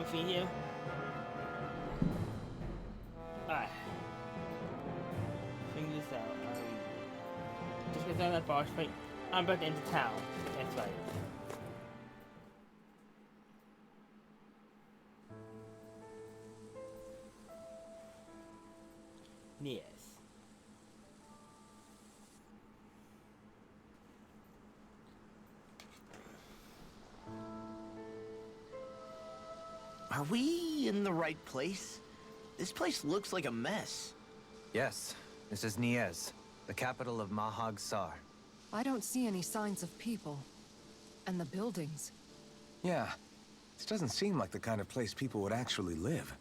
comfy here. Alright. Figure this out. Just get down that bar straight. I'm about to enter town. That's right. Yes. Are we in the right place? This place looks like a mess. Yes, this is Niez, the capital of Mahag Sar. I don't see any signs of people. And the buildings. Yeah, this doesn't seem like the kind of place people would actually live.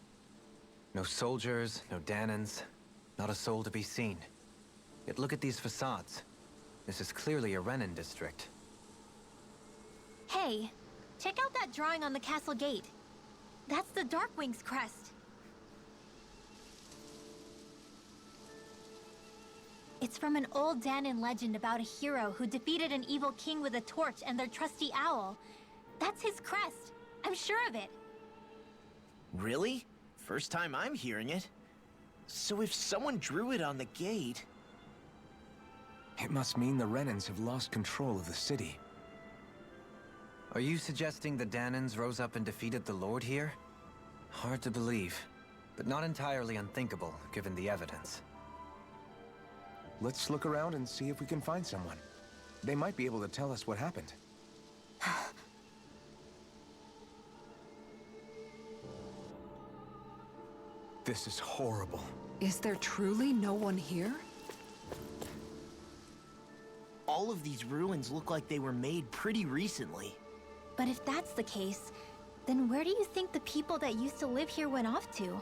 No soldiers, no Danans, not a soul to be seen. Yet look at these facades. This is clearly a Renan district. Hey, check out that drawing on the castle gate. That's the Darkwing's crest. It's from an old Danan legend about a hero who defeated an evil king with a torch and their trusty owl. That's his crest. I'm sure of it. Really? First time I'm hearing it. So if someone drew it on the gate... It must mean the Renans have lost control of the city. Are you suggesting the Danans rose up and defeated the Lord here? Hard to believe, but not entirely unthinkable, given the evidence. Let's look around and see if we can find someone. They might be able to tell us what happened. This is horrible. Is there truly no one here? All of these ruins look like they were made pretty recently. But if that's the case, then where do you think the people that used to live here went off to?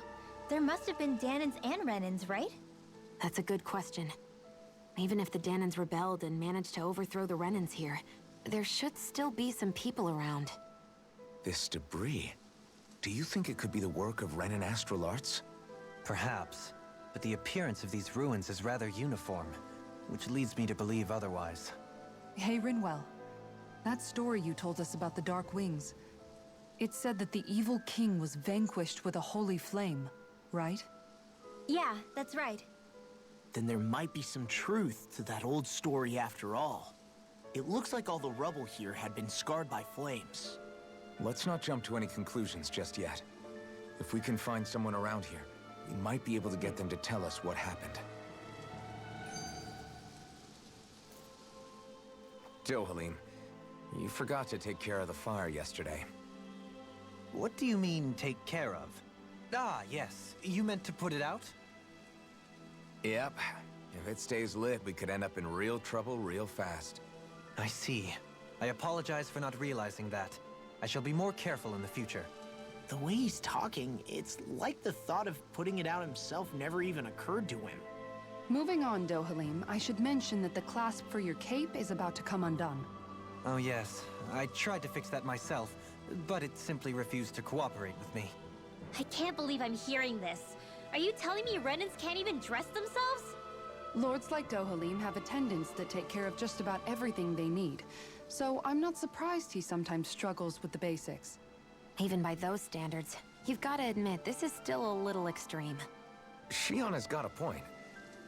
There must have been Danans and Renans, right? That's a good question. Even if the Danans rebelled and managed to overthrow the Renans here, there should still be some people around. This debris. Do you think it could be the work of Renan astral arts? Perhaps, but the appearance of these ruins is rather uniform, which leads me to believe otherwise. Hey, Rinwell. That story you told us about the Dark Wings. It said that the evil king was vanquished with a holy flame, right? Yeah, that's right. Then there might be some truth to that old story after all. It looks like all the rubble here had been scarred by flames. Let's not jump to any conclusions just yet. If we can find someone around here, we might be able to get them to tell us what happened. Dohalim, you forgot to take care of the fire yesterday. What do you mean, take care of? Ah, yes. You meant to put it out? Yep. If it stays lit, we could end up in real trouble real fast. I see. I apologize for not realizing that. I shall be more careful in the future. The way he's talking, it's like the thought of putting it out himself never even occurred to him. Moving on, Dohalim, I should mention that the clasp for your cape is about to come undone. Oh yes, I tried to fix that myself, but it simply refused to cooperate with me. I can't believe I'm hearing this. Are you telling me Renans can't even dress themselves? Lords like Dohalim have attendants that take care of just about everything they need, so I'm not surprised he sometimes struggles with the basics. Even by those standards, you've got to admit this is still a little extreme. Shionna's got a point.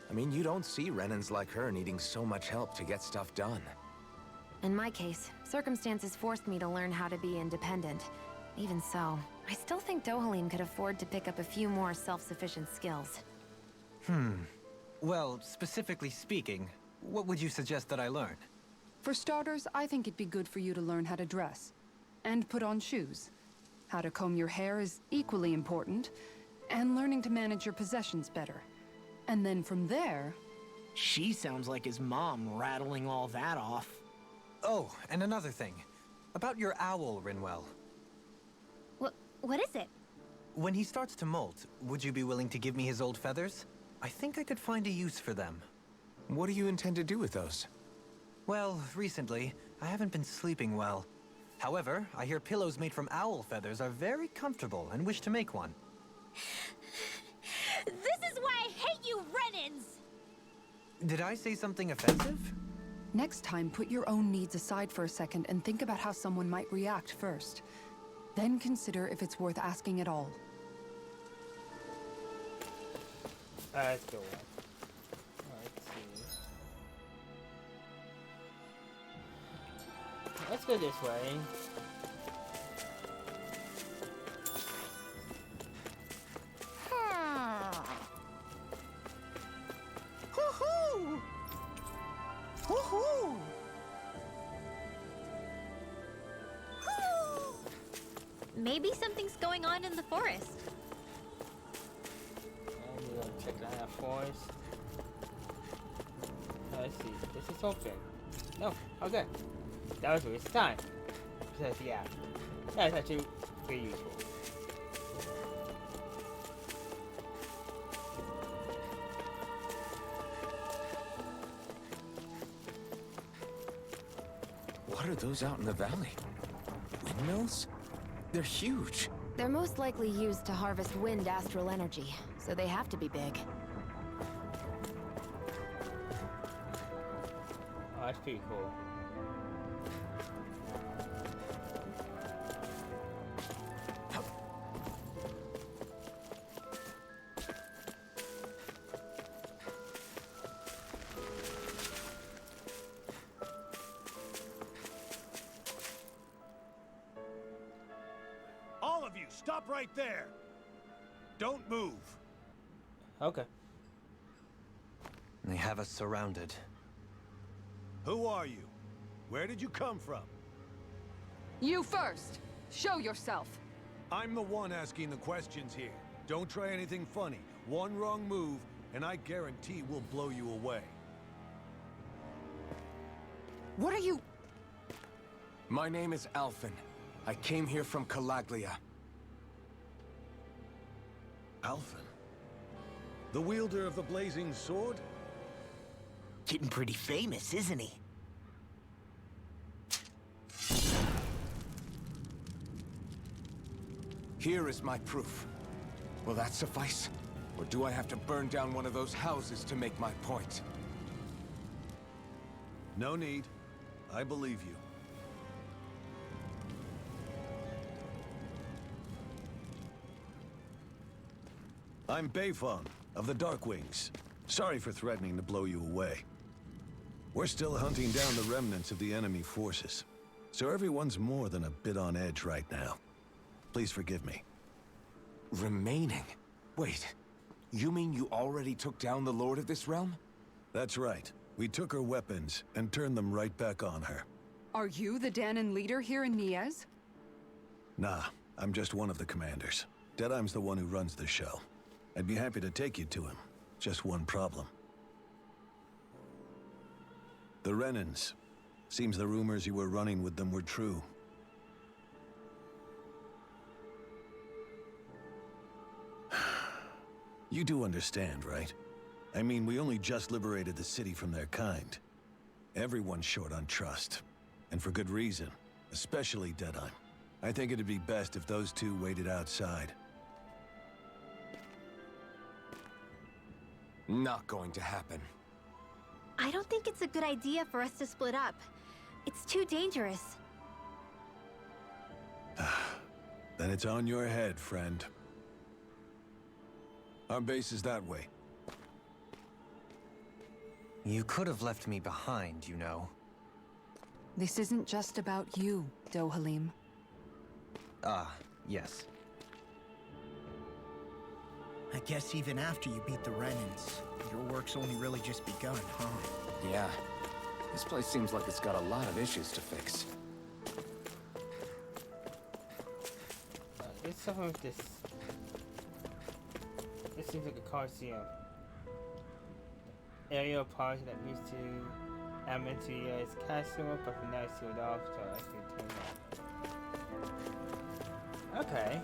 I mean, you don't see Renans like her needing so much help to get stuff done. In my case, circumstances forced me to learn how to be independent. Even so, I still think Dohalim could afford to pick up a few more self-sufficient skills. Well, specifically speaking, what would you suggest that I learn? For starters, I think it'd be good for you to learn how to dress. And put on shoes. How to comb your hair is equally important. And learning to manage your possessions better. And then from there... She sounds like his mom rattling all that off. Oh, and another thing. About your owl, Rinwell. What is it? When he starts to molt, would you be willing to give me his old feathers? I think I could find a use for them. What do you intend to do with those? Well, recently, I haven't been sleeping well. However, I hear pillows made from owl feathers are very comfortable and wish to make one. This is why I hate you, Renans! Did I say something offensive? Next time, put your own needs aside for a second and think about how someone might react first. Then consider if it's worth asking at all. Let's go. Let's see. Let's go this way. Woohoo! Woohoo! Maybe something's going on in the forest. And we're gonna check out our forest. Let's see. This is open. No. Okay. That was a waste of time. Because, yeah. That's actually pretty useful. What are those out in the valley? Windmills? They're huge. They're most likely used to harvest wind astral energy, so they have to be big. Oh, that's pretty cool. All of you, stop right there! Don't move! Okay. They have us surrounded. Who are you? Where did you come from? You first! Show yourself! I'm the one asking the questions here. Don't try anything funny. One wrong move, and I guarantee we'll blow you away. What are you... My name is Alphen. I came here from Calaglia. Alphen? The wielder of the blazing sword? Getting pretty famous, isn't he? Here is my proof. Will that suffice? Or do I have to burn down one of those houses to make my point? No need. I believe you. I'm Beifong, of the Darkwings. Sorry for threatening to blow you away. We're still hunting down the remnants of the enemy forces, so everyone's more than a bit on edge right now. Please forgive me. Remaining? Wait, you mean you already took down the Lord of this realm? That's right. We took her weapons and turned them right back on her. Are you the Dahnan leader here in Niez? Nah, I'm just one of the commanders. Deadheim's the one who runs the show. I'd be happy to take you to him. Just one problem. The Renans. Seems the rumors you were running with them were true. You do understand, right? I mean, we only just liberated the city from their kind. Everyone's short on trust. And for good reason. Especially Deadheim. I think it'd be best if those two waited outside. Not going to happen. I don't think it's a good idea for us to split up. It's too dangerous. Then it's on your head, friend. Our base is that way. You could have left me behind, you know. This isn't just about you, Dohalim. Ah, yes. I guess even after you beat the Renans, your work's only really just begun, huh? Yeah. This place seems like it's got a lot of issues to fix. Let's start with this. This seems like a Coliseum. Area of parts that used to Amantia's castle, but for now it's sealed off, so I can turn off. Okay.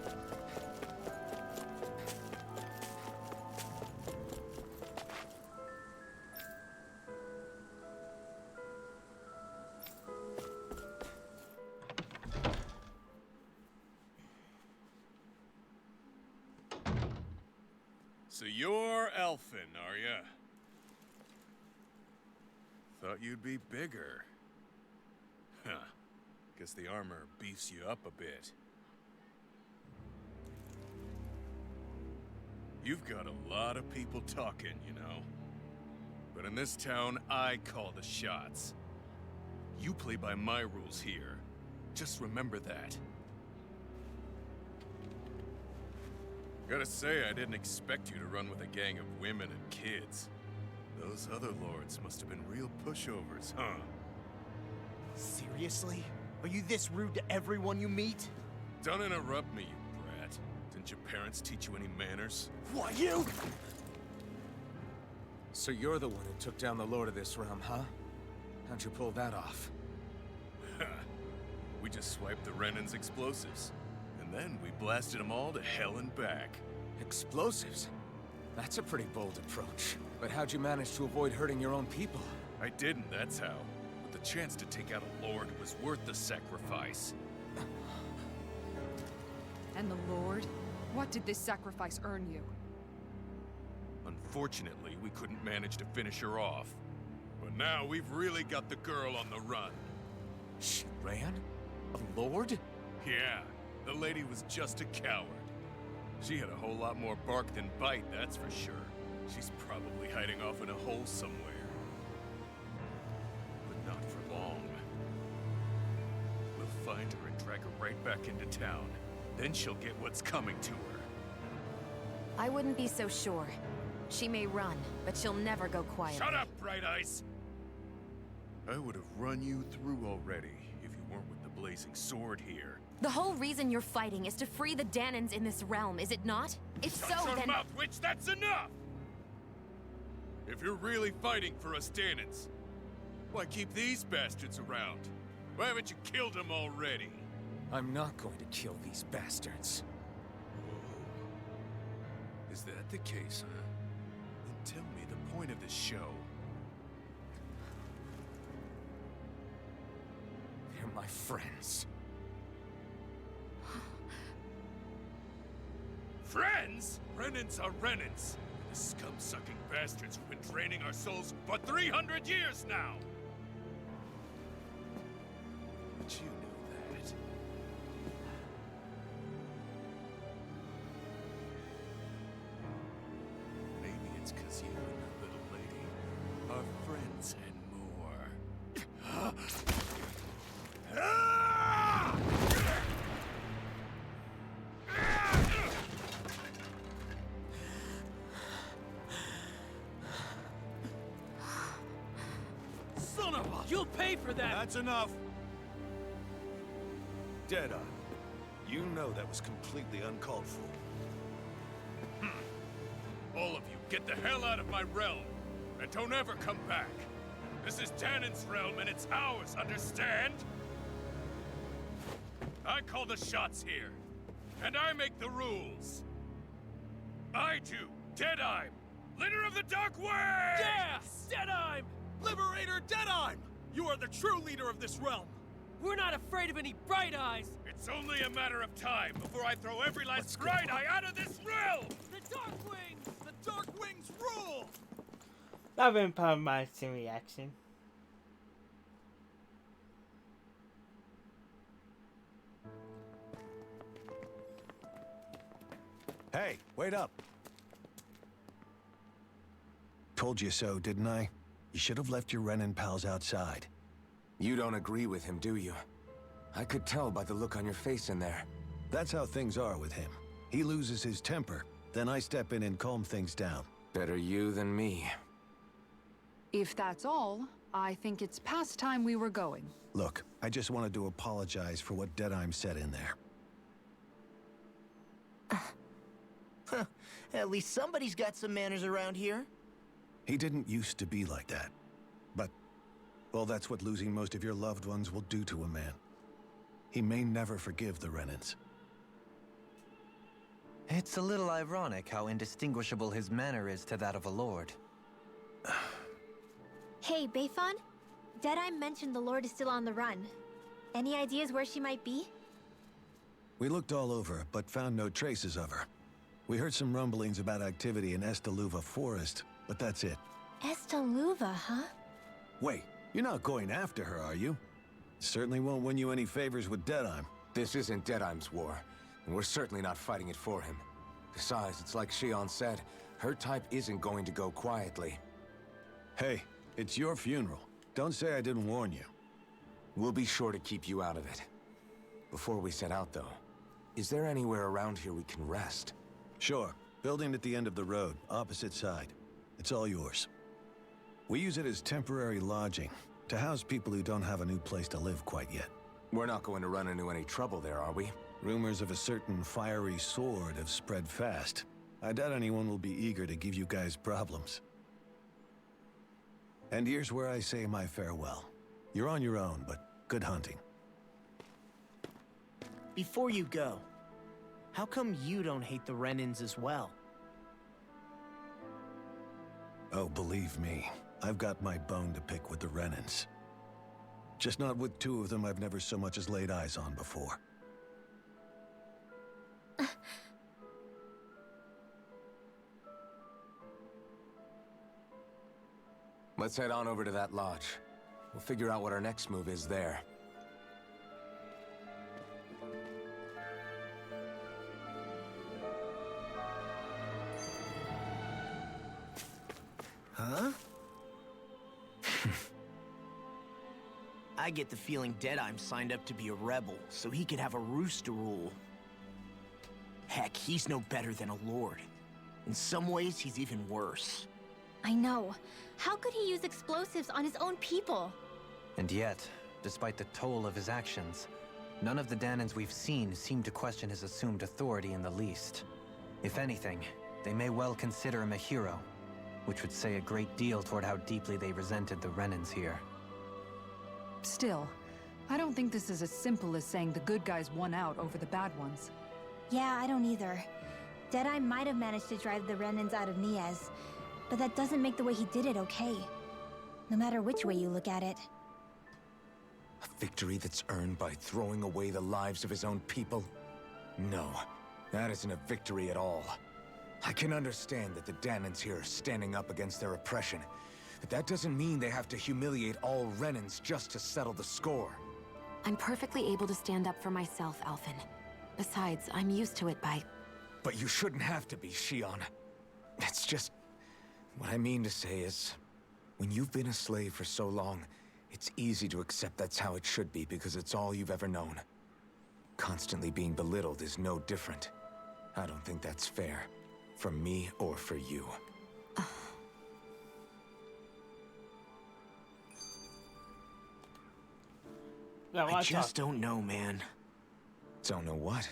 So you're Elfin, are ya? Thought you'd be bigger. Huh. Guess the armor beefs you up a bit. You've got a lot of people talking, you know. But in this town, I call the shots. You play by my rules here. Just remember that. Gotta say, I didn't expect you to run with a gang of women and kids. Those other lords must have been real pushovers, huh? Seriously? Are you this rude to everyone you meet? Don't interrupt me, you brat. Didn't your parents teach you any manners? What, you? So you're the one who took down the Lord of this realm, huh? How'd you pull that off? We just swiped the Renan's explosives. And then we blasted them all to hell and back. Explosives? That's a pretty bold approach. But how'd you manage to avoid hurting your own people? I didn't, that's how. But the chance to take out a lord was worth the sacrifice. And the Lord? What did this sacrifice earn you? Unfortunately, we couldn't manage to finish her off. But now we've really got the girl on the run. She ran? A lord? Yeah, the lady was just a coward. She had a whole lot more bark than bite, that's for sure. She's probably hiding off in a hole somewhere. But not for long. We'll find her and drag her right back into town. Then she'll get what's coming to her. I wouldn't be so sure. She may run, but she'll never go quiet. Shut up, Bright Eyes! I would have run you through already if you weren't with the blazing sword here. The whole reason you're fighting is to free the Danans in this realm, is it not? If so, Shut your then... mouth, witch! That's enough! If you're really fighting for us Danans, why keep these bastards around? Why haven't you killed them already? I'm not going to kill these bastards. Oh. Is that the case, huh? Then tell me the point of this show. They're my friends. Friends? Renans are Renans. The scum-sucking bastards who've been draining our souls for 300 years now! But you knew that. Maybe it's 'cause you and that little lady are friends and more. Son of a... You'll pay for that! That's enough! Deadeye, you know that was completely uncalled for. All of you, get the hell out of my realm! And don't ever come back! This is Danan's realm and it's ours, understand? I call the shots here. And I make the rules. I do, Deadeye, leader of the Dark Wings! Yeah! Deadeye! Liberator Deadeye! You are the true leader of this realm! We're not afraid of any Bright Eyes! It's only a matter of time before I throw every last Bright Eye out of this realm! The Dark Wings! The Dark Wings rule! That would have been my reaction. Hey, wait up. Told you so, didn't I? You should have left your Renan pals outside. You don't agree with him, do you? I could tell by the look on your face in there. That's how things are with him. He loses his temper, then I step in and calm things down. Better you than me. If that's all, I think it's past time we were going. Look, I just wanted to apologize for what Deadeye said in there. At least somebody's got some manners around here. He didn't used to be like that. But, well, that's what losing most of your loved ones will do to a man. He may never forgive the Renans. It's a little ironic how indistinguishable his manner is to that of a lord. Hey, Bayfon? Deadeye mentioned the Lord is still on the run. Any ideas where she might be? We looked all over, but found no traces of her. We heard some rumblings about activity in Estaluva Forest, but that's it. Estaluva, huh? Wait, you're not going after her, are you? Certainly won't win you any favors with Deadeye. This isn't Deadeye's war, and we're certainly not fighting it for him. Besides, it's like Shion said, her type isn't going to go quietly. Hey, it's your funeral. Don't say I didn't warn you. We'll be sure to keep you out of it. Before we set out, though, is there anywhere around here we can rest? Sure. Building at the end of the road, opposite side. It's all yours. We use it as temporary lodging, to house people who don't have a new place to live quite yet. We're not going to run into any trouble there, are we? Rumors of a certain fiery sword have spread fast. I doubt anyone will be eager to give you guys problems. And here's where I say my farewell. You're on your own, but good hunting. Before you go, how come you don't hate the Renans as well? Oh, believe me, I've got my bone to pick with the Renans. Just not with two of them I've never so much as laid eyes on before. Let's head on over to that lodge. We'll figure out what our next move is there. Huh? I get the feeling Deadeye's signed up to be a rebel, so he could have a roost to rule. Heck, he's no better than a lord. In some ways, he's even worse. I know. How could he use explosives on his own people? And yet, despite the toll of his actions, none of the Danans we've seen seem to question his assumed authority in the least. If anything, they may well consider him a hero, which would say a great deal toward how deeply they resented the Renans here. Still, I don't think this is as simple as saying the good guys won out over the bad ones. Yeah, I don't either. Deadeye might have managed to drive the Renans out of Niez, but that doesn't make the way he did it okay. No matter which way you look at it. A victory that's earned by throwing away the lives of his own people? No, that isn't a victory at all. I can understand that the Danans here are standing up against their oppression, but that doesn't mean they have to humiliate all Renans just to settle the score. I'm perfectly able to stand up for myself, Alphen. Besides, I'm used to it by... But you shouldn't have to be, Shion. It's just... What I mean to say is, when you've been a slave for so long, it's easy to accept that's how it should be because it's all you've ever known. Constantly being belittled is no different. I don't think that's fair. For me or for you. No, I just don't know, man. Don't know what?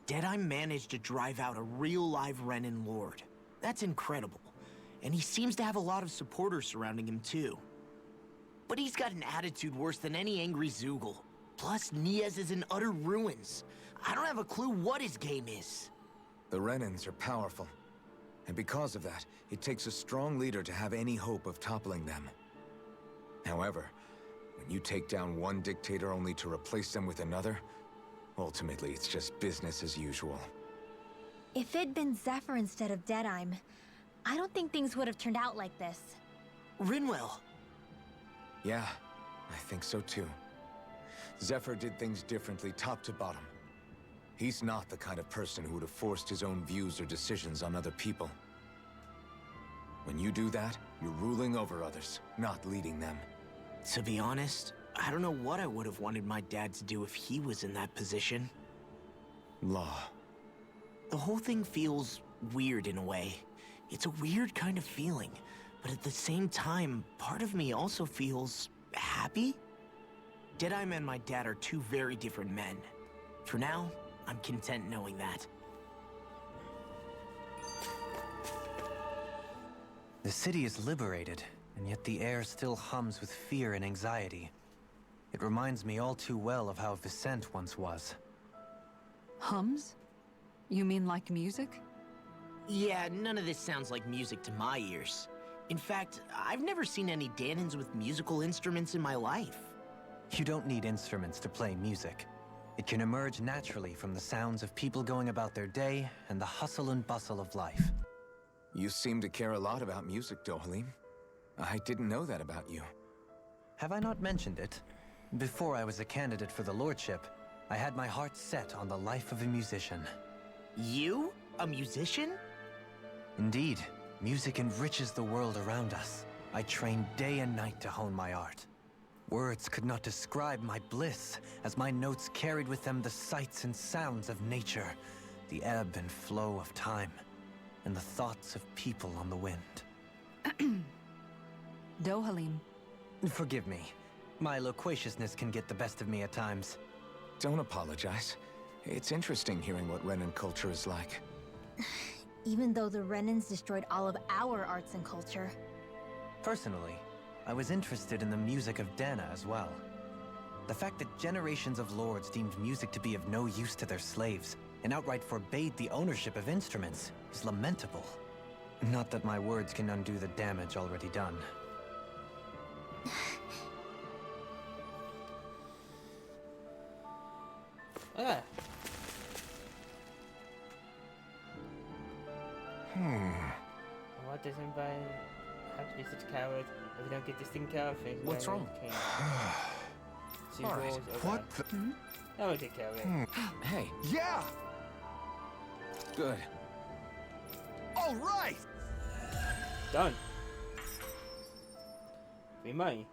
Deadeye managed to drive out a real live Renan lord. That's incredible. And he seems to have a lot of supporters surrounding him, too. But he's got an attitude worse than any angry Zoogle. Plus, Niez is in utter ruins. I don't have a clue what his game is. The Renans are powerful. And because of that, it takes a strong leader to have any hope of toppling them. However, when you take down one dictator only to replace them with another, ultimately it's just business as usual. If it'd been Zephyr instead of Deadeye, I don't think things would have turned out like this. Rinwell! Yeah, I think so too. Zephyr did things differently top to bottom. He's not the kind of person who would have forced his own views or decisions on other people. When you do that, you're ruling over others, not leading them. To be honest, I don't know what I would have wanted my dad to do if he was in that position. Law. The whole thing feels weird in a way. It's a weird kind of feeling, but at the same time, part of me also feels happy? Deadeye and my dad are two very different men. For now, I'm content knowing that. The city is liberated, and yet the air still hums with fear and anxiety. It reminds me all too well of how Vicente once was. Hums? You mean like music? Yeah, none of this sounds like music to my ears. In fact, I've never seen any Danans with musical instruments in my life. You don't need instruments to play music. It can emerge naturally from the sounds of people going about their day and the hustle and bustle of life. You seem to care a lot about music, Dohalim. I didn't know that about you. Have I not mentioned it? Before I was a candidate for the lordship, I had my heart set on the life of a musician. You? A musician? Indeed, music enriches the world around us. I train day and night to hone my art. Words could not describe my bliss, as my notes carried with them the sights and sounds of nature, the ebb and flow of time, and the thoughts of people on the wind. Dohalim. Forgive me. My loquaciousness can get the best of me at times. Don't apologize. It's interesting hearing what Renan culture is like. Even though the Renans destroyed all of our arts and culture. Personally, I was interested in the music of Dana as well. The fact that generations of lords deemed music to be of no use to their slaves, and outright forbade the ownership of instruments, is lamentable. Not that my words can undo the damage already done. Yeah. Why does anybody have to be such a coward if we don't get this thing covered? What's wrong? All right. What the? That would take care of it. Hey. Yeah! Good. All right! Done. Free money.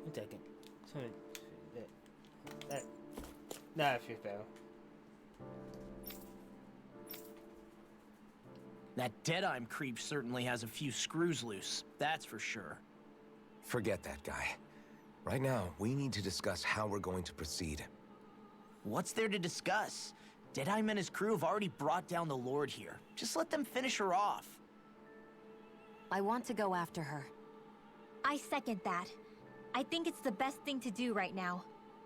I'm taking. That should fail. That Deadeye creep certainly has a few screws loose, that's for sure. Forget that guy. Right now, we need to discuss how we're going to proceed. What's there to discuss? Deadeye and his crew have already brought down the Lord here. Just let them finish her off. I want to go after her. I second that. I think it's the best thing to do right now.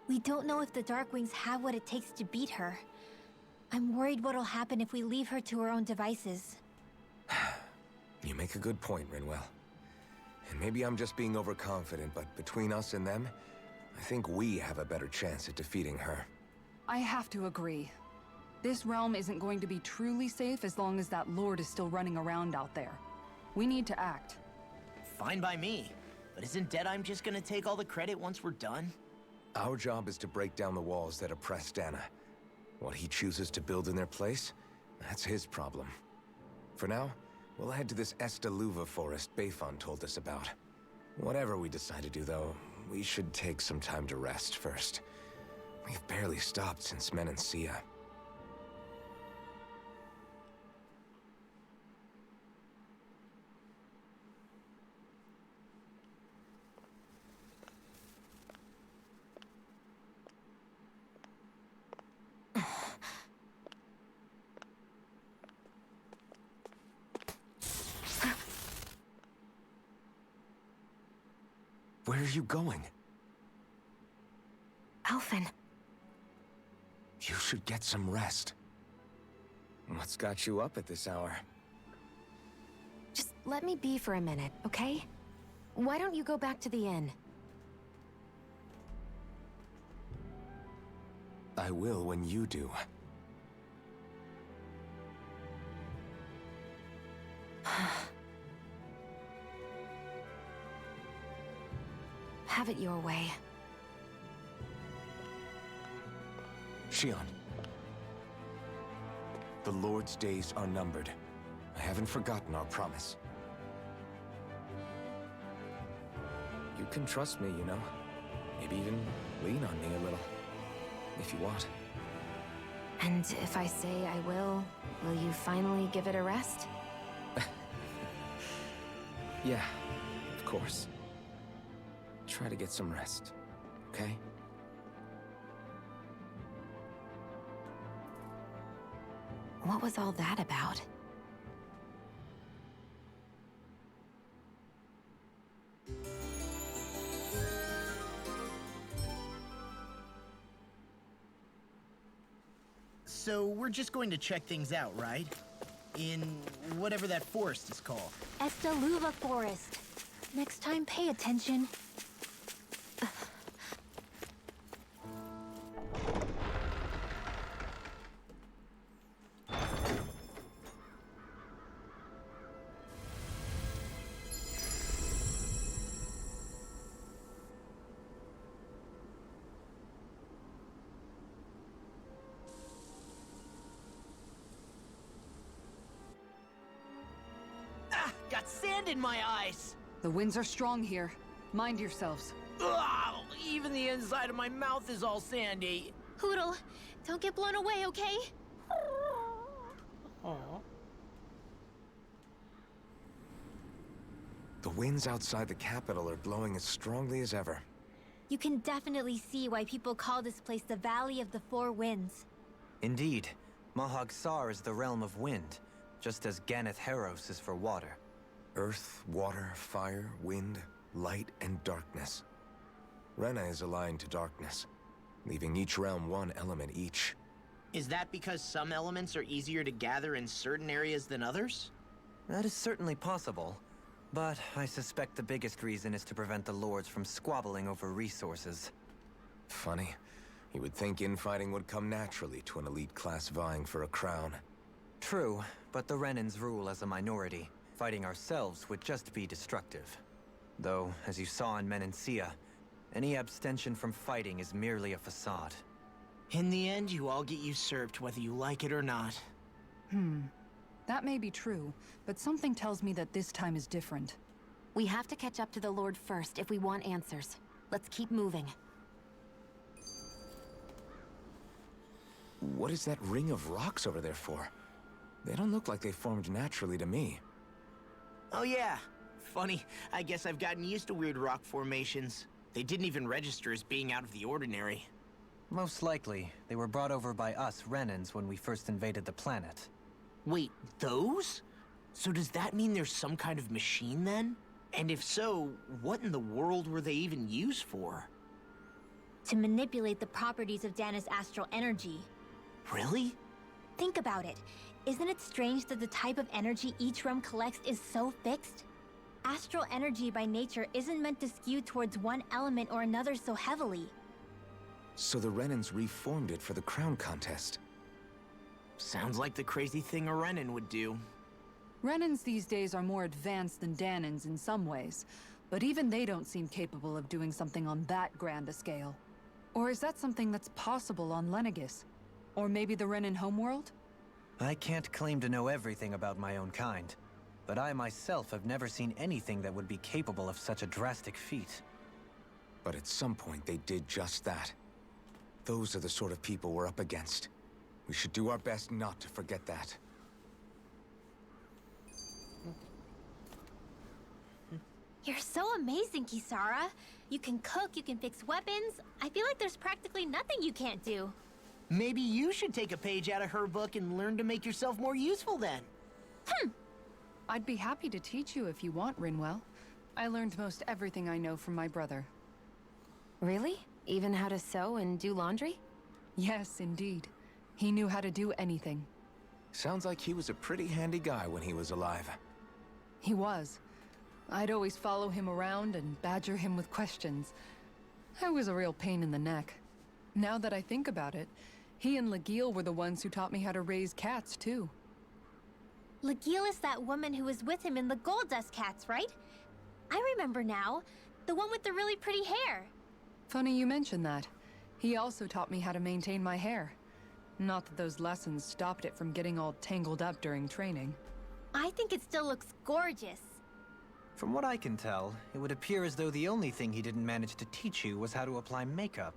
We don't know if the Darkwings have what it takes to beat her. I'm worried what'll happen if we leave her to her own devices. You make a good point, Rinwell. And maybe I'm just being overconfident, but between us and them, I think we have a better chance at defeating her. I have to agree. This realm isn't going to be truly safe as long as that Lord is still running around out there. We need to act. Fine by me. But isn't Deadeye just gonna take all the credit once we're done? Our job is to break down the walls that oppress Dana. What he chooses to build in their place, that's his problem. For now, we'll head to this Estaluva forest Bayfon told us about. Whatever we decide to do, though, we should take some time to rest first. We've barely stopped since Menancia. Where are you going? Alphen. You should get some rest. What's got you up at this hour? Just let me be for a minute, okay? Why don't you go back to the inn? I will when you do. Have it your way. Shion. The Lord's days are numbered. I haven't forgotten our promise. You can trust me, you know. Maybe even lean on me a little. If you want. And if I say I will you finally give it a rest? Yeah, of course. Try to get some rest, okay? What was all that about? So we're just going to check things out, right? In whatever that forest is called. Estaluva Forest. Next time, pay attention. Got sand in my eyes! The winds are strong here. Mind yourselves. Ugh, even the inside of my mouth is all sandy. Hootle, don't get blown away, okay? Aw. The winds outside the capital are blowing as strongly as ever. You can definitely see why people call this place the Valley of the Four Winds. Indeed, Mahag Sar is the realm of wind, just as Ganeth Heros is for water. Earth, water, fire, wind, light, and darkness. Rena is aligned to darkness, leaving each realm one element each. Is that because some elements are easier to gather in certain areas than others? That is certainly possible, but I suspect the biggest reason is to prevent the lords from squabbling over resources. Funny. You would think infighting would come naturally to an elite class vying for a crown. True, but the Renans rule as a minority. Fighting ourselves would just be destructive. Though, as you saw in Menancia, any abstention from fighting is merely a facade. In the end, you all get usurped whether you like it or not. That may be true, but something tells me that this time is different. We have to catch up to the Lord first if we want answers. Let's keep moving. What is that ring of rocks over there for? They don't look like they formed naturally to me. Oh yeah. Funny, I guess I've gotten used to weird rock formations. They didn't even register as being out of the ordinary. Most likely, they were brought over by us Renans when we first invaded the planet. Wait, those? So does that mean there's some kind of machine then? And if so, what in the world were they even used for? To manipulate the properties of Dana's astral energy. Really? Think about it. Isn't it strange that the type of energy each realm collects is so fixed? Astral energy by nature isn't meant to skew towards one element or another so heavily. So the Renans reformed it for the crown contest. Sounds like the crazy thing a Renan would do. Renans these days are more advanced than Danans in some ways, but even they don't seem capable of doing something on that grand a scale. Or is that something that's possible on Lenegis? Or maybe the Renan homeworld? I can't claim to know everything about my own kind, but I myself have never seen anything that would be capable of such a drastic feat. But at some point they did just that. Those are the sort of people we're up against. We should do our best not to forget that. You're so amazing, Kisara. You can cook, you can fix weapons. I feel like there's practically nothing you can't do. Maybe you should take a page out of her book and learn to make yourself more useful then. I'd be happy to teach you if you want, Rinwell. I learned most everything I know from my brother. Really? Even how to sew and do laundry? Yes, indeed. He knew how to do anything. Sounds like he was a pretty handy guy when he was alive. He was. I'd always follow him around and badger him with questions. I was a real pain in the neck. Now that I think about it, he and Legil were the ones who taught me how to raise cats, too. Legil is that woman who was with him in the Gold Dust Cats, right? I remember now. The one with the really pretty hair. Funny you mention that. He also taught me how to maintain my hair. Not that those lessons stopped it from getting all tangled up during training. I think it still looks gorgeous. From what I can tell, it would appear as though the only thing he didn't manage to teach you was how to apply makeup.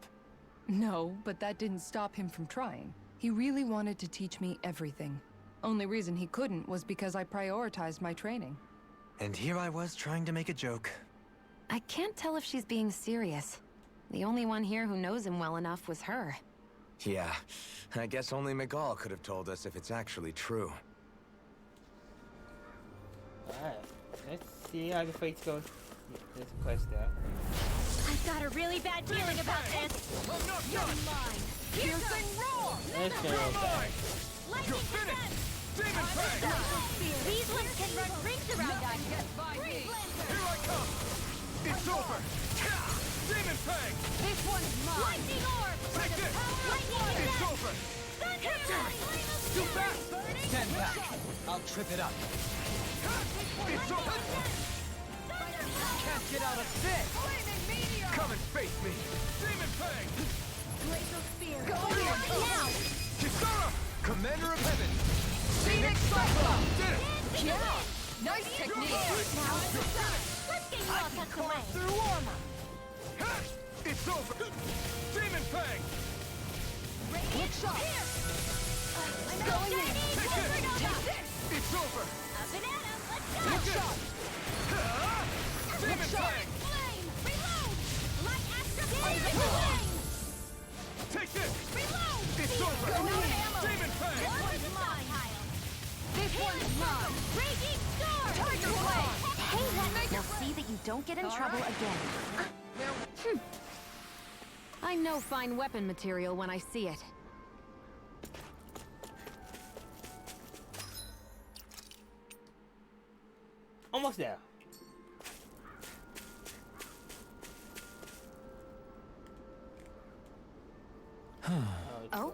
No, but that didn't stop him from trying. He really wanted to teach me everything. Only reason he couldn't was because I prioritized my training. And here I was trying to make a joke. I can't tell if she's being serious. The only one here who knows him well enough was her. Yeah, I guess only Miguel could have told us if it's actually true. Alright, let's see how the fight goes. There's a quest there. I've got a really bad feeling about this. You're mine. Piercing roar! Let's go back. Lightning defense! Demon Fang! These ones can run rings around us. Here I come! It's over! Demon Fang! This one's mine. Lightning orb! Take this! Lightning It's defense! over! Thunder! Too fast! Stand back! I'll trip it up. It's over! Can't get out of this! Come and face me! Demon Fang! Go now! Kisara! Commander of Heaven! Phoenix Did it! Yeah! Nice technique. Now, let's get you all tucked away. Through armor! Ha! It's over! Demon Fang! Quick shot. Going in. Take this! It's over! A banana, let's go. Look shot! Demon Fang! Flame, reload. Light Astra flame. Take this! Reload. It's over! Go ammo. Demon Fang! This one's mine. This one's mine. Raging Storm. Tiger Blade. Hey, Now see that you don't get in trouble again. I know fine weapon material when I see it. Almost there. Oh?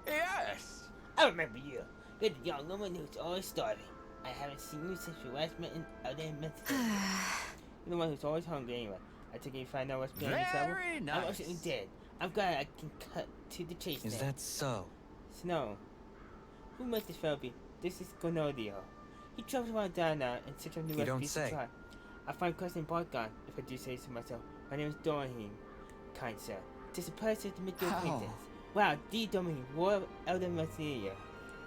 Yes! I remember you. You're the young woman who's always starving. I haven't seen you since we last met in other Mexico. You're the one who's always hungry anyway. I think you find out what's being in trouble. Very I'm absolutely dead. I'm glad I can cut to the chase Is now. that so? Snow. Who must this fellow be? This is Gonodio. He travels around down now in search of new You don't recipes say. to try. I find Cousin Bargon, if I do say so myself. My name is Dorahim, kind sir. Tis a pleasure to make your acquaintance. Wow, the Dorahim, Royal Elder Mercenaria.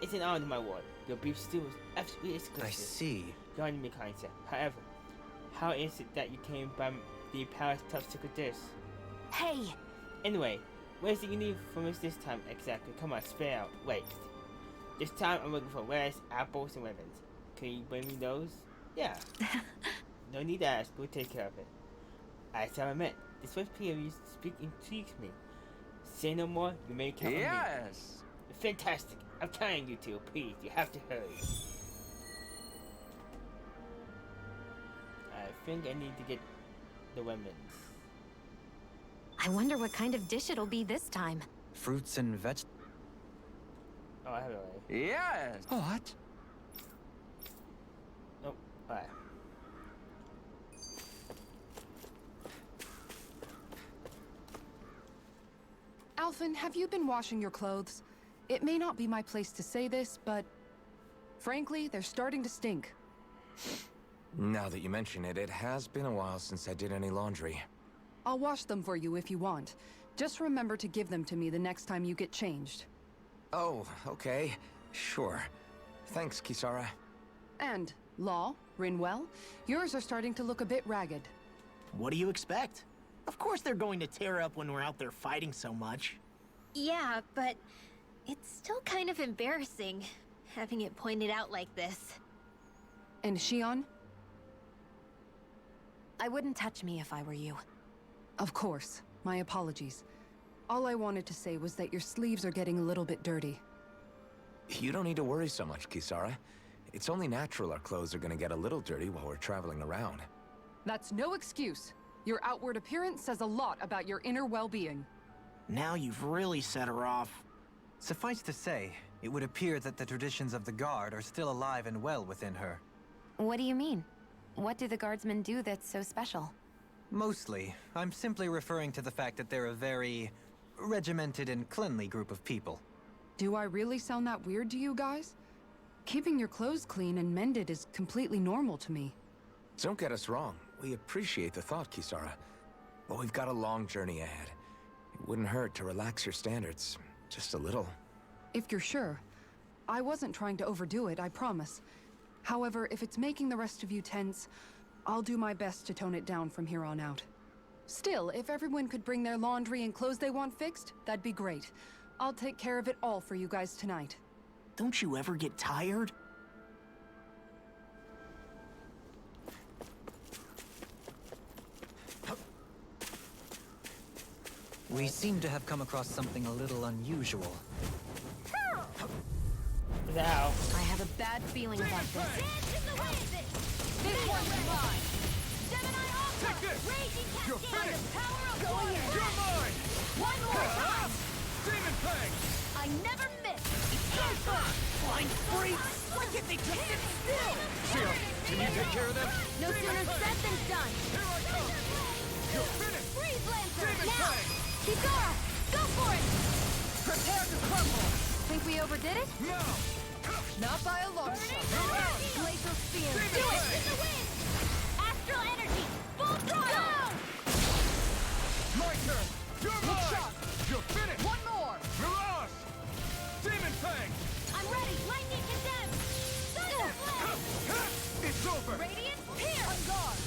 It's an honor, my lord. Your beef stew is absolutely exquisite. I see. Your honor, me kind sir. However, how is it that you came by the palace top secret dish? Hey! Anyway, where's the you need from us this time exactly? Come on, spare out. Wait. This time I'm looking for wares, apples, and lemons. Can you bring me those? Yeah. No need to ask, we'll take care of it. As I meant, this first plea of you speak intrigues me. Say no more, you may count on me. Yes! Fantastic. I'm counting you two, please. You have to hurry. I think I need to get the lemons. I wonder what kind of dish it'll be this time. Fruits and veg. Oh, I have it already. Yes! What? Nope. Alright. Alphen, have you been washing your clothes? It may not be my place to say this, but frankly, they're starting to stink. Now that you mention it, it has been a while since I did any laundry. I'll wash them for you if you want. Just remember to give them to me the next time you get changed. Oh, okay. Sure. Thanks, Kisara. And, Law, Rinwell, yours are starting to look a bit ragged. What do you expect? Of course they're going to tear up when we're out there fighting so much. Yeah, but it's still kind of embarrassing having it pointed out like this. And Shion? I wouldn't touch me if I were you. Of course. My apologies. All I wanted to say was that your sleeves are getting a little bit dirty. You don't need to worry so much, Kisara. It's only natural our clothes are gonna get a little dirty while we're traveling around. That's no excuse. Your outward appearance says a lot about your inner well-being. Now you've really set her off. Suffice to say, it would appear that the traditions of the Guard are still alive and well within her. What do you mean? What do the guardsmen do that's so special? Mostly, I'm simply referring to the fact that they're a very regimented and cleanly group of people. Do I really sound that weird to you guys? Keeping your clothes clean and mended is completely normal to me. Don't get us wrong. We appreciate the thought, Kisara. But we've got a long journey ahead. It wouldn't hurt to relax your standards. Just a little. If you're sure. I wasn't trying to overdo it, I promise. However, if it's making the rest of you tense, I'll do my best to tone it down from here on out. Still, if everyone could bring their laundry and clothes they want fixed, that'd be great. I'll take care of it all for you guys tonight. Don't you ever get tired? We seem to have come across something a little unusual. Now. I have a bad feeling about this. This one's mine! Gemini Alpha! Take this! Raging You're Cascade! finished! Power of Going in! You're mine! One more time! Demon Fang! I never miss! Super! Blind freaks! Why can't they just sit still? Shion, can you take care of them? No sooner said than done! Here I come! You're finished! Freeze Lancer! Demon Now! Fang! Kisara! Go for it! Prepare to crumble! Think we overdid it? No! Not by a long shot. Glacial Spear. Do it! In the wind! Astral energy! Full throttle! My turn! You're Look mine! sharp. You're finished! One more. Mirage! Demon Fang! I'm ready! Lightning condemned! Thunder flame! It's over! Radiant pierce! On guard.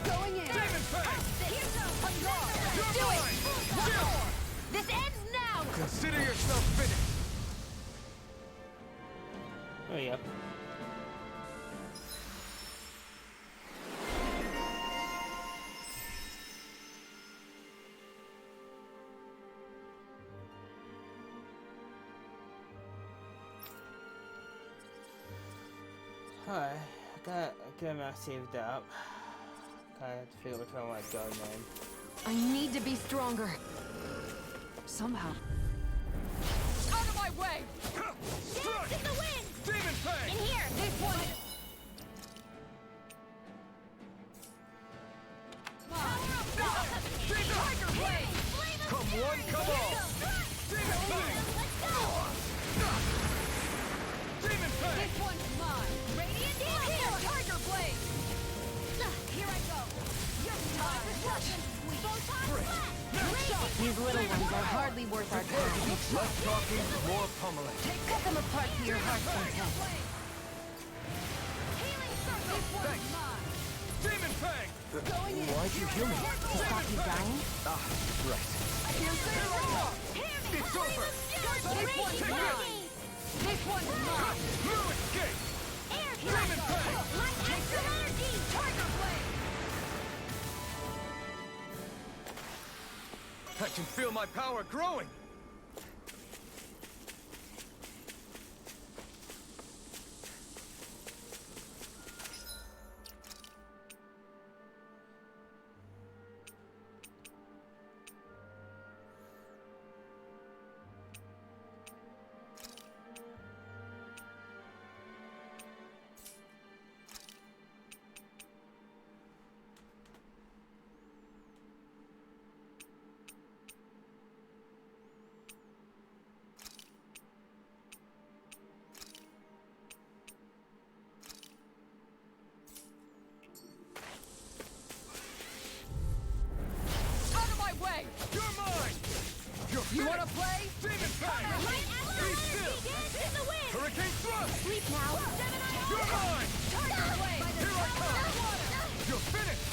Going in. Demon Fang! On guard. You're Do it! mine! One more! This ends now! Consider yourself finished! Hurry up. Alright, I got a good amount saved up. Kinda have to figure out which one I want to go, man. I need to be stronger. Somehow. Out of my way. Dance in the wind! Demon Fang! In here! This one. Tiger blade! Come one, come all! Demon Fang! Let's go! Demon Fang! This one's mine. Radiant pierce! Tiger blade. Here I go! Your time is rushing! Photon blast! These little ones are hardly worth our time. Less talking, more pummeling. Cut them apart to your heart's content. Healing circle! Thanks! Demon Fang! Going in. Why'd you heal me? To stop you dying? Ah, right. It's over! This one's mine. This one's mine. No escape! Air Demon Fang! Light astral energy! Tiger blade. I can feel my power growing! Out of my way. You're mine! You're You want to finished! play? Demon Fang! Light astral Be energy! still! Dance in the wind! Hurricane Thrust! Sleep now! You're mine! Tiger blade. Here I come! You're finished!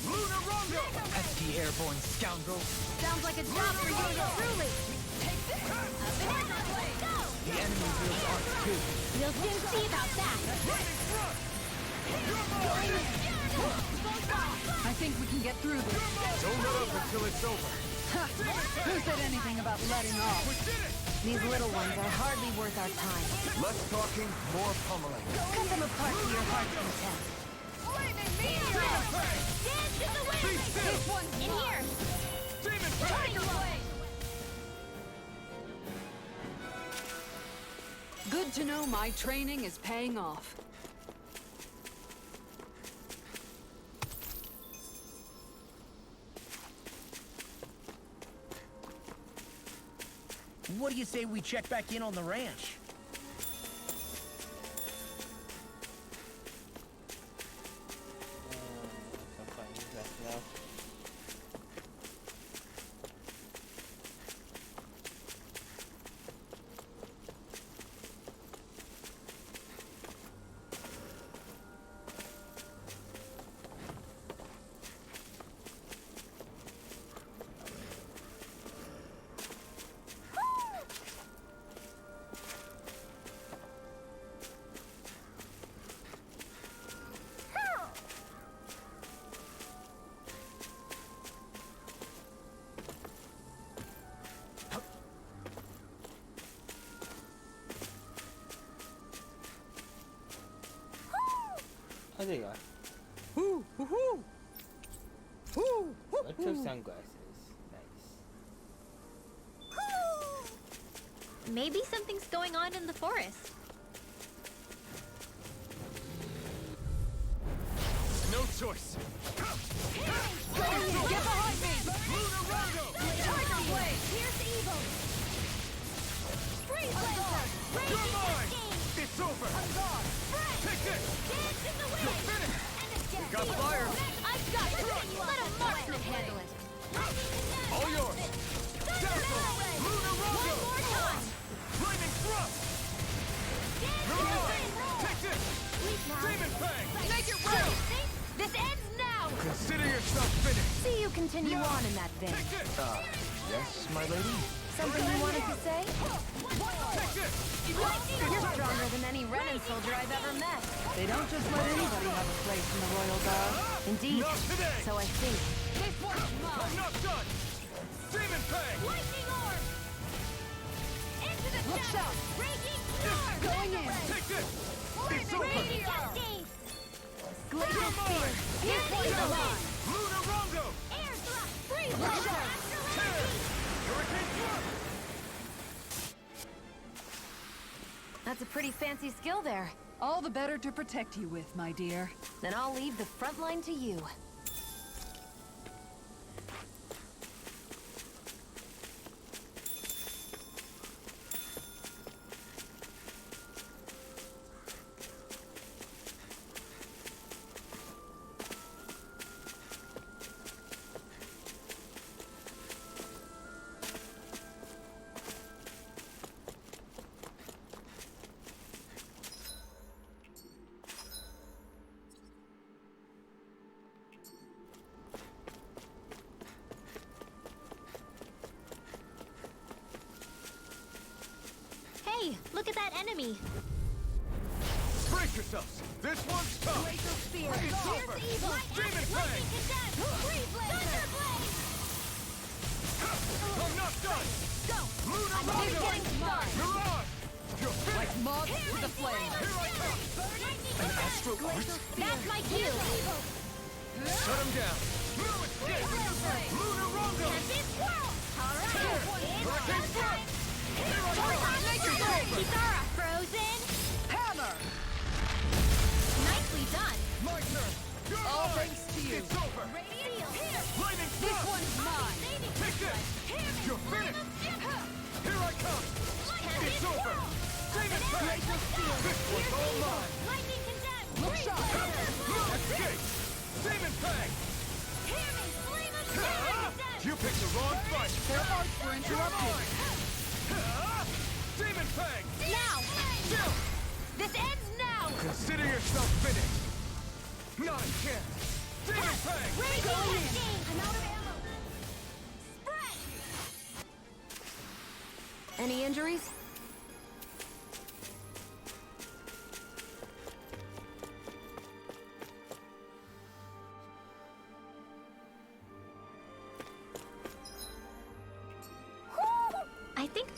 Lunar Rondo! Pesky airborne scoundrel. Sounds like a job for you, truly. Banana blade! Go! The enemy wields arc too. We'll soon see about that! Lightning Thrust! You're mine! I think we can get through this. Don't let up until it's over. Who said anything about letting off? We did it! These little ones are hardly worth our time. Less talking, more pummeling. Cut them apart to your heart's content. Dance in the wind! Be still! This one's In mine. here! Demon Fang! Tiger blade! Good to know my training is paying off. What do you say we check back in on the ranch? I'm fine with that now. Oh, there you are. Retro sunglasses. Nice. Maybe something's going on in the forest. No choice. Get behind me! Lunar Rondo! Tiger blade! Here's evil! Freeze laser! You're Raging mine! cascade! fire! I've got it! Let a marksman handle it! All yours! Dazzle! Lunar Rondo! One more time! Flaming thrust! Mirage! Take this! Demon Fang! Make it real! This ends now! Consider yourself finished! See you continue on in that vein. Take this! Yes, my lady? Something you wanted to say? Take this! You're stronger than any Renan soldier I've ever met. They don't just let anybody have a place in the Royal Guard. Indeed. Not today! So I see. I'm not done! Demon Fang! Lightning orb! Into the Look shadow! out. Raging storm! Going in. Take this! It's over! Raging cascade! You're mine! Here's the line! Lunar Rondo! Air thrust! Free laser! Tear! Hurricane thrust! That's a pretty fancy skill there. All the better to protect you with, my dear. Then I'll leave the front line to you. Hey, look at that enemy! Brace yourselves! This one's tough! Glacial spear! It's Here's over! evil! Demon Lightning Fang! condensed! Freeze laser! I'm not done! Go! Lunar I'm Rondo! getting started! Mirage! You're finished! Like moths to the flame. Here I come! An astral art? That's my cue! Shut him down! No escape! Lunar Rondo! Alright! Hurricane thrust! Here I come! Kisara! Frozen! Hammer! Nicely done! My turn! You're All mine! thanks to you. It's over! Radiant here! Lightning This thrust! one's mine. Take this! You're finished! Here I come! It's over! Demon Fang! This one's all mine! Lightning condensed! Look sharp. No escape! Demon Fang! Hear me! Flame of Ah! condensed! You picked the wrong fight! Their hearts were interrupted. Ah! Demon Fang! Now! Still! This ends now! Consider yourself finished! Not a chance! Demon Fang! Raging cascade! I'm out of ammo! Spread! Any injuries? I think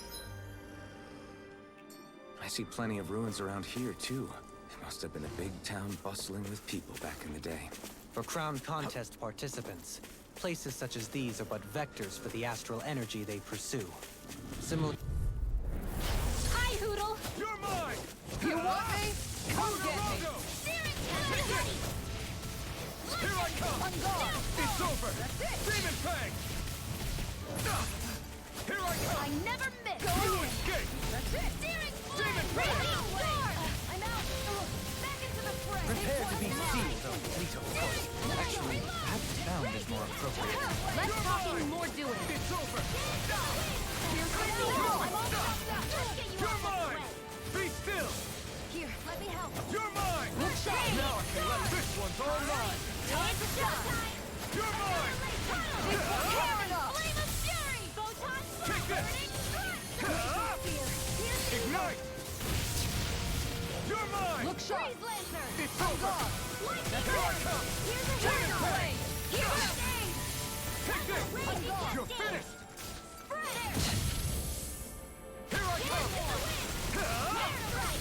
I see plenty of ruins around here, too. It must have been a big town bustling with people back in the day. For Crown Contest participants, places such as these are but vectors for the astral energy they pursue. Similar. Hi, Hoodle! You're mine! You want me? Come get me. Rondo! Searing cannon! Here I come! I'm gone. It's over! That's it. Demon Fang! Here I come! I never miss! You escape! That's it. Searing Demon flame! Fang! Raging storm! I'm out! Back into the fray! Prepare to be sealed, though Leto, of course. Actually, perhaps bound is more appropriate. Less talking, more doing. It's over! Here's my hero! I'm all stopped up! Let's get you You're out of the mine! way. Be still! Here, let me help. You're mine! Look sharp. Now I can let this one's all mine! It's showtime! You're mine! Tear it up. Flame of fury! Photon Take this! burning strike! Here's Ignite! You're mine! Look sharp. Freeze laser! It's over! Lightning Here I orb! come! Here's a Demon hero! Fang! Here's a aid! Take this! Raging You're cascade! finished! Spread! Here I come!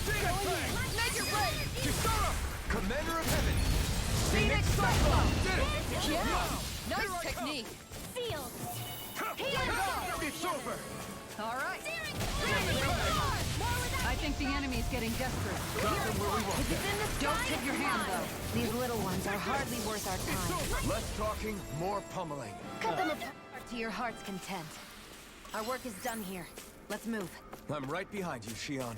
Demon Fang! Make it rain. Kisara! Commander of Heaven! Phoenix Cyclone. Did it! Yeah. Here I Nice technique. Sealed! It's over! All right. Demon Fang! I think the enemy's getting desperate. Got them where we want them. Don't tip your hand, though. These little ones are hardly worth our time. Less talking, more pummeling. Cut them apart to your heart's content. Our work is done here. Let's move. I'm right behind you, Shion.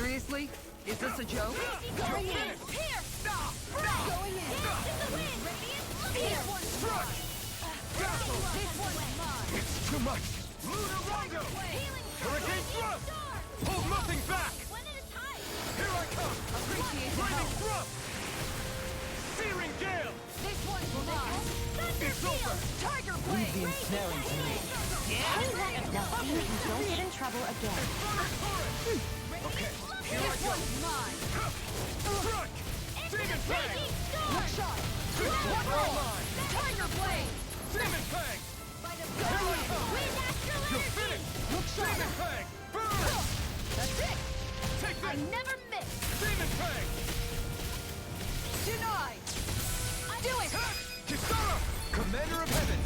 Seriously? Is this a joke? Going in! Here! Stop! Going in! Dance in the wind! Radiant! This one's mine! This one's mine! It's too much! Lunar Rondo! Healing! Hurricane Thrust! Hold nothing back! One at a time! Here I come! Appreciate the Flaming help. Thrust! Searing Gale! This one's mine! It's over! Tiger Blade! The ensnaring to me. Now see if you don't get in trouble again. Okay, here I This go! one's mine! Strike! Demon Fang! Look shot! This One one's roll! mine! Tiger Blade! Demon Fang! Here I come! Wind Astral You're Energy! finished! Look shot! Demon Fang! Burn! That's it! Take I this! never miss! Demon Fang! Denied! Do it! Kisara! Commander of Heaven!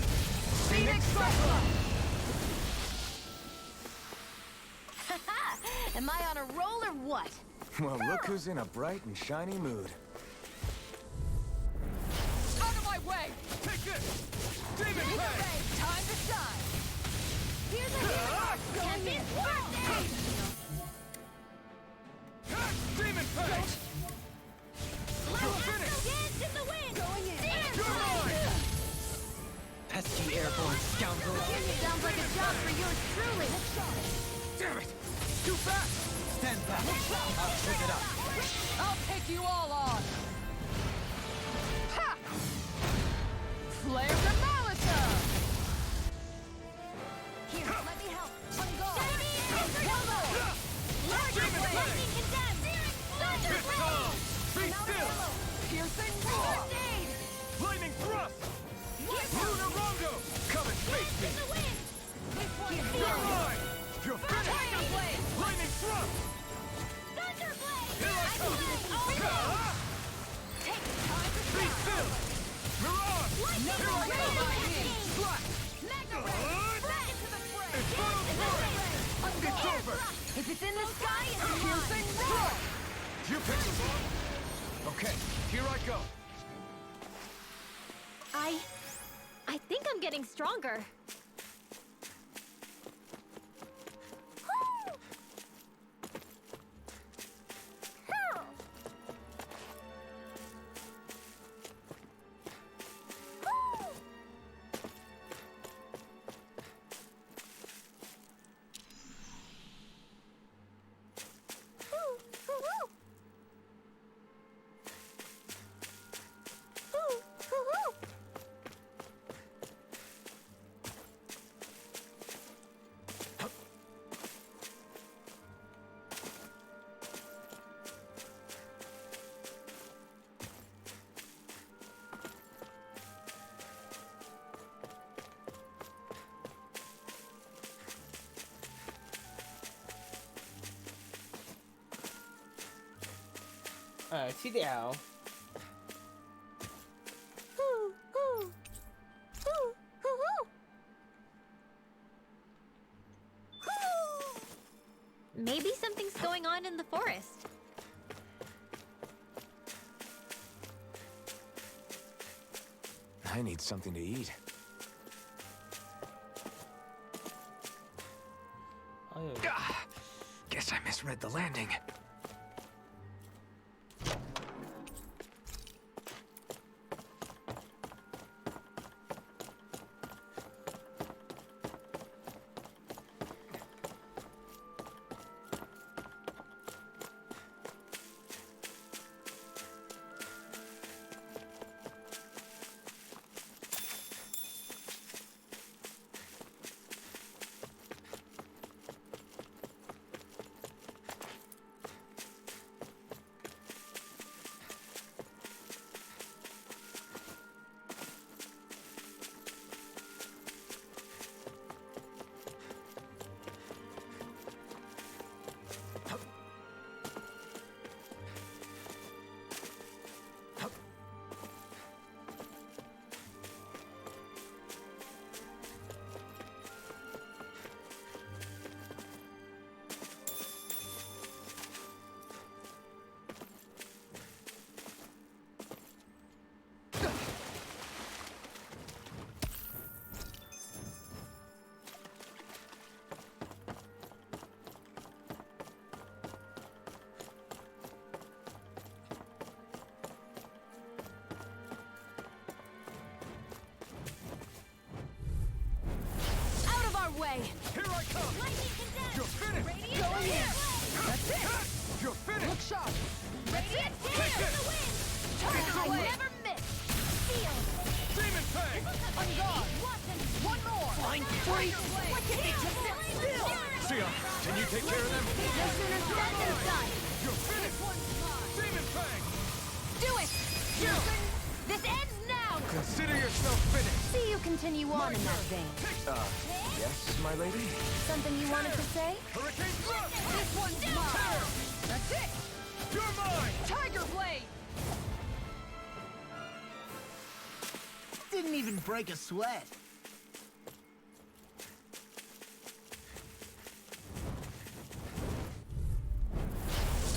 Phoenix Cyclone! Am I on a roll or what? Well, look who's in a bright and shiny mood. Out of my way! Take this! Demon Fang! Time to shine! Here's a hero! Champion's birthday! Demon Fang! You're finished! Dance in the wind! Going in! You're mine! Pesky airborne scoundrel. Sounds like a job for yours truly! Damn it! Too fast! Stand back. I'll trip it up. I'll take you all on! Ha! Flare the Molotov! Here, let me help! On guard! Demon Fang! Lightning condemned! Thunder It's Blade! on! Be still! Piercing roar! First aid! Lightning Thrust! Lunar Rondo! Come and face me! In the wind! This one's You're mine! mine! You're finished! Tiger Blade! Lightning Thrust! Thunder Blade! Here I come! Take time to Be still! Mirage! Lightning Here I Blade! come! Slash! Mega Ray! Back into the fray! It's Dance in the wind! It's over! If it's in the sky, it's Piercing mine! roar! You pick the ball. Okay, here I go. I think I'm getting stronger. See the owl. Maybe something's going on in the forest. I need something to eat. Oh, yeah. Guess I misread the landing. shot! Radiant Take this! Tiger I blade! never miss! Seal! Demon Fang! On guard! One more! Find Tiger blade! What did they just still? Sion, can you take care of them? No sooner said than done! You're finished! Demon Fang! Do it! This ends now! Consider yourself finished. See you continue on in that vein. Yes, my lady? Something you wanted to say? Hurricane Thrust! This one's mine! That's it! You're mine! Tiger blade! Didn't even break a sweat.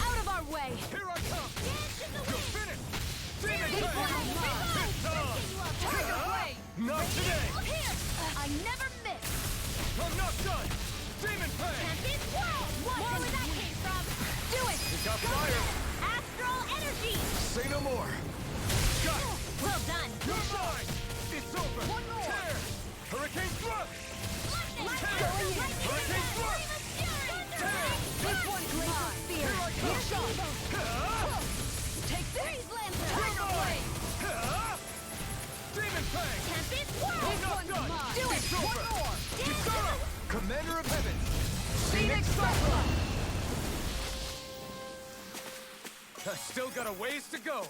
Out of our way! Here I come! You're finished! Demon This Fang! one is mine! Tiger blade! Not today! Here! I never miss! I'm not done! Demon Fang! This world! More where that came from! Do it! It got fire! Astral energy! Say no more! Got it! Well done! You're mine! It's over! One more. Tear! Hurricane Thrust! Hurricane Hurricane Thrust! This one's mine! Here I come! Ah! Take this! You're mine! Ah! Demon Fang! This This not one's done! mine! Do it! One more! Kisara! Commander of Heaven! Phoenix Cyclone! I've still got a ways to go!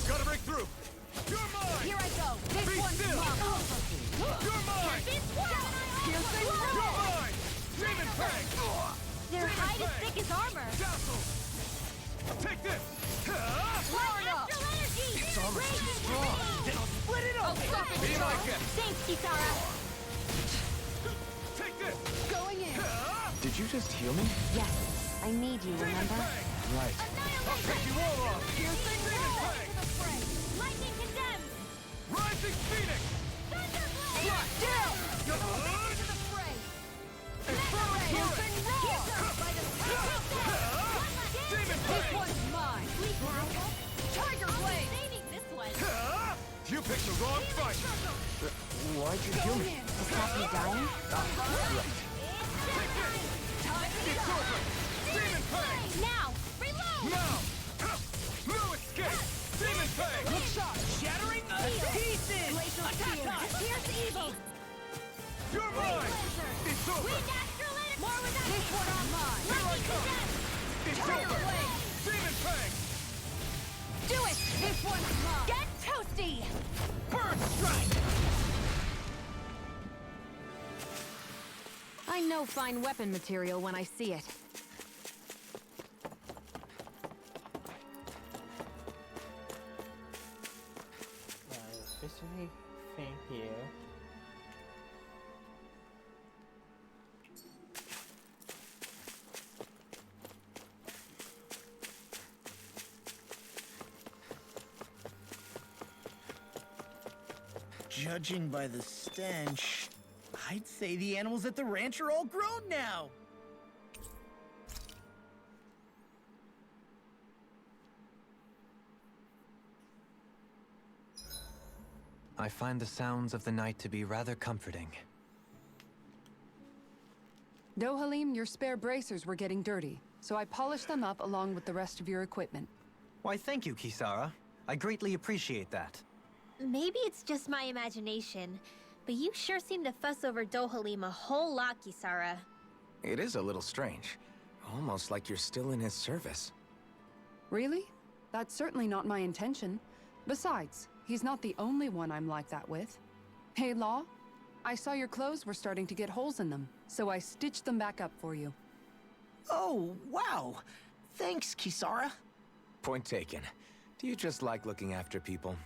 Gotta break through! You're mine! Here I go! This Be one's still! mine! You're mine! Piercing You're roar! mine! Demon Fang! Their hide is thick as armor! Dazzle! Take this! Ah! Powered up! Astral energy! It's almost too strong. Then I'll split it I'll open. stop it! Be like it! Thanks, Kisara! Take this! Going in! Ah! Did you just heal me? Yes. I need you, Demon remember? Fang! Right. I'll take you all on! Piercing Demon roar! Fang! Lightning condemned! Rising Phoenix! Shot down! Good! Infernal piercing roar! Demon This Fang! one's mine! Tiger blade! Ah! You picked the wrong fight! Why'd you heal me? To stop you dying? It's over! Demon Fang! Now! Reload! Now! No escape! Demon Fang! Good shot! Shattering to pieces! Here's evil! You're mine! It's over! Wind astral energy! More with that! This one's mine! Here I come! It's Tiger over! blade! Demon Fang! Do it! This one's mine! Get toasty! Bird strike! I know fine weapon material when I see it. This thing here. Judging by the stench, I'd say the animals at the ranch are all grown now. I find the sounds of the night to be rather comforting. Dohalim, your spare bracers were getting dirty, so I polished them up along with the rest of your equipment. Why, thank you, Kisara. I greatly appreciate that. Maybe it's just my imagination, but you sure seem to fuss over Dohalim a whole lot, Kisara. It is a little strange. Almost like you're still in his service. Really? That's certainly not my intention. Besides, he's not the only one I'm like that with. Hey, Law, I saw your clothes were starting to get holes in them, so I stitched them back up for you. Oh, wow. Thanks, Kisara. Point taken. Do you just like looking after people?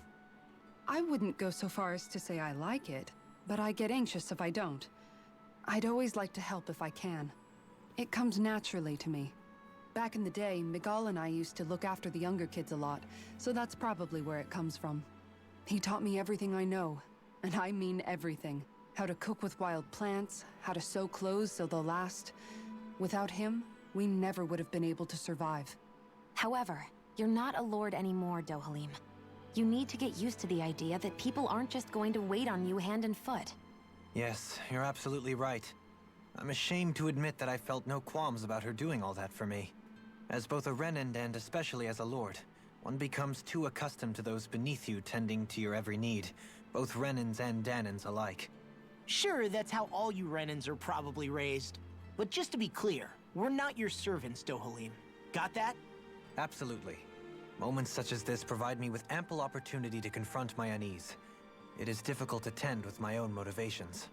I wouldn't go so far as to say I like it, but I get anxious if I don't. I'd always like to help if I can. It comes naturally to me. Back in the day, Miguel and I used to look after the younger kids a lot, so that's probably where it comes from. He taught me everything I know, and I mean everything. How to cook with wild plants, how to sew clothes so they'll last. Without him, we never would have been able to survive. However, You're not a lord anymore, Dohalim. You need to get used to the idea that people aren't just going to wait on you hand and foot. Yes, you're absolutely right. I'm ashamed to admit that I felt no qualms about her doing all that for me. As both a Renan and especially as a lord, one becomes too accustomed to those beneath you tending to your every need, both Renans and Danans alike. Sure, that's how all you Renans are probably raised. But just to be clear, we're not your servants, Dohalim. Got that? Absolutely. Moments such as this provide me with ample opportunity to confront my unease. It is difficult to tend with my own motivations.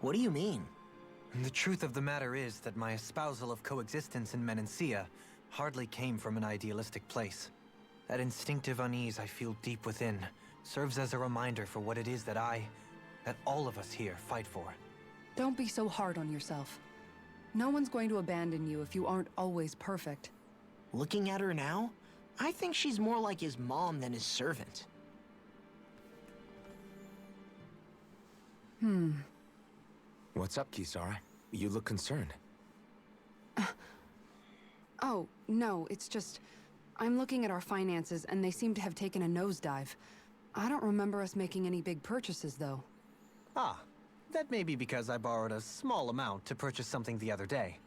What do you mean? The truth of the matter is that my espousal of coexistence in Menancia hardly came from an idealistic place. That instinctive unease I feel deep within serves as a reminder for what it is that all of us here fight for. Don't be so hard on yourself. No one's going to abandon you if you aren't always perfect. Looking at her now, I think she's more like his mom than his servant. What's up, Kisara? You look concerned. Oh, no, it's just... I'm looking at our finances and they seem to have taken a nosedive. I don't remember us making any big purchases, though. Ah, that may be because I borrowed a small amount to purchase something the other day.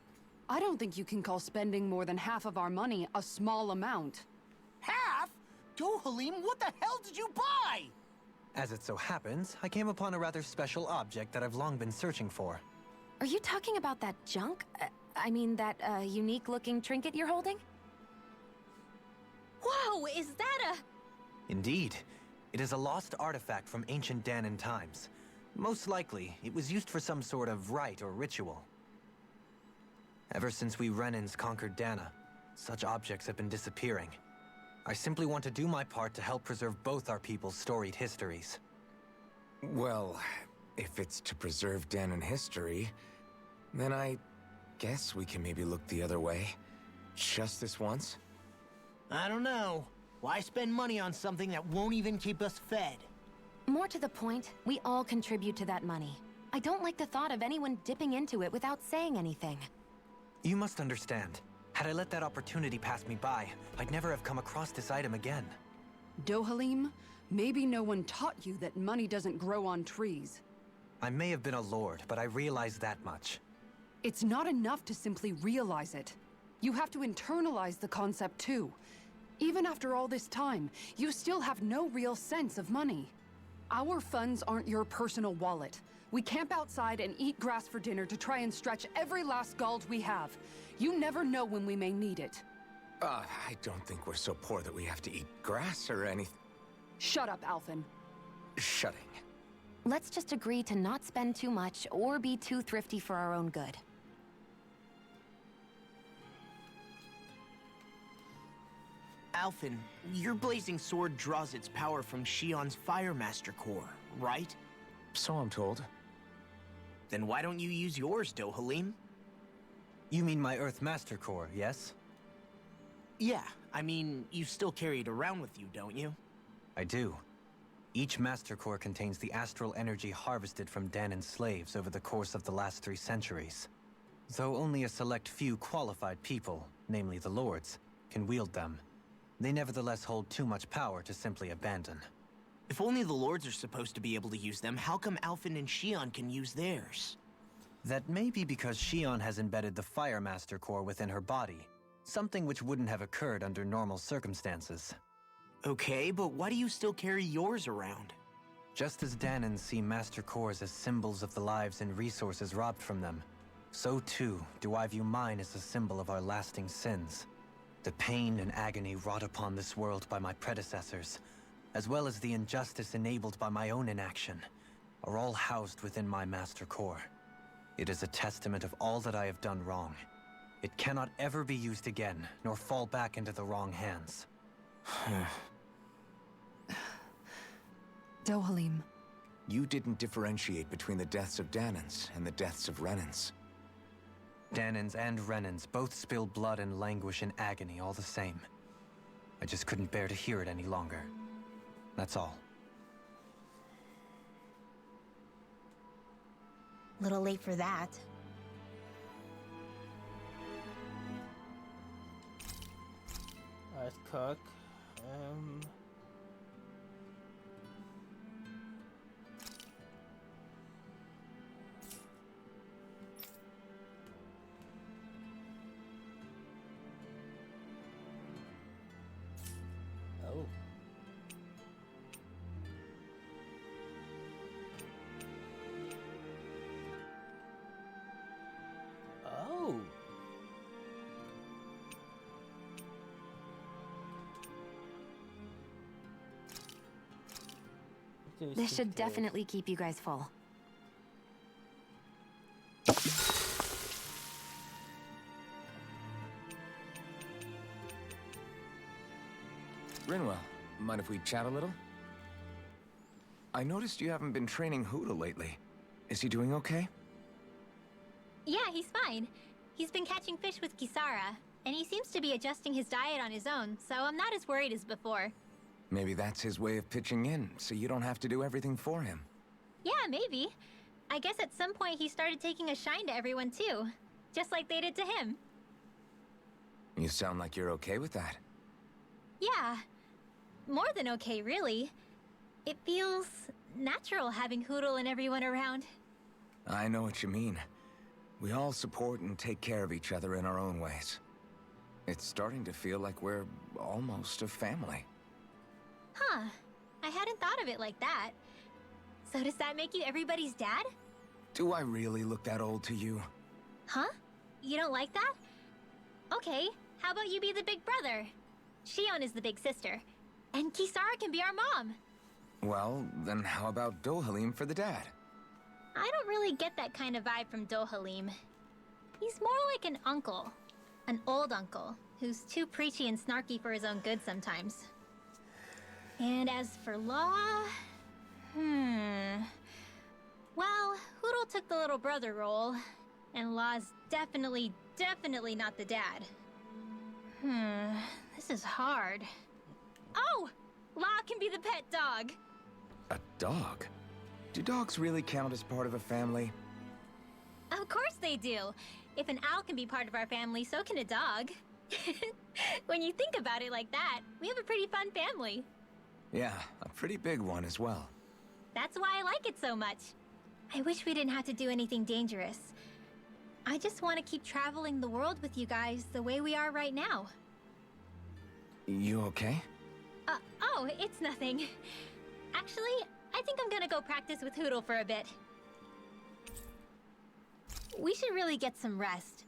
I don't think you can call spending more than half of our money a small amount. Half? Dohalim, what the hell did you buy? As it so happens, I came upon a rather special object that I've long been searching for. Are you talking about that junk? I mean, that unique-looking trinket you're holding? Whoa, is that a... Indeed. It is a lost artifact from ancient Danan times. Most likely, it was used for some sort of rite or ritual. Ever since we Renans conquered Dana, such objects have been disappearing. I simply want to do my part to help preserve both our people's storied histories. Well, if it's to preserve Danan history, then I guess we can maybe look the other way. Just this once? I don't know. Why spend money on something that won't even keep us fed? More to the point, we all contribute to that money. I don't like the thought of anyone dipping into it without saying anything. You must understand. Had I let that opportunity pass me by, I'd never have come across this item again. Dohalim, maybe no one taught you that money doesn't grow on trees. I may have been a lord, but I realize that much. It's not enough to simply realize it. You have to internalize the concept too. Even after all this time, you still have no real sense of money. Our funds aren't your personal wallet. We camp outside and eat grass for dinner to try and stretch every last gold we have. You never know when we may need it. I don't think we're so poor that we have to eat grass or anything. Shut up, Alphen. Shutting. Let's just agree to not spend too much or be too thrifty for our own good. Alphen, your blazing sword draws its power from Shion's Fire Master Core, right? So I'm told. Then why don't you use yours, Dohalim? You mean my Earth Master Core, yes? Yeah, I mean, you still carry it around with you, don't you? I do. Each Master Core contains the astral energy harvested from Danan's slaves over the course of the last 3 centuries. Though only a select few qualified people, namely the Lords, can wield them, they nevertheless hold too much power to simply abandon. If only the Lords are supposed to be able to use them, how come Alphen and Shion can use theirs? That may be because Shion has embedded the Fire Master Core within her body, something which wouldn't have occurred under normal circumstances. Okay, but why do you still carry yours around? Just as Danans see Master Cores as symbols of the lives and resources robbed from them, so too do I view mine as a symbol of our lasting sins. The pain and agony wrought upon this world by my predecessors, as well as the injustice enabled by my own inaction, are all housed within my Master Core. It is a testament of all that I have done wrong. It cannot ever be used again, nor fall back into the wrong hands. Dohalim. You didn't differentiate between the deaths of Danans and the deaths of Renans. Danans and Renans both spill blood and languish in agony all the same. I just couldn't bear to hear it any longer. That's all. Little late for that. Let's cook. Oh. Oh. This should definitely keep you guys full. Rinwell, mind if we chat a little? I noticed you haven't been training Hootle lately. Is he doing okay? Yeah, he's fine. He's been catching fish with Kisara, and he seems to be adjusting his diet on his own, so I'm not as worried as before. Maybe that's his way of pitching in, so you don't have to do everything for him. Yeah, maybe. I guess at some point he started taking a shine to everyone too, just like they did to him. You sound like you're okay with that. Yeah. More than okay, really. It feels natural having Hootle and everyone around. I know what you mean. We all support and take care of each other in our own ways. It's starting to feel like we're almost a family. Huh. I hadn't thought of it like that. So does that make you everybody's dad? Do I really look that old to you? Huh? You don't like that? Okay, how about you be the big brother? Shion is the big sister. And Kisara can be our mom. Well, then how about Dohalim for the dad? I don't really get that kind of vibe from Dohalim. He's more like an uncle. An old uncle, who's too preachy and snarky for his own good sometimes. And as for Law... Well, Hootle took the little brother role, and Law's definitely not the dad. This is hard. Oh! Law can be the pet dog! A dog? Do dogs really count as part of a family? Of course they do! If an owl can be part of our family, so can a dog. When you think about it like that, we have a pretty fun family. Yeah, a pretty big one as well. That's why I like it so much. I wish we didn't have to do anything dangerous. I just want to keep traveling the world with you guys the way we are right now. You okay? Oh, it's nothing. Actually, I think I'm gonna go practice with Hootle for a bit. We should really get some rest.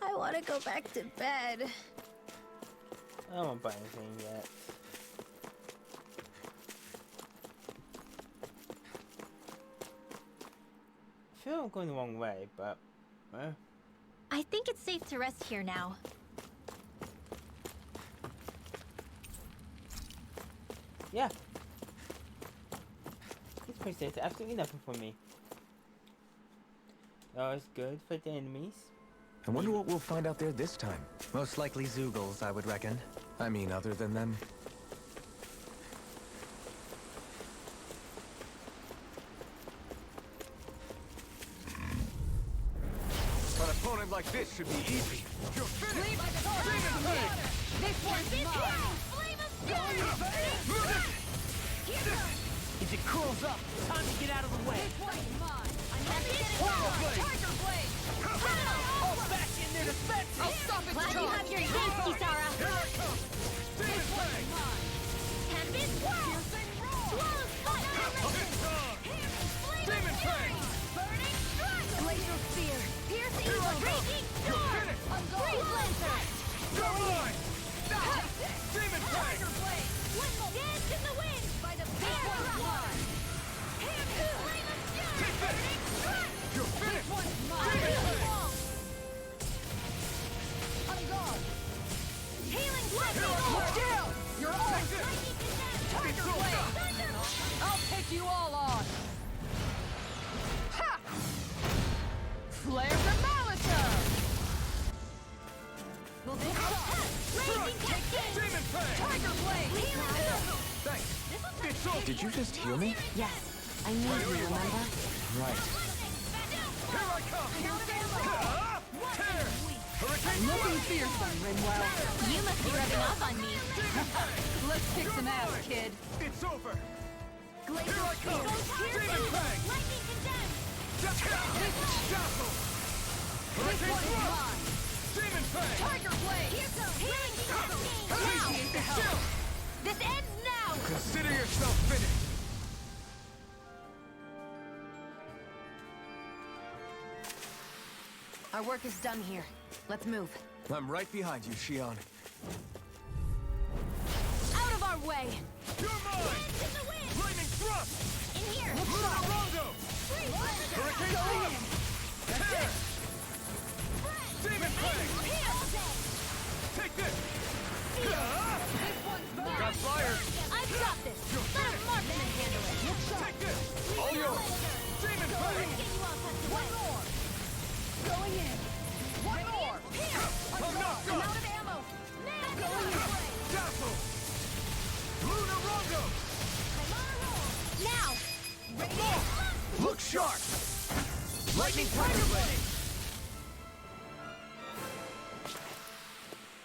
I want to go back to bed. I don't want to buy anything yet. I feel I'm going the wrong way, but... I think it's safe to rest here now. Yeah. This place is absolutely nothing for me. Oh, it's good for the enemies. I wonder what we'll find out there this time. Most likely Zoogles, I would reckon. I mean, other than them. An opponent like this should be easy. You're finished! This one's mine! As it curls up, time to get out of the way. This one's mine! Tiger Blade! All back in there to fence it! I'll stop its Glad you charge! have your days, Kisara! This one's mine! Tempest Whirl! Swallow's Fight! Demon Fang! Burning Strike! Glacial Spear! Pierce Evil! Raging Storm! Freeze Lancer! Demon Fang! Tiger Blade! Dance in the wind! By the Bear Rock! Hand Flame of Fury! Burning Strike! You're finished! This one's mine! On guard! Healing Blessing! Look down! You're all! Tiger Blade! I'll take you all on! Ha! Flare Demolitor! Raging Cascade! Demon Fang! Tiger Blade! Thanks. Did you just heal me? Yes, I need you, remember? Right. Here I come! Looking fearsome, Rinwell. You must be rubbing off on me. Let's kick some ass, kid. It's over! Glacial Here I come! Demon Fang! Lightning condemned! Dazzle! This one is mine. Demon Fang! Tiger Blade. Here goes healing cascade! Appreciate the help. This ends now! Consider yourself finished! Our work is done here. Let's move. I'm right behind you, Shion. Out of our way! You're mine! Dance in the wind! Lightning thrust! In here! Lunarongo! Hurricane thrust! Tear! Demon Fang! Take this! Got fire! I've got this! Let a marksman handle it! Take this! All yours! Demon Fang! Get you all tucked away! Going in. One more. I'm knocked I'm up! out of ammo! Now Going in. Dazzle! Lunarongo! I'm on a roll! Now! Radiant! Look sharp! Lightning Tiger Blade!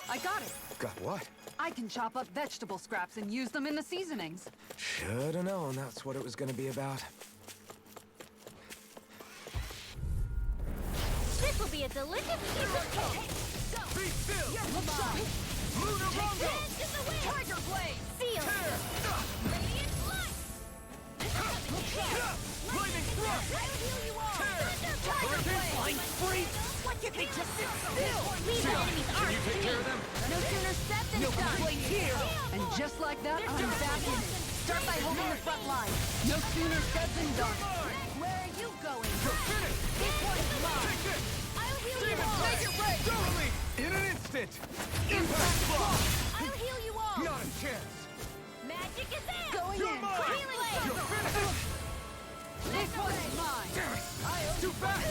I got it. Got what? I can chop up vegetable scraps and use them in the seasonings. Should've known that's what it was gonna be about. This will be a delicious piece of cake! Be still! Look sharp. Lunarongo! Dance in the wind! Tiger Blade. Seal! Tear! Radiant light! Lightning thrust! I'll heal you all! Tear! Tiger Blade! Flying free! What you think? Just sit still! These enemies Can aren't you take care of them? No sooner said than done! complaints here. And just like that, I'm back in it. Start by holding the front line. No sooner said than done. Where are you going? You're finished! This one's mine! Take this! I'll heal you Demon all! Fang! Totally! In an instant! Impact block. I'll heal you all! Not a chance! Magic is in! Going You're in. mine! Healing You're circle! finished! This one's mine. Too fast!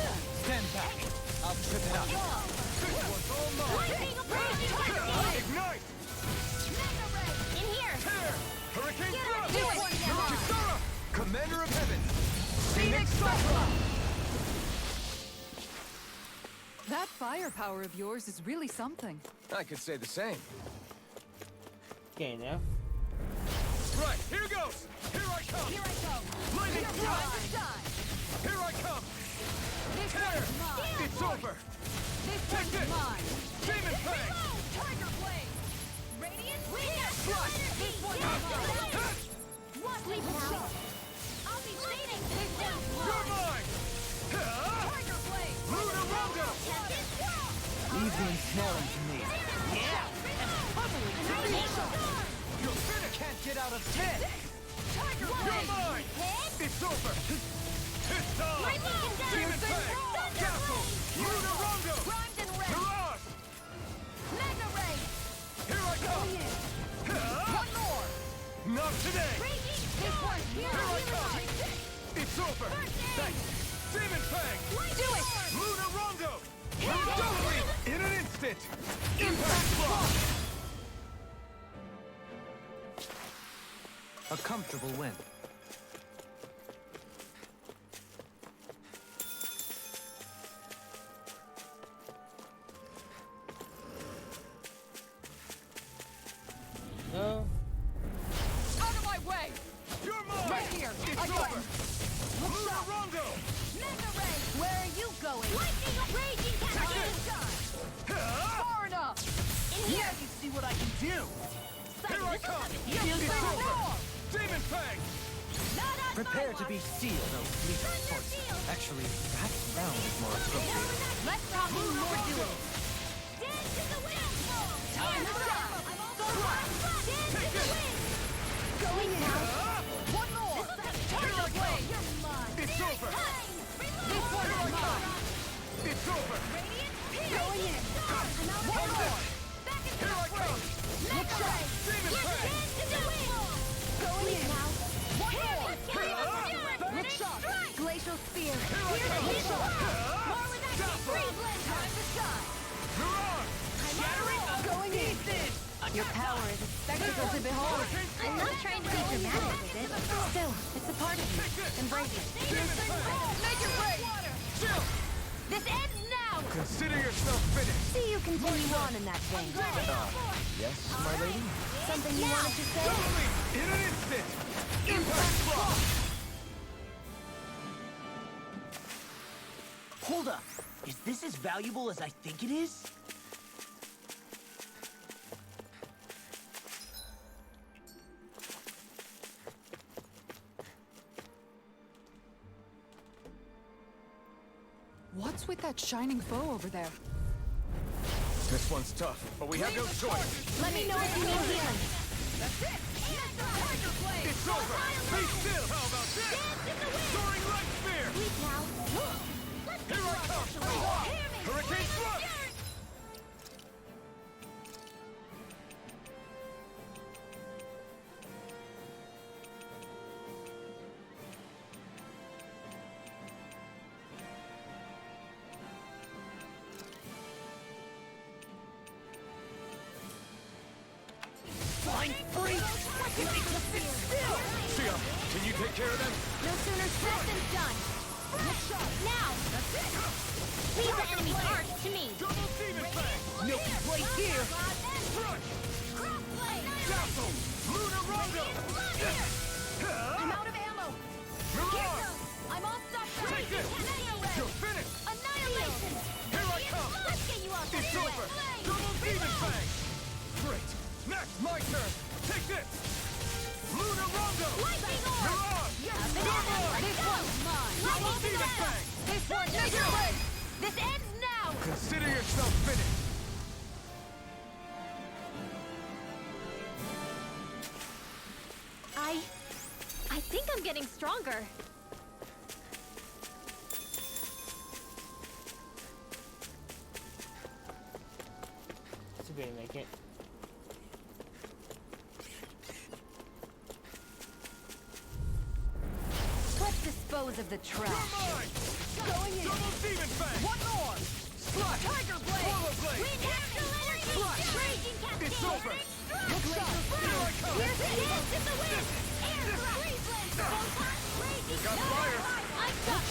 Stand back. I'll trip it up. This one's all mine! Lightning approaching cascade! Ignite! Mega ray! In here! Tear! Hurricane Get out of thrust! here! Kisara! Commander of Heaven. Phoenix Cyclone. That firepower of yours is really something. I could say the same. Okay, now. Right, here goes! Here I come! Here I go. Lightning Time thrust! to shine. Here I come! This Tear! one's mine. It's over! This Take one's this! mine. Demon Fang! Tiger Blade. Radiant Crush. This one's mine. What we now? I'll be waiting! This one's You're mine! Tiger Blade. Lunarongo! Easy and snarling to me. You're finished! Can't get out of 10. Tiger You're Blade. mine! It's over! It's time! Lightning condemned! Demon Fang! Thunder Dazzle! Blade! Lunarongo! Primed and ready! Mirage! Mega ray! Here I come! One more. Not today! Raging This storm! one's Here I mine. come! It's over! Thanks! Demon Fang! Do it! Lunarongo! Totally! In an instant! Impact block! A comfortable win. No. Out of my way. You're mine! Right here. It's I got over! it. Lunarongo! Mega ray! Where are you going? Lightning raging cascade! Far enough. In here! You see what I can do. Here I come! You It's say over! more. Demon Fang! Not on Prepare my to be watch. sealed, oh fleet of Thunder horse. field. Actually, perhaps round is more appropriate. Let's talk overdo it. Dance in the wind! Time to shine! I'm also hot! Dance in the wind! Going now! One more. Tiger Blade! You're mine! It's over! This one's mine. It's over! Radiant Pierce! Going in. One more! Back into Here the I come! Mega ray! Demon Fang! Dance in the wind! Going in. One more! Look sharp. Glacial Spear! Here I come! More with action! Dazzle! Freeze blend! Time to shine! Mirage! I'm on a roll! Going in. Your power is a spectacle to behold. I'm not trying to be dramatic with it. Still, it's a part of you. Embrace it. Make it rain! This ends now! Consider yourself finished. See you continue on in that vein. Yes, my lady? Something you wanted to say? Totally! In an instant! Impact block! Hold up. Is this as valuable as I think it is? What's with that shining foe over there? This one's tough, but we have no choice. Let me know if you need healing. It's over! Be still! How about this? Soaring light spear! Sweet now. Here I come! Hurricane thrust! Flying freak! Sia, can you take care of them? No sooner said than done. Now! Leave the enemy arch to me! Double demon fang! No place here! Crush! Dazzle! Lunar Rondo! I'm out of ammo! Mirage! I'm all stuffed up! Take this! You're finished! Annihilation! Here I come! Let's get you off the It's over! Double demon fang! Great! Next, my turn! Take this! Lunar Rondo! Lightning orb! Mirage! This one's mine! Double demon fang! This one, make it rain! This ends now! Consider yourself finished! I think I'm getting stronger. To really make it. Let's dispose of the trash. Going in! Double demon fang! One more! Slash! Tiger blade! Roller blade! Wind Astral Energy! Flush! Raging Cascade! It's over! Look sharp! Here I come! Here's the dance in the wind! Air Freeze Blend! Photon! Raging Got fire! I'm stuck!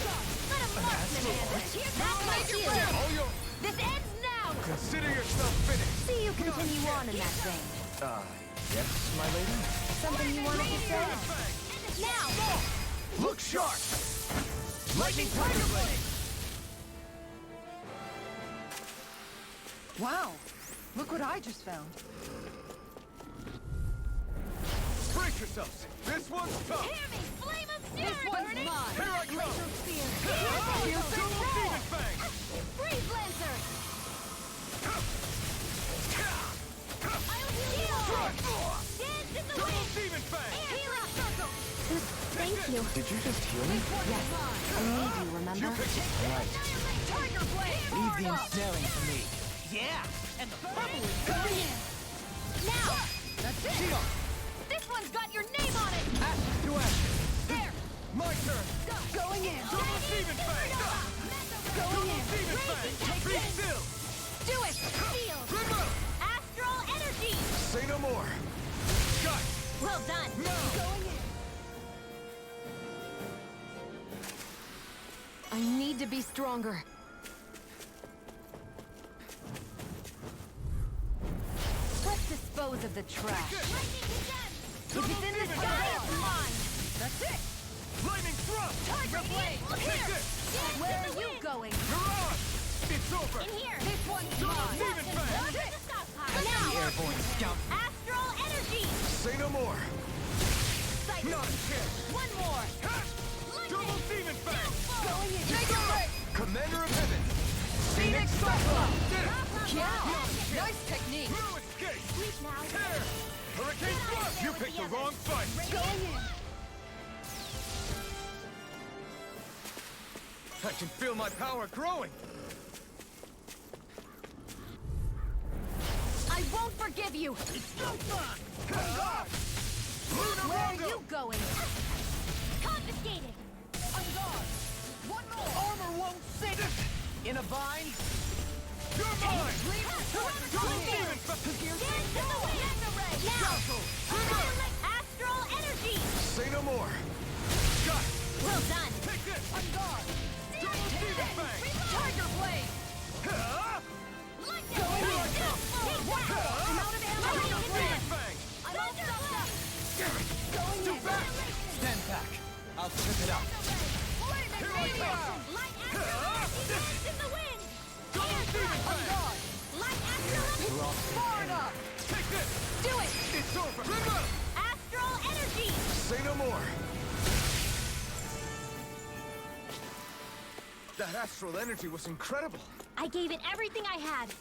Let him mark me! Here's that my shield! All yours! This ends now! Consider yourself finished! See you continue on in that vein. Yes, my lady? Something you wanted to say? Now! Look sharp! Lightning Tiger Blade! Wow! Look what I just found. Brace yourselves! This one's tough! Hear me! Flame of Fury! This one's mine! Here I come! Here's the Double demon fang! Freeze Lancer! I'll heal you! Dance in the Double wind! demon fang! Healing Circle! Thank you. Did you just heal me? Yes. I need you, remember? Right. Tiger blade! Leave the ensnaring to me. Yeah! And the purple is Going in! Now! That's it! This one's got your name on it! Ashes to ashes! There! My turn! Going in! Double demon fang! Going in! Demon fang! Be still! Do it! Shield! Remove! Astral Energy! Say no more! Shut! Well done! Going in! I need to be stronger. Let's dispose of the trash. Lightning Condemned! If it's in the sky, it's mine! That's it! Lightning thrust! Tiger blade! Take this! Where are you going? Mirage! It's over! In here! This one's Double mine! demon fang! That's it! Now! airborne scout. Astral Energy! Say no more! Psychic! Not a chance! One more! Double demon fang! Going in! Make it rain! Commander of Heaven! Phoenix Cyclone! Did it! Yeah! Nice technique! No escape! Sleep now! Tear! Hurricane thrust! You picked the wrong fight! Going in! I can feel my power growing! I won't forgive you! Where are you going? Confiscated! On guard! One more! Armor won't sink! In a bind? You're mine! Astral energy! Say no more. Got it! Well done! Take this! On guard! Double Demon Fang! Tiger Blade! Going here! I'm out of ammo! Demon Fang! I'm all stuffed up! Going Too back! Stand back. I'll trip it up. Here I come! Light astral energy in the wind! Double Demon On Fang! guard! Light astral energy! Forward up! Take this! Do it! It's over! Remember! Astral energy! Say no more. That astral energy was incredible. I gave it everything I had.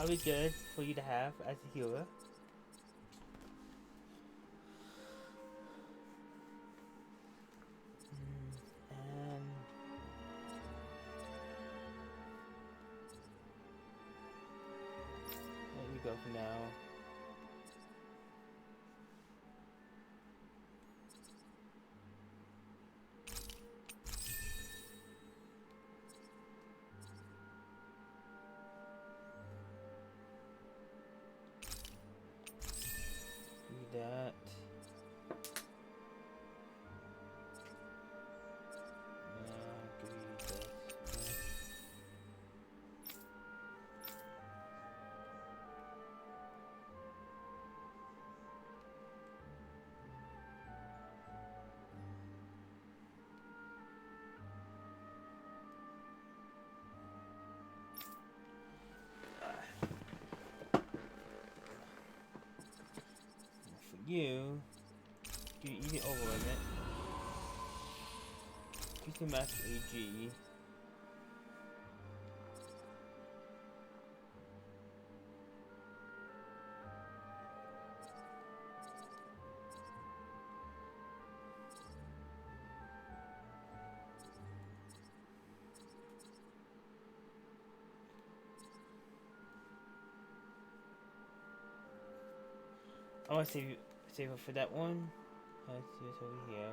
Be good for you to have as a healer. And there we go for now. That. Give me this. You easy over limit. Increase the max AG. I want to save it for that one. Let's do this over here.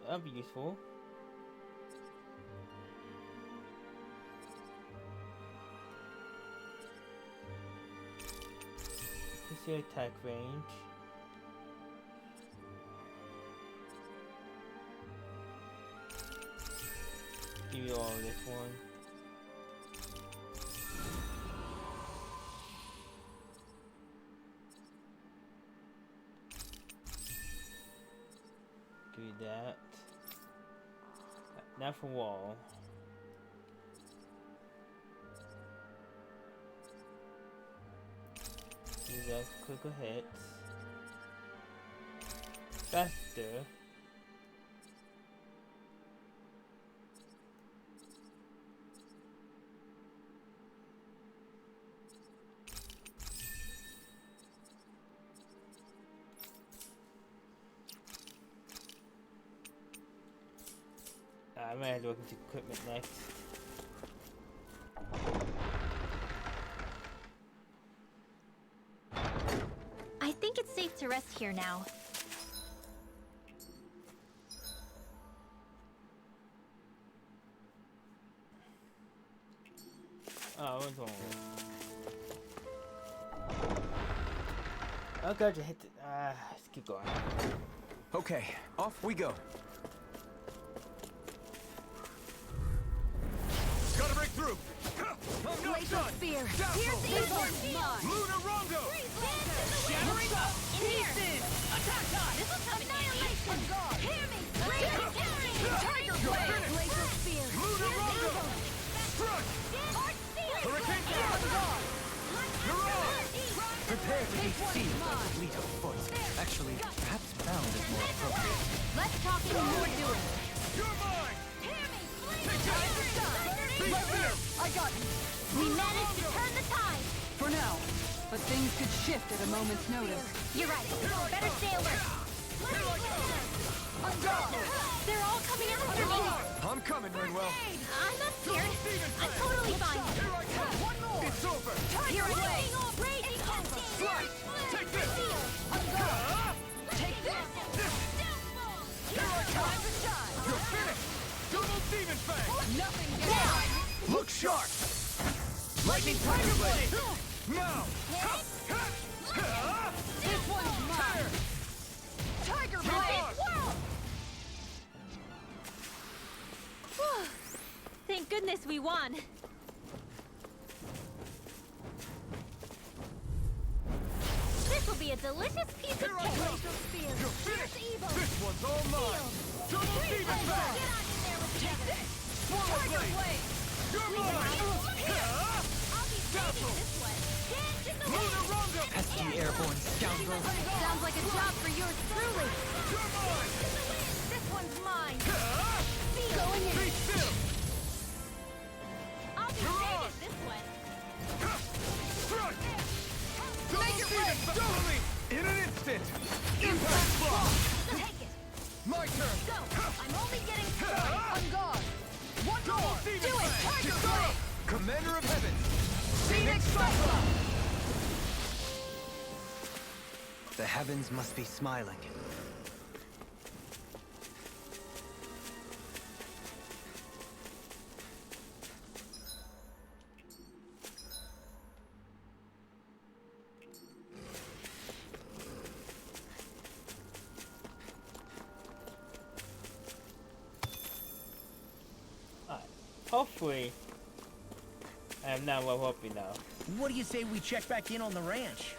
That'd be useful. What's your attack range? Give you all this one. Give you that. Now for wall. Use that quicker hits. Faster. I might have to look into equipment next. I think it's safe to rest here now. Oh, what's wrong? Oh god, you hit it. Let's keep going. Okay, off we go. Gotta break through! I'm not Laser done! spear. Dazzle! This one's mine. Luna Rondo! Shattering up. Pieces! Attack time. This will come annihilation! Hear me! Tiger blade. Laser spear. Luna Rondo! Struck! Hurricane Blast! You're on! Prepare to be This one's seized by mine. the fleet of foot. Actually, perhaps bound is more appropriate. Less talking and more doing. You're mine! Hear me! Be still! I got you. We managed to turn the tide! For now. But things could shift at a moment's notice. You're right. Better stay alert. They're all coming after me! I'm coming, Rinwell. I'm not scared. I'm totally fine. Here I come! One more! It's over! You're raging over! Slice! Take this! Take this. Here I come! Time to shine. You're finished! Double Demon Fang! Nothing gets by me. Look sharp! Lightning Tiger Blade! Now! This one's mine. Tiger blade. Thank goodness we won. This will be a delicious piece of cake. You're finished! This one's all mine! Double Demon Fang! Get on in there with the others. Tiger blade. You're mine! I'll be saving this one. Dance in the Luna wind. Rondo! Pesky airborne scoundrel! Sounds like a job for yours truly. You're mine! This one's mine. Going in! Be still! I'll be saving this one. Strike! Make it rain. Totally! In an instant! Impact block! Take it. My turn! Go. I'm only getting started. On guard. One Double more. Demon Do it. Fang! Tiger Kisara! blade. Commander of Heaven! Phoenix Cyclone. The heavens must be smiling. Hopefully, I am not well hoping now. What do you say we check back in on the ranch?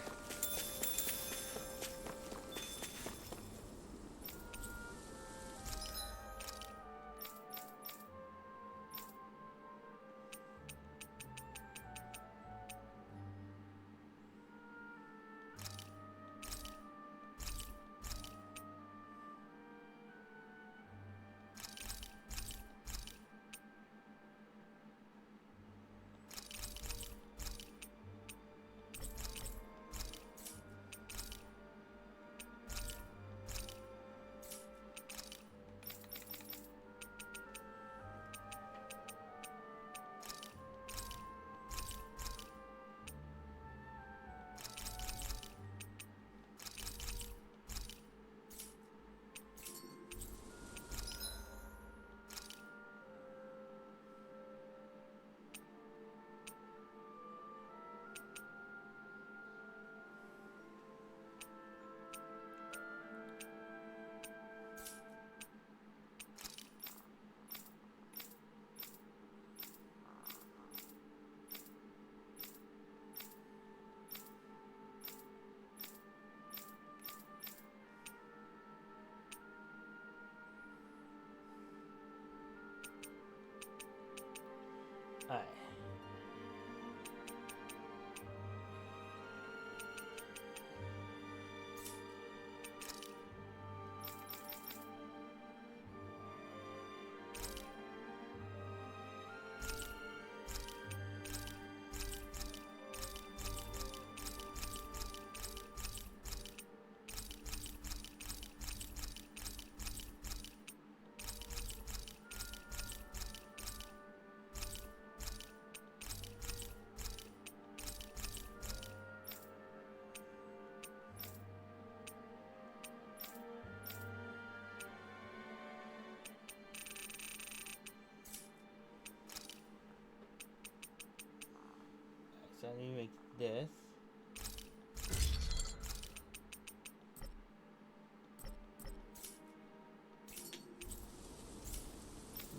this.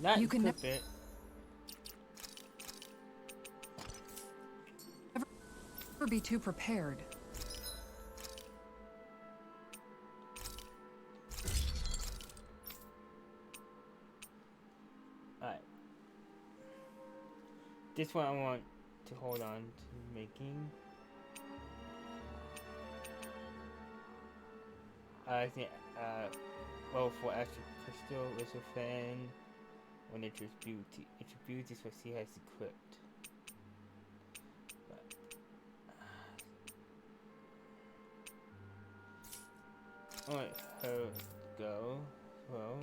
Not You can equip it. Never be too prepared. Alright. This one I want to hold on to making. I think, well, for Astral Crystal is a fan. When it is beauty. Its beauty is what she has equipped. But, I want her to go. Well.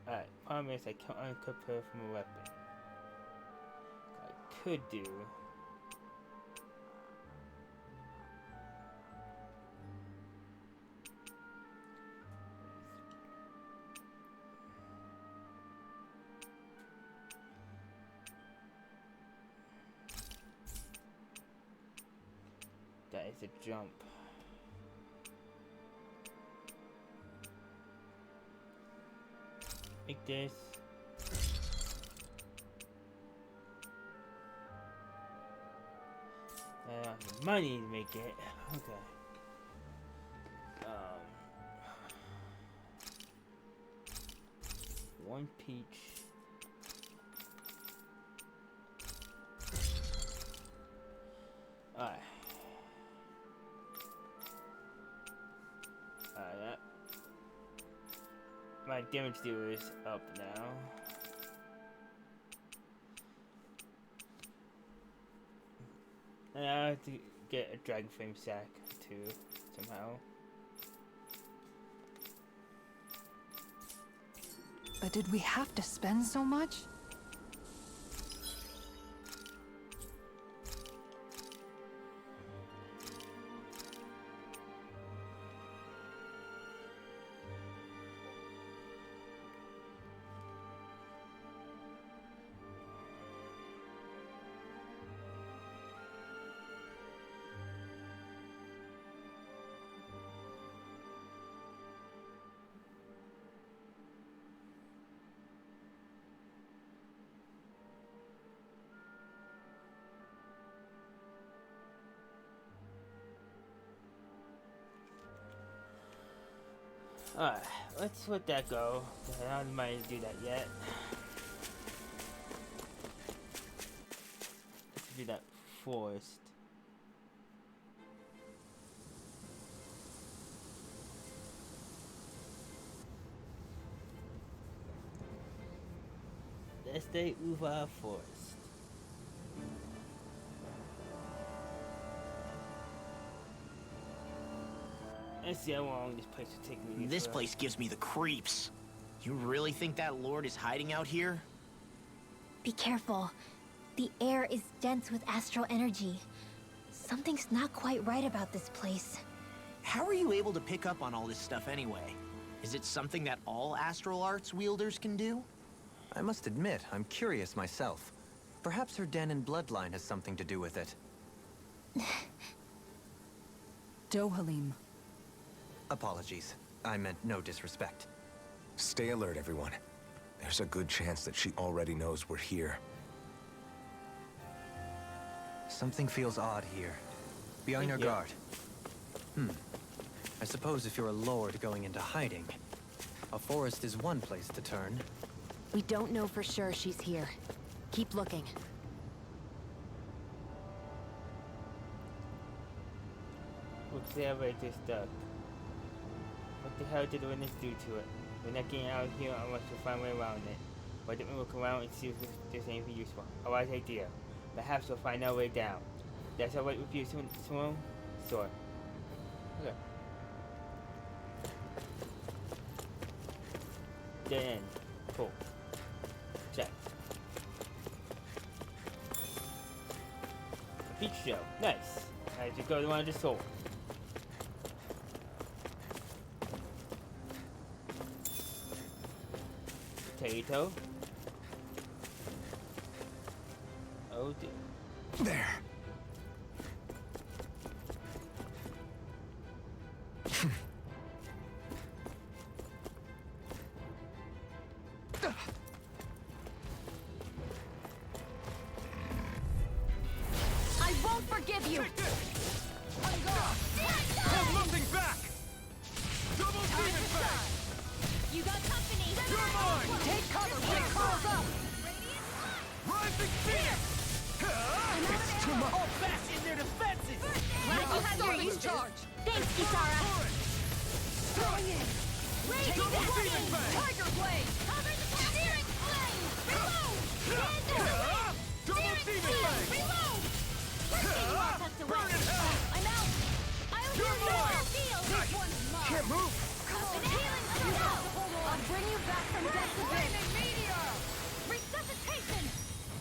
Alright, problem is I can't unequip her from a weapon. I could do. That is a jump. Like this. I don't have the money to make it. Okay. One peach. Alright. That. My damage dealer is up now. And I have to get a Dragon Flame sack too, somehow. But did we have to spend so much? Alright, let's let that go. I don't have the money to do that yet. Let's do that forest. Let's stay Uva Forest. Let's see how long this place will take me. This place gives me the creeps. You really think that lord is hiding out here? Be careful. The air is dense with astral energy. Something's not quite right about this place. How are you able to pick up on all this stuff anyway? Is it something that all astral arts wielders can do? I must admit, I'm curious myself. Perhaps her Danan bloodline has something to do with it. Dohalim. Apologies. I meant no disrespect. Stay alert, everyone. There's a good chance that she already knows we're here. Something feels odd here. Be on your guard. I suppose if you're a lord going into hiding, a forest is one place to turn. We don't know for sure she's here. Keep looking. Looks like we're just stuck. What the hell did the witness do to it? We're not getting out of here unless we find a way around it. Why don't we look around and see if there's anything useful? A wise idea. Perhaps we'll find our way down. That's alright with you, Simone? Sure. Okay. Dead end. Cool. Check. Beach show. Nice. I just go to one of the soul. potato. Oh dear. There. I won't forgive you! Hold nothing back! Double demon fang! You got company! You're mine! Take cover when it calls up! Rising Phoenix! It's too much! All back in their defenses! Radical Starling's charge! Thanks, Kisara! Going in! Double demon fang! Tiger Blade! Cover the Searing Flame! Reload! Double demon fang! Reload! Burn in hell! I'm out! I'll You're use your mine! field! This one's mine! Can't move! Healing spell! I'll bring you back from death to Flaming meteor! Resuscitation!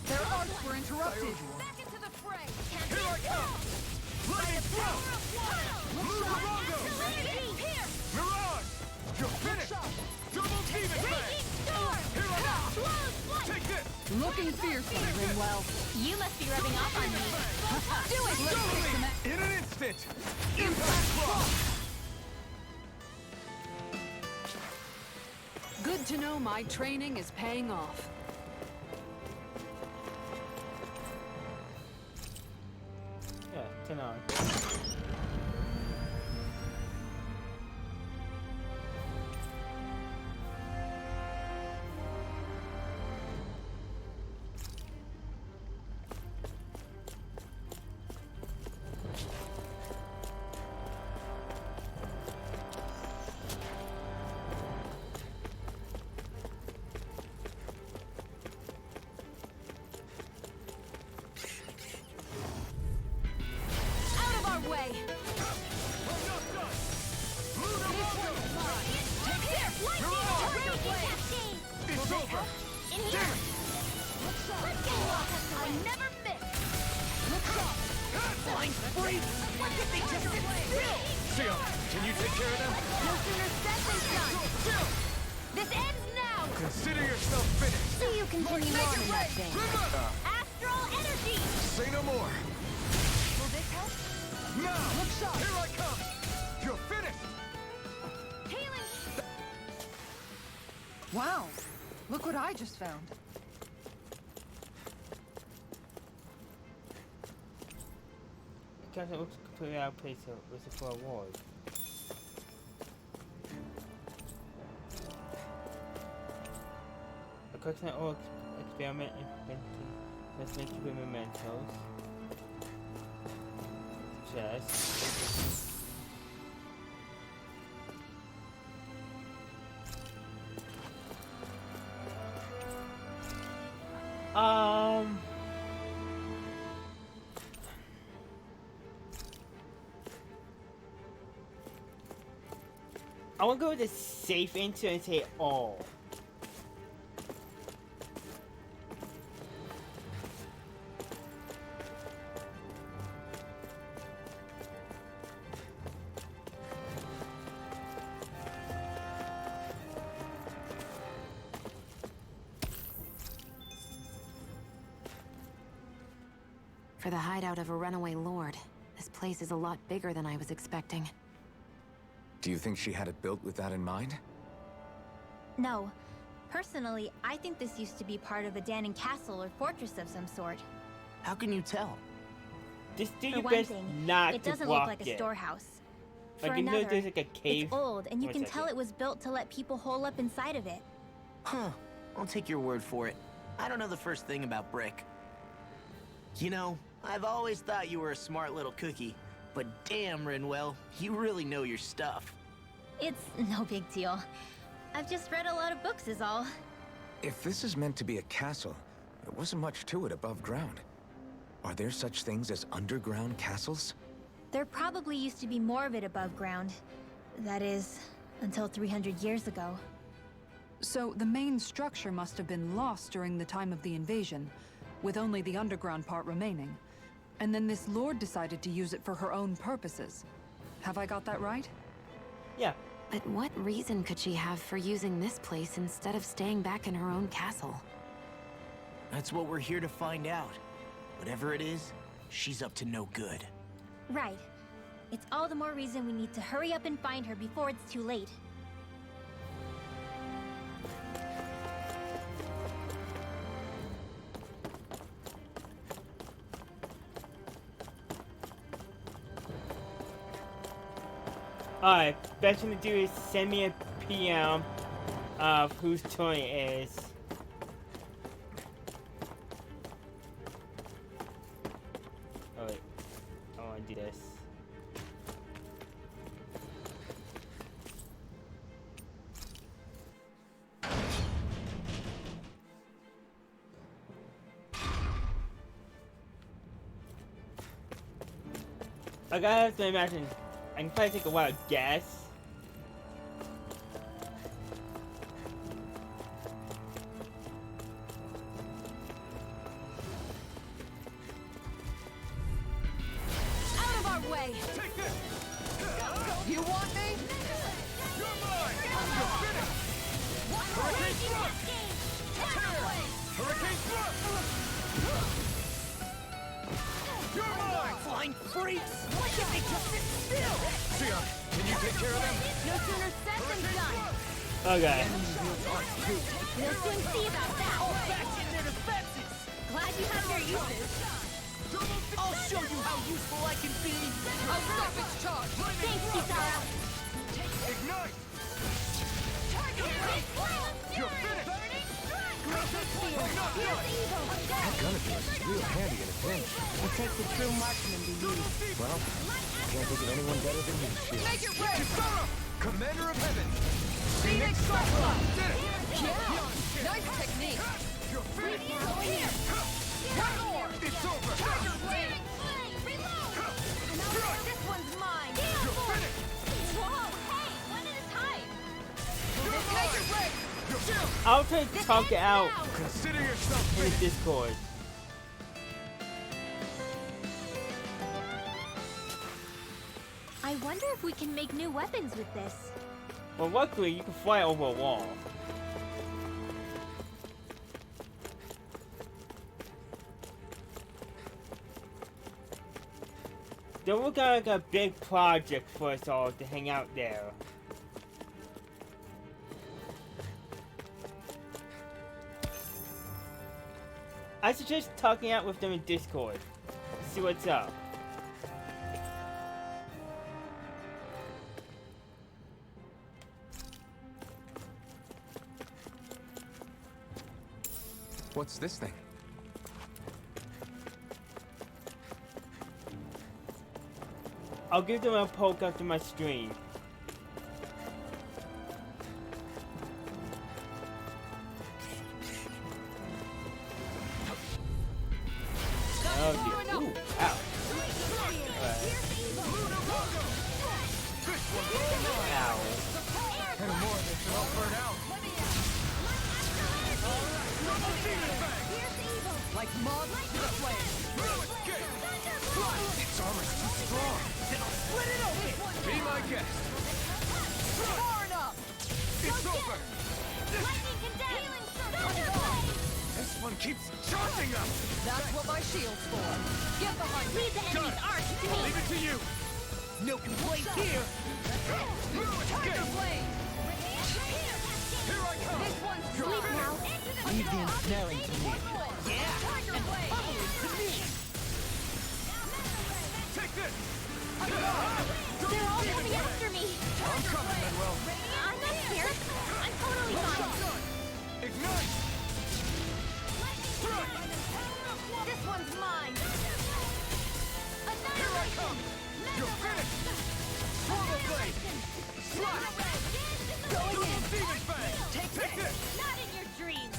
Their arcs were interrupted! Back into the fray! Here I come! Lightning throw! Blue Morongo! Here! Mirage! You're finished! Double demon fang! Raging storm! Here I come! Blows flight! Take this! Looking fiercely, Rinwell. You must be rubbing off on me. Do it! Let's kick them out. In an instant! Impact Claw! Good to know my training is paying off. Yeah, turn on. Out of our way! It's over! In here! Let's get lost! I never miss! Flying freak! Why can't they just sit still? Sion, can you take care of them? No sooner said than done! Still! This ends now! Consider yourself finished! See you continue on in that vein. Remember! Astral energy! Say no more! Will this help? Now! Here I come! You're finished! Healing! Wow, look what I just found. The captain looks completely out of place with the for award. A collection of all experiment inventing let's make you mementos. Chest. I want to go with the safe answer and say all. For the hideout of a runaway lord, this place is a lot bigger than I was expecting. Do you think she had it built with that in mind? No. Personally, I think this used to be part of a Danon castle or fortress of some sort. How can you tell? Just do For your one best thing, not it to doesn't block look like a it. storehouse. For Like, you know another, there's like a cave. it's old, and you One can tell second. it was built to let people hole up inside of it. Huh. I'll take your word for it. I don't know the first thing about brick. You know, I've always thought you were a smart little cookie, but damn, Rinwell, you really know your stuff. It's no big deal. I've just read a lot of books is all. If this is meant to be a castle, there wasn't much to it above ground. Are there such things as underground castles? There probably used to be more of it above ground. That is, until 300 years ago. So the main structure must have been lost during the time of the invasion, with only the underground part remaining. And then this lord decided to use it for her own purposes. Have I got that right? Yeah. But what reason could she have for using this place instead of staying back in her own castle? That's what we're here to find out. Whatever it is, she's up to no good. Right. It's all the more reason we need to hurry up and find her before it's too late. Alright, best thing to do is send me a PM of whose turn it is. Oh wait, I wanna do this. I gotta have to imagine. I can probably take a wild guess. Out of our way! Take this! You want me? You're mine! You're finished! Hurricane Thrust! Hurricane Thrust! You're mine! Flying freaks! Why can't they just sit still? Sion, can you take care of them? No sooner said than done. Okay. We'll soon see about that. All backs in their defenses! Glad you have your uses. I'll show you how useful I can be! I'll stop its charge! Thanks, Kisara. Ignite! You're finished! That gun of yours is real handy in a pinch. It takes a true marksman to use. Well, can't think of anyone better than you, Shield. Make it rain! Kisara! Commander of Heaven! Phoenix Cyclone! Did it! Yeah! Nice technique! You're finished! Here! One more! It's over! This one's mine. You're finished! Whoa, hey, one at a time. Make it rain! I'll try to talk it out Consider yourself in the finished! Discord. I wonder if we can make new weapons with this. Well, luckily you can fly over a wall. Then we got like a big project for us all to hang out there. I suggest talking out with them in Discord. See what's up. What's this thing? I'll give them a poke after my stream. Oh dear. Ooh, ow. Ow. And more of this will all burn out! Like moths to the flame! Its armor's too strong! Then I'll split it open! Be my guest! Far enough! It's over! This one keeps charging us! That's what my shield's for. Get behind me! Leave the enemy's arc to me. Leave it to you! No complaint here! Tiger Blade! Here I come! This one's Sleep now. Leave the ensnaring to me. Yeah! Tiger Blade! To me! Take this! They're all coming after me. I'm coming, Manuel! I'm not scared. I'm totally fine. Ignite! This one's mine. Here I come! You're finished! Portal Blade! Slash! Double Demon Fang! Take this! Not in your dreams.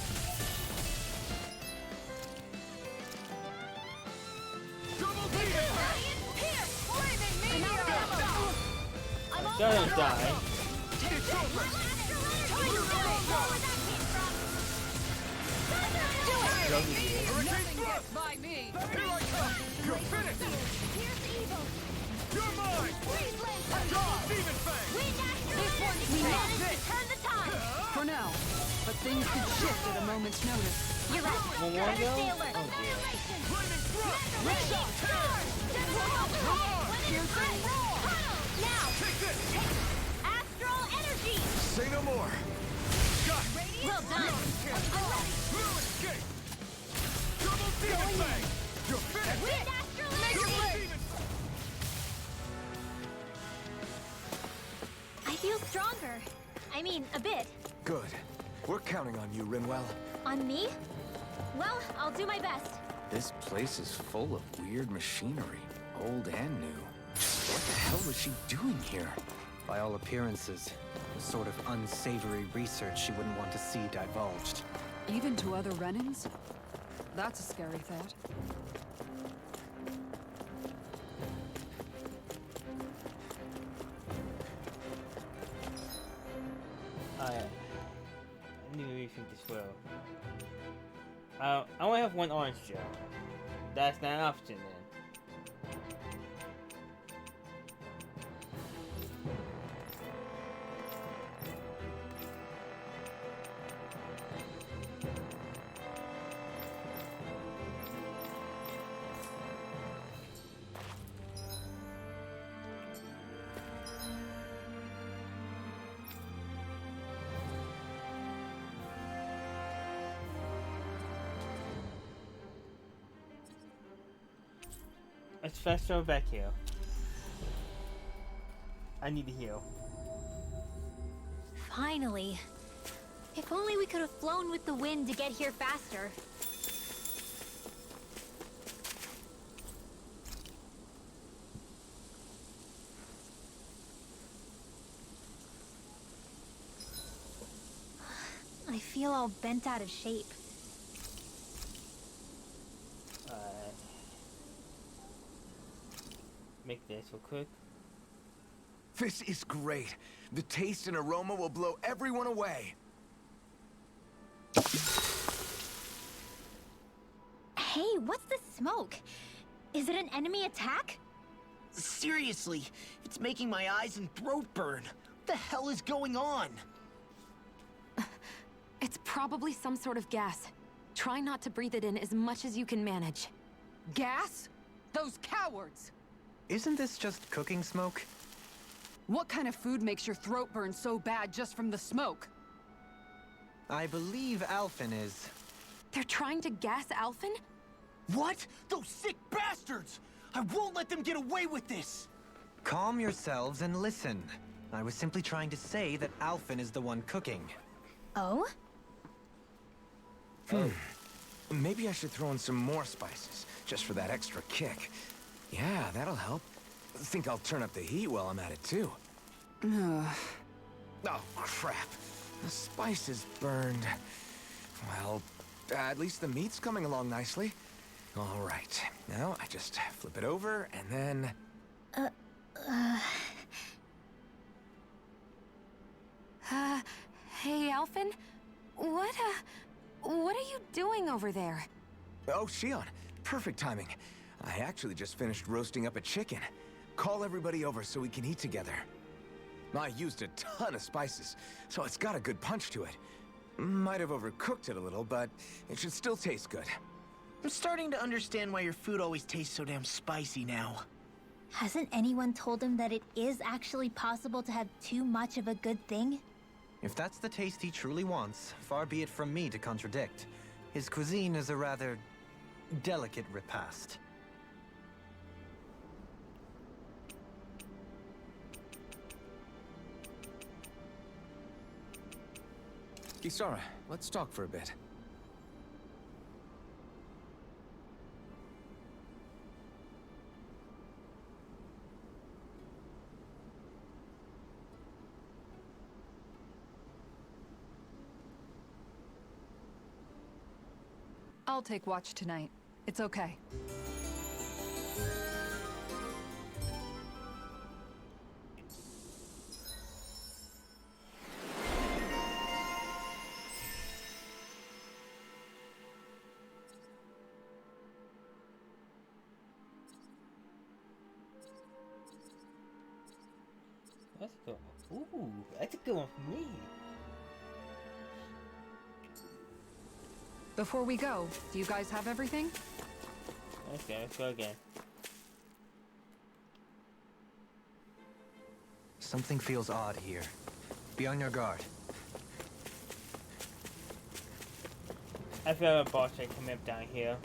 Double Demon Fang! Here! Flaming meteor! Don't die. It's over! Tiger Blade! Nothing gets by me! Here I come! You're finished! You're mine! Double Demon Fang! This We lost it! Turn the tide! For now. But things could shift at a moment's notice. You're right. One more Better go? stay alert. Oh dear. Now! Astral energy! Say no more. Well done! Double demon fang! You're finished! Wind astral energy! I feel stronger. I mean, a bit. Good. We're counting on you, Rinwell. On me? Well, I'll do my best. This place is full of weird machinery, old and new. What the hell was she doing here? By all appearances, the sort of unsavory research she wouldn't want to see divulged. Even to other Renans? That's a scary thought. I need to rethink this well. I only have one orange gel. That's not an option then. It's faster back here. I need to heal. Finally. If only we could have flown with the wind to get here faster. I feel all bent out of shape. Make this real quick. This is great. The taste and aroma will blow everyone away. Hey, what's the smoke? Is it an enemy attack? Seriously, it's making my eyes and throat burn. What the hell is going on? It's probably some sort of gas. Try not to breathe it in as much as you can manage. Gas? Those cowards! Isn't this just cooking smoke? What kind of food makes your throat burn so bad just from the smoke? I believe Alphen is. They're trying to gas Alphen? What? Those sick bastards! I won't let them get away with this! Calm yourselves and listen. I was simply trying to say that Alphen is the one cooking. Oh? Maybe I should throw in some more spices, just for that extra kick. Yeah, that'll help. Think I'll turn up the heat while I'm at it, too. Oh, crap. The spice is burned. Well, at least the meat's coming along nicely. All right. Now, I just flip it over, and then... Hey, Alphen? What are you doing over there? Oh, Shion. Perfect timing. I actually just finished roasting up a chicken. Call everybody over so we can eat together. I used a ton of spices, so it's got a good punch to it. Might have overcooked it a little, but it should still taste good. I'm starting to understand why your food always tastes so damn spicy now. Hasn't anyone told him that it is actually possible to have too much of a good thing? If that's the taste he truly wants, far be it from me to contradict. His cuisine is a rather delicate repast. Kisara, let's talk for a bit. I'll take watch tonight. It's okay. That's a good one. Ooh, that's a good one for me. Before we go, do you guys have everything? Okay, let's go again. Something feels odd here. Be on your guard. I feel a boss fight coming up down here.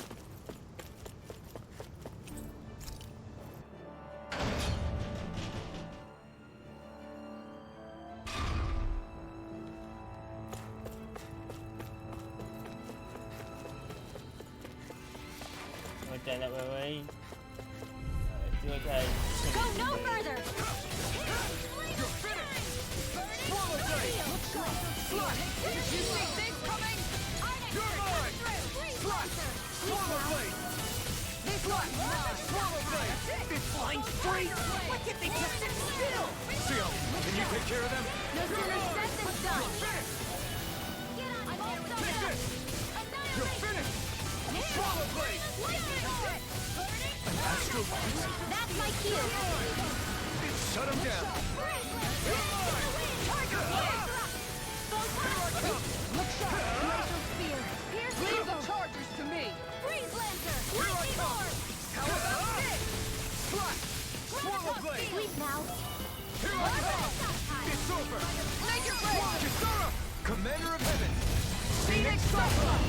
Went down that way. Do it, guys. Go no further! You're finished! Swallow blade! Slut! Did you see things coming? You're mine! Slut! Swallow blade! This one! Swallow blade! This flying free! Why can't they just sit still? Seal, can you take care of them? No sooner said than done! You're finished! I'm all done! Take this! You're finished! Swallow blade! An astral voice? That's my cue! Shut him down! Tiger blade! Look sharp! Glacial spear! Leave the chargers to me! Freeze Lancer! Lightning orb! How about this? Slut! Swallow blade! Sleep now! Here I come! It's over! Make your break! Kisara! Commander of Heaven! Phoenix Cyclone!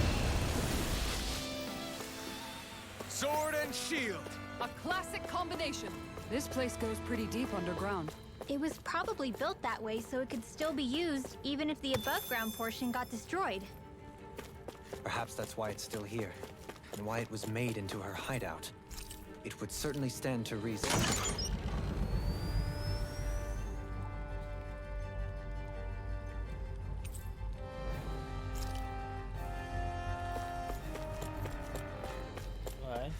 Sword and shield! A classic combination. This place goes pretty deep underground. It was probably built that way so it could still be used, even if the above-ground portion got destroyed. Perhaps that's why it's still here, and why it was made into her hideout. It would certainly stand to reason. Alright.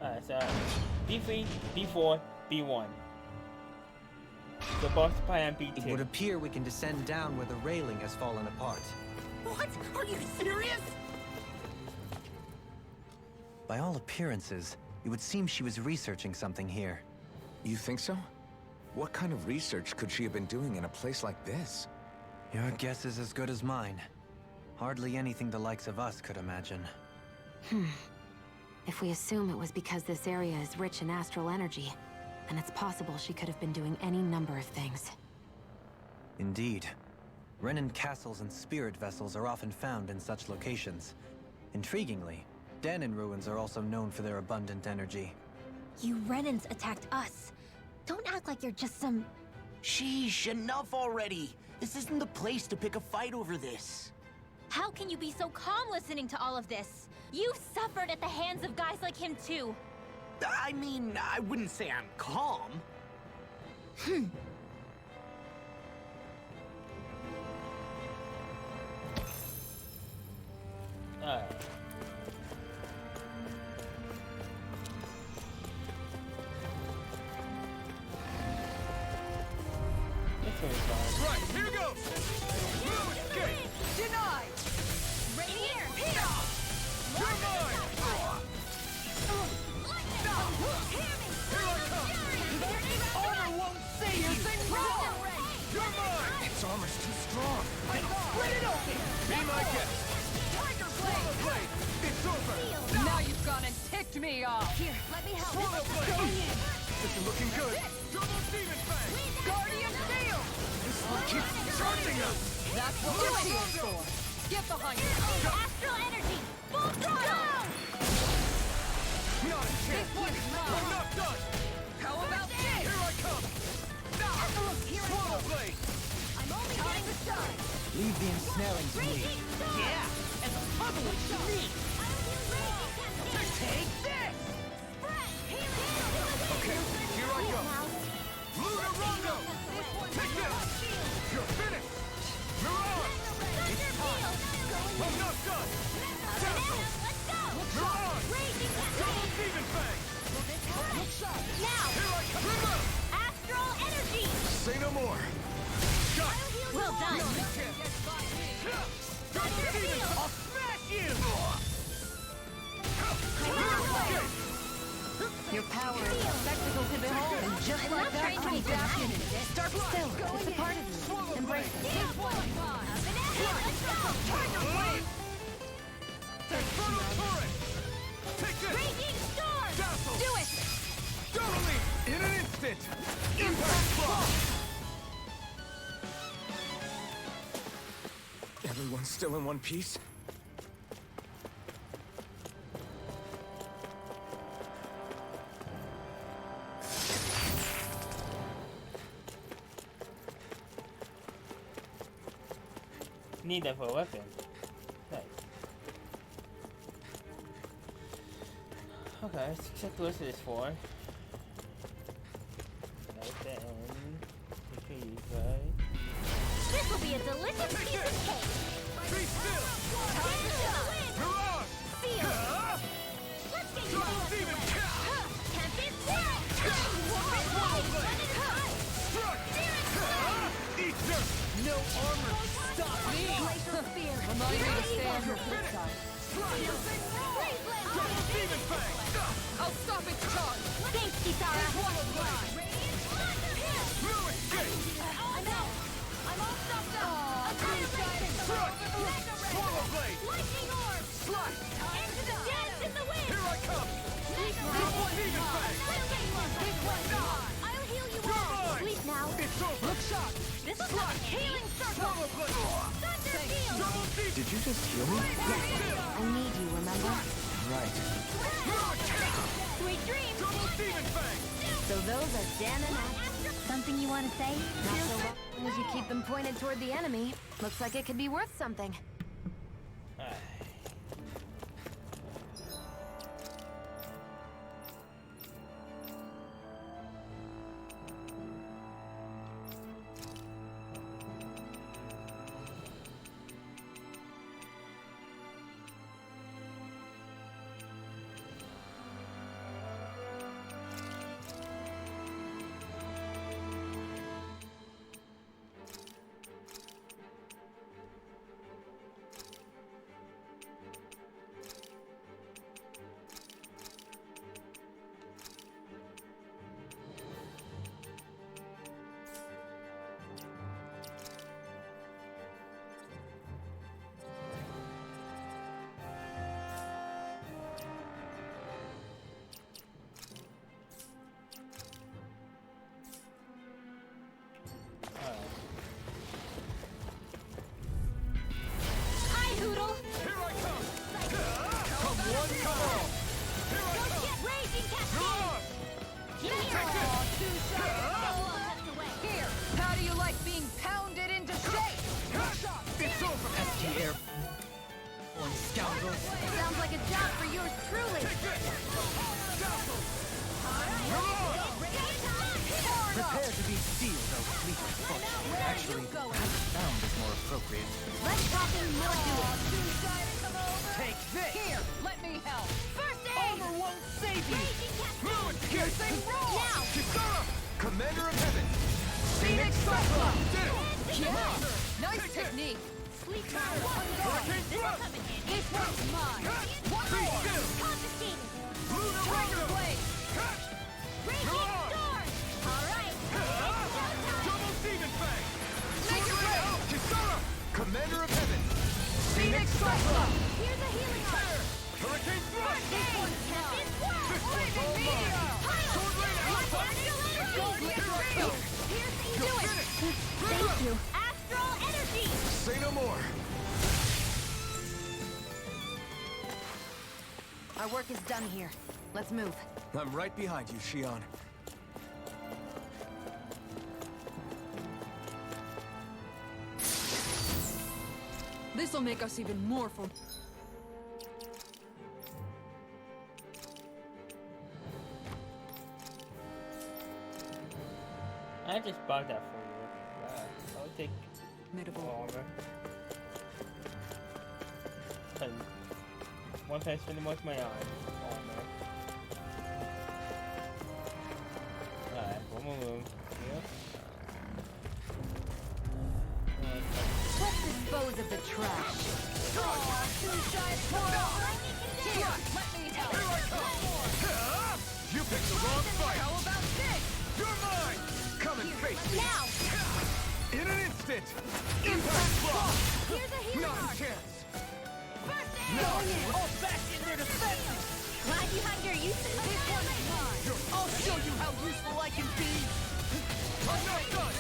Alright, so B3, B4, B1. The boss supply on B2. It would appear we can descend down where the railing has fallen apart. What? Are you serious? By all appearances, it would seem she was researching something here. You think so? What kind of research could she have been doing in a place like this? Your guess is as good as mine. Hardly anything the likes of us could imagine. If we assume it was because this area is rich in astral energy, then it's possible she could have been doing any number of things. Indeed. Renin castles and spirit vessels are often found in such locations. Intriguingly, Dahnan ruins are also known for their abundant energy. You Renans attacked us. Don't act like you're just some... Sheesh, enough already. This isn't the place to pick a fight over this. How can you be so calm listening to all of this? You've suffered at the hands of guys like him too. I mean, I wouldn't say I'm calm. Alright. This one's fine. Right, here goes! Blue escape! Denied! Rainier! You're mine! Honor won't save you! You're mine! Its armor's too strong. Split it open! Be my guest! Tiger Swallow blade! blade! It's over! Now you've gone and ticked me off! Here, let me help. Swallow blade! This is looking good! Double demon fang! Guardian Steel! This one keeps charging us! That's what we're here for! Get behind me! Astral energy! Full throttle! Not a chance! This one's I'm mine! not done! How about this? Here I come! Swallow blade! I'm only getting started. Leave the ensnaring to me. Yeah! And the puzzle is to me! Take this! Okay, here I go! Luna Rondo! Take this! You're finished! Mirage! It's time! I'm not done! Tentacles! Mirage! Double demon fang! Look sharp! Now! Here I come! River! Astral energy! Say no more! Shot! Well done! Not a chance! Double demon! power is a spectacle to behold. And just like that, I'm back in it. Start still. It's a part of you. Embrace it. Let's go! Turn the blade! Infernal turret! Take this! Raging storm! Dazzle! Do it! Totally! In an instant! Impact block! Everyone's still in one piece? Need that for a weapon. Nice. Okay, let's check what this is for. Right there, and you guys. This will be a delicious piece of cake! Be still! Time to win! Mirage! Seal! Let's get you Double demon cow! Tempest Sword! Struck! Eater! No armor! Stop me! Glacial Spear! Remind me to stay on your good side. Double demon fang! I'll stop its charge! Thanks, Kisara! No escape! I'm out! I'm all stopped up! Struck! Swallow blade! Lightning Orb! Slice! Into the dance in the wind! Here I come! Double demon fang! I'll heal you You're all! mine! Sleep now! It's over! Look sharp! This is like a healing circle! Swallow blade! Thunder Field! Double demon! Did you just heal me? I need you, remember? Right. Sweet dreams! Double demon fang! So those are Dan and Ash. Something you want to say? Not so long as you keep them pointed toward the enemy. Looks like it could be worth something. Alright. Hi, Hoodle! Here I come! Come one, come all! Here I come! Get Raging Cascade! Mirage! Here! How do you like being pounded into shape? It's over! ST Air... One scoundrels. Sounds like a job for yours truly. Take this! Dazzle! Prepare to be sealed, oh fleet of foot. Actually, sound is more appropriate. Let's talk in more duel. Take this! Here! Let me help! First aid! Armor won't save you! Raging Cascade! Blue escape! Now! Kisara! Commander of Heaven! Phoenix Cyclone! Did it! Yeah! Nice technique! Sleep now! One Hurricane This will Thrust! come in handy! This one's mine! One Be more! still! Confiscated! Lunar Tiger Rocket! Blade! Raging Mirage! Storm! Alright! Double demon fang! Make it rain! Kisara! Commander of Heaven! Phoenix Cyclone! Here's a healing arm! Hurricane Thrust! Tempest Sword! This one's all mine! Sword Rain Alpha! Do it! Thank you! Astral Energy! Say no more! Our work is done here. Let's move. I'm right behind you, Shion. This'll make us even more for... I just bought that for you. I'll take Medieval. armor. One time spending most of my armor. Alright, one more room. Yep. Let's dispose of the trash. Here! Let me help! You picked the wrong fight! How about this? You're mine! Come and face me! Now! In an instant! Impact block! Here's a hero! Not a chance! First aid! No! All back in their defenses! Lie behind your useless ability! I'll show you how useful I can be! I'm not done!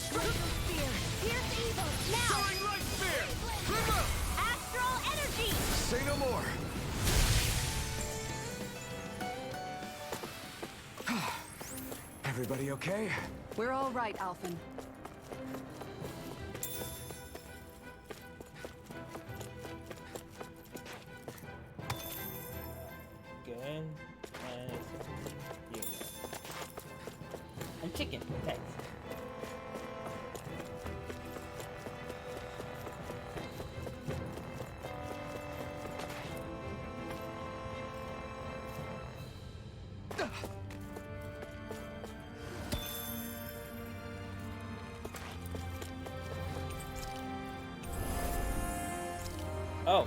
Crystal Spear! Pierce evil! Now! Soaring Light Spear! Trim up! Astral energy! Say no more! Everybody okay? We're all right, Alphen. Good. And here we go. And chicken. Thanks. Oh.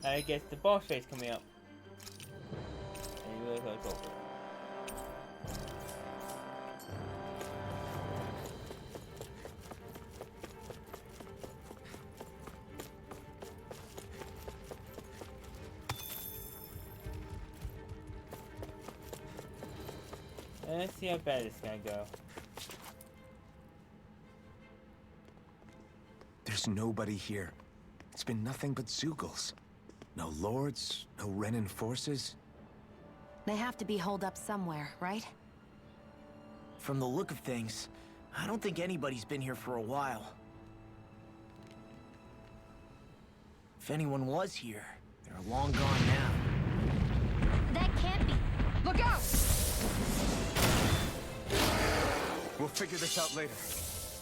I guess the boss fight's coming up. And you really gotta go for it. Let's see how bad it's gonna go. There's nobody here. It's been nothing but Zeugles. No lords, no Renan forces. They have to be holed up somewhere, right? From the look of things, I don't think anybody's been here for a while. If anyone was here, they're long gone now. That can't be. Look out! We'll figure this out later.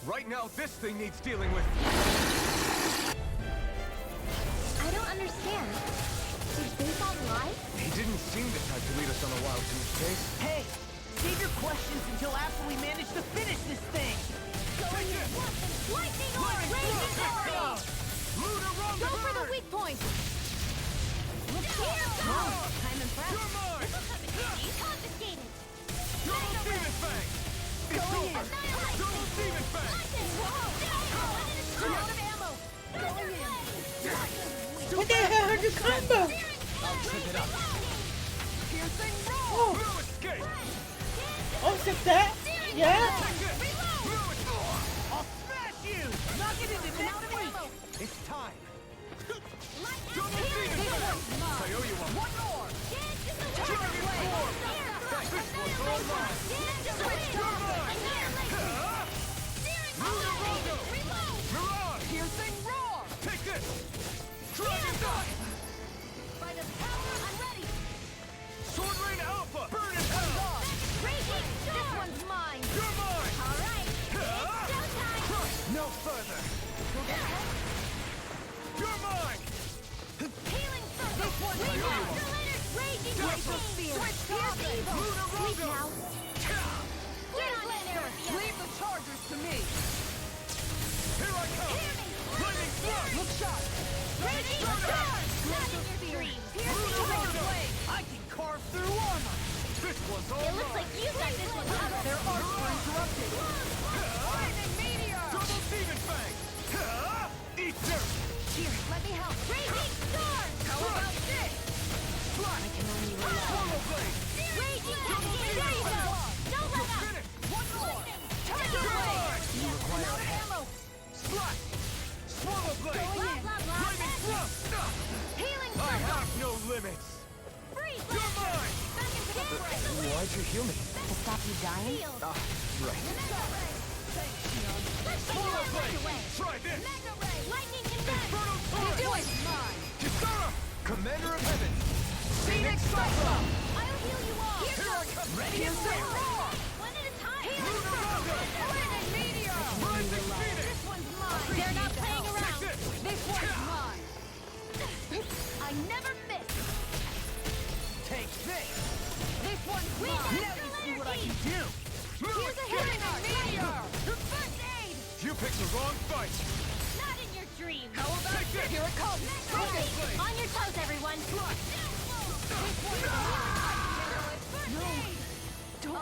Right now, this thing needs dealing with. I don't understand. Did Bayfon lie? He didn't seem the type to lead us on a wild goose chase. Hey! Save your questions until after we manage to finish this thing! Lightning orb! Raging orb! Go for the weak point! Look here! I'm impressed. You're mine! This'll come in handy. Confiscated! Double Demon Fang! It's over! Double Demon Fang! Whoa! Out of ammo! Going in! What the hell are you combo? I'll trip it up. Piercing roll! Oh. No escape! Oh, so that? Yeah? I'll smash you! Knock it into next week! It's time! Double Demon Fang! I owe you one. One more! Dragon Form! This one's all mine! You're mine! Mirage! Piercing roar! Take this! Dragon Dot! By the power, I'm ready! Sword Rain Alpha! Burn in hell! Raging! This one's mine! You're mine! All right! It's showtime! Crush! No further! You're mine! Healing circle! This one's Weak mine. astral energy! Raging Double spear! Switch Pierce target. evil! Lunar Sleep Rogo. now! Get on in there! Leave the chargers to me! Here I come! Hear me! Lightning Thrust! Look sharp! Raging charge! Not in your dreams! Pierce Lunar evil! Rogo. I can carve through armor! This one's all It looks mine! like you got this one covered! Their arts were interrupted! Lightning meteor! Double Demon Fang! Eat dirt! Here, let me help! Raging sword! How about this? Flash! Can only Swallow Blade! Raging Cascade! There you go! Don't let up! Finish! One more! Tiger blade! You require Out of ammo! Splash! Swallow Blade! Blah, blah, blah. Raven Thrust! Healing I circle! have no limits! Freeze! You're mine! Back into the fray! Why'd you heal me? To stop you dying? Shield! Right. Let's take Swallow that Blade! away! Try this! Mega ray! Lightning condensed! Inferno You Torrent! do it! Mine! Kisara! Commander of Heaven! Phoenix Cyclone! I'll heal you all! Here I come! Piercing roar! One at a time! Lunar Rogo! Lightning meteor! Rising Phoenix! This one's mine! They're not playing around! Take this! This one's mine! I never miss! Take this! This one's We mine! got Now you see what I can do! Here's a Lightning healing meteor! First aid! You picked the wrong fight! Not in your dreams! How about Take this! Here it comes! Ready! On your toes, everyone!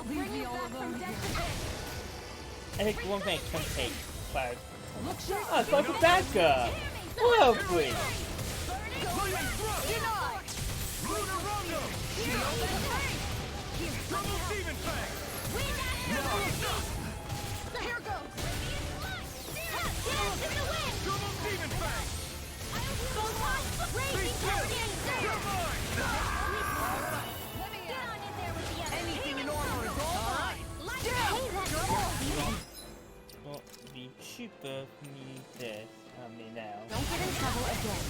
I'll bring you back from death to this. I think one thing can take 5. Look sharp. Oh, it's going for backup! Well, please! Here goes. Anything in order is all mine. Well, it'd be cheaper for me this. I mean now. Don't get in trouble again.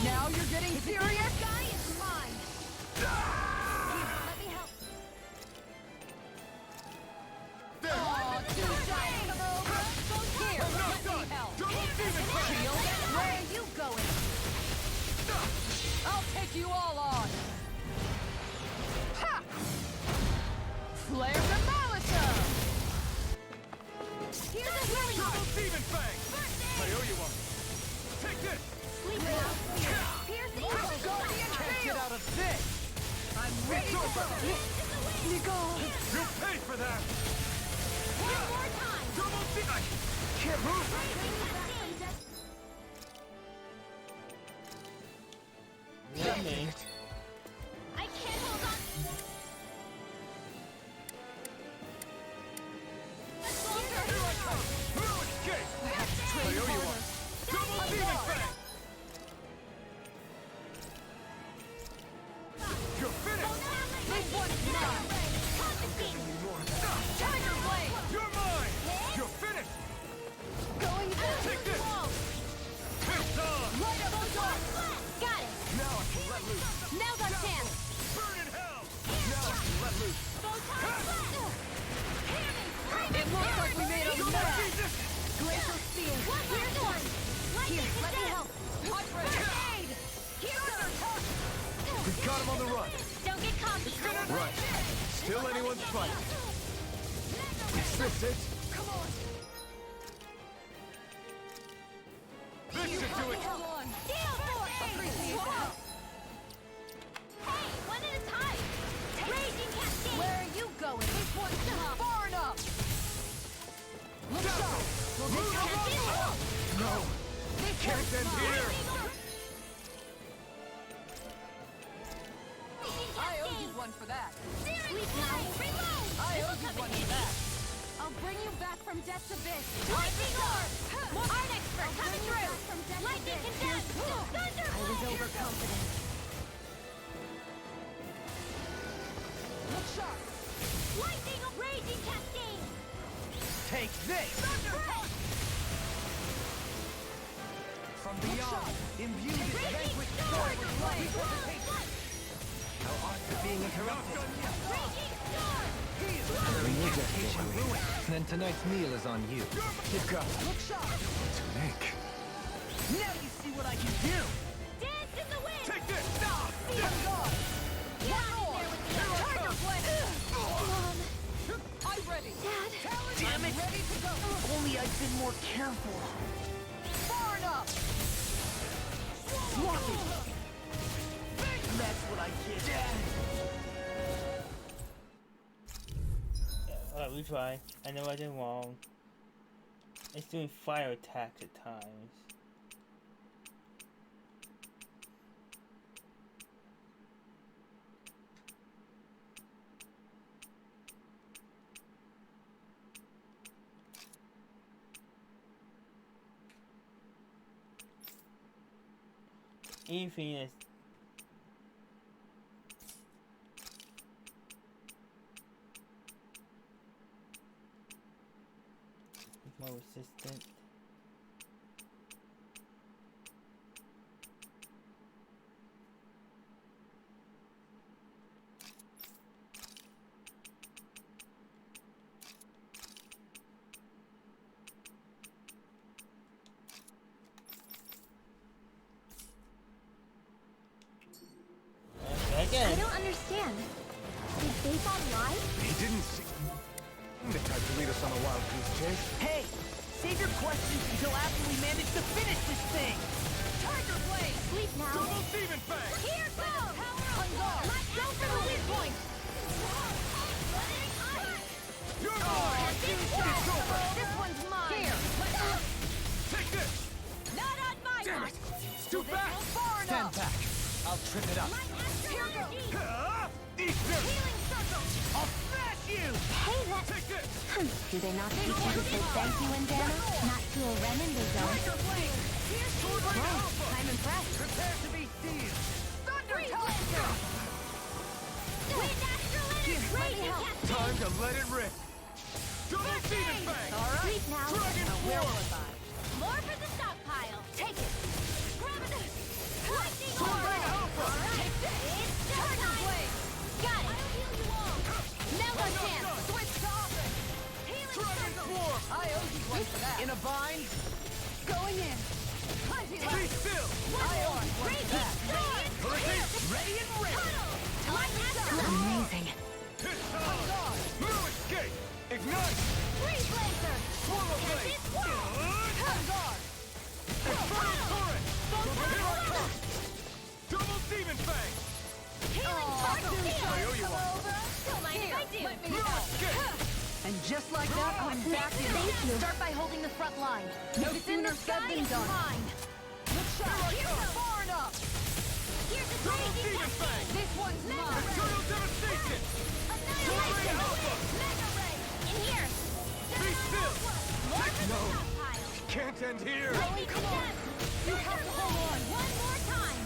Now you're getting serious? Guy is mine. Let me help. Oh, too shy. Come over. Here, let me help. Shield, where are you going? I'll take you all on. Ha! Flare the Molotov. Here's a healing heart. Demon Fang! I owe you one. Take this! Sleep now. Pierce the Guardian Can't get out of this. I'm ready to go. Nicole. You'll pay for that! One more time. Double I Can't move. Let me. I can't hold on. I owe you one. Double Demon Fang! You're finished! This one's mine. Tiger Blade. You're mine! You're finished! Going through. Take this! It's on! Light up the dark. Got it. Now I can let loose. Now's our chance. Burn in hell! Now I can let loose. It looks like we made a mess. Glacial Spear. Here's one. Here, let me help. First aid. Here's We've got him on the run. Don't get cocky. Right. Still anyone's fight. Is this it? Come on. This should do it! Hold on. Deal for it. Appreciate the help. Hey, one at a time. Raging Cascade. Where are you going? This one's not far enough. Look sharp. No. Can't end here. I owe you one for that. Sleep now. Reload. I owe you one for that. I'll bring you back from death to this. Lightning Orb. Art expert coming through. Lightning condensed. Thunder. I was overconfident. Look sharp. Lightning raging cascade. Take this. From beyond, imbue this vanquished sword with love resuscitation. Thou art being interrupted. Raging storm. Resuscitation ruined. Then tonight's meal is on you. Keep going. Look sharp. To Nick. Now you see what I can do. Dance in the wind. Take this! See him gone. One more. Tiger Blade. I'm ready. Dad. Damn it. Ready to go. If only I'd been more careful. Far enough. Swap it. That's what I get. Alright, we try. I know I did wrong. It's doing fire attacks at times. Anything is more resistant. I Again. don't understand. Did Bayfon lie? He didn't see... The type to lead us on a wild goose chase. Hey, Save your questions until after we manage to finish this thing! Tiger Blade! Sleep now. Double Demon Fang! Here goes! On guard! Go for the weak point! You're mine! It's over! This one's mine! Here! Take this! Not on my Damn watch! it! It's too fast! Far Stand enough! back. I'll trip it up. Here goes! Eat this! Healing circle! I'll smash you! Hey, that's... Take this! Do they not teach you to say thank you in Dana? Not to a Renin, they don't. Tiger Blade! Here's Sword Alpha! I'm impressed. Prepare to be seized! Thunder Freeze Blaster! Wind Astral Energy! Raging Cascade! Time to let it rip! Double Demon Fang! Sleep now. Dragon Where Form! was I? More for the stockpile. Take it. Grab it. Lightning Sword Orb. Alpha! All right. It's Tiger showtime. Blade! Got it. I'll heal you all. Now our chance. Switch to offense! Healing Dragon circle. Form! I owe you one for that. In a bind? Going in! Plenty Be left! still! I owe you one for that. Ray and Ray! Lightning Astral. Amazing. Hit time! No escape! Ignite! Freeze Blazer. Swallow And Blade! this wall. On guard! Inferno Torrent! Here I come! Double Demon Fang! Healing Circle. I owe you one. Don't mind if I do. Let me No help! escape! And just like that, I'm back in. Thank you. Start by holding the front line. No If it's in the sooner said sky, than it's done. mine. Good shot! Here goes. Far enough! Here's a Double raging Demon cascade. Fang! This one's mine! Eternal Devastation! Annihilation. Torrent Alpha! Mega Ray. In here. Be still! More for the No. stockpile. Can't end here! Rolling come on. You have to hold on. One more time.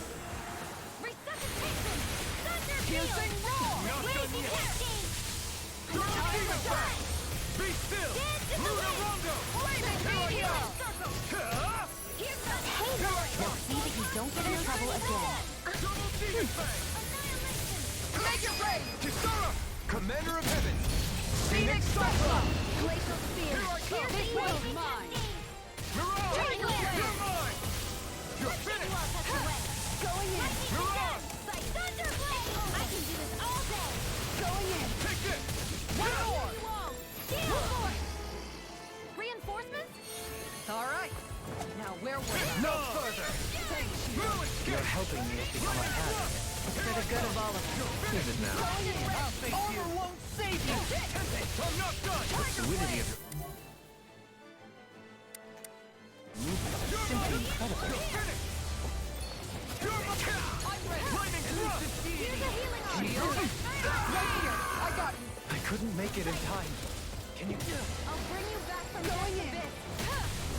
Resuscitation. Thunder Piercing field. roar. Not done Raging yet. cascade. Double Demon Fang! Be still! Dance in the Luna wind. Rondo! Flaming meteor! Circle. Ah! Here's the hey. Here I Now come! see that you don't get in trouble again. Double Demon Fang! Annihilation. Make it rain! Kisara! Commander of Heaven! Phoenix Cyclone! Glacial spear. Here I come. Here's the This one's raging mine. cascade. Mirage! Dragon Blade. You're mine! You're You finished! all touch away. Going in! Mirage! By Thunder Blade. I can do this all day. Going in! Take this! One more! You all. Deal. Reinforcements? All right. Now where were I? No further! No escape! You're helping me become a pattern. For the good of all of us. Is it now? Going in! I'll face you! Armor won't save you! I'm not done! Fluidity of your... Simply incredible. You're finished! You're my Lightning Thrust! Here's a healing arm. Shield! Right here! I got you! I couldn't make it in time. Can you... I'll bring you back from Going death's in. abyss.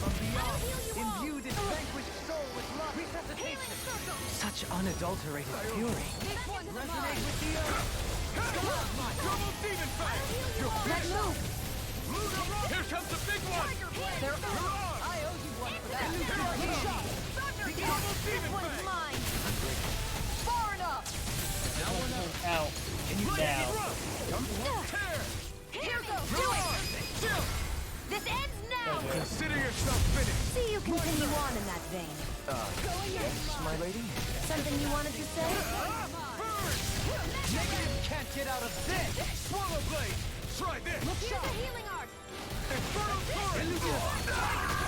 From beyond, I'll heal you all. imbue this vanquished soul with love. Healing circle. Such unadulterated fury. This one's Resonate mine! with the earth. Double Demon Fang! You're Let's move! Luna Rock! Here comes the big one! There Mirage! I owe you one for that. Here I Good come! shot! Thunder Double Demon! This Demon one's Fang! mine. Far enough! Out. Lightning Down. Thrust! Tear! Here goes! Do it. Chill! This ends now. Consider yourself finished! See you continue on in that vein. Yes, my lady? Something you wanted to say? Negative can't get out of this! Swallow Blade! Try this! Here's a healing art. Inferno Torrent!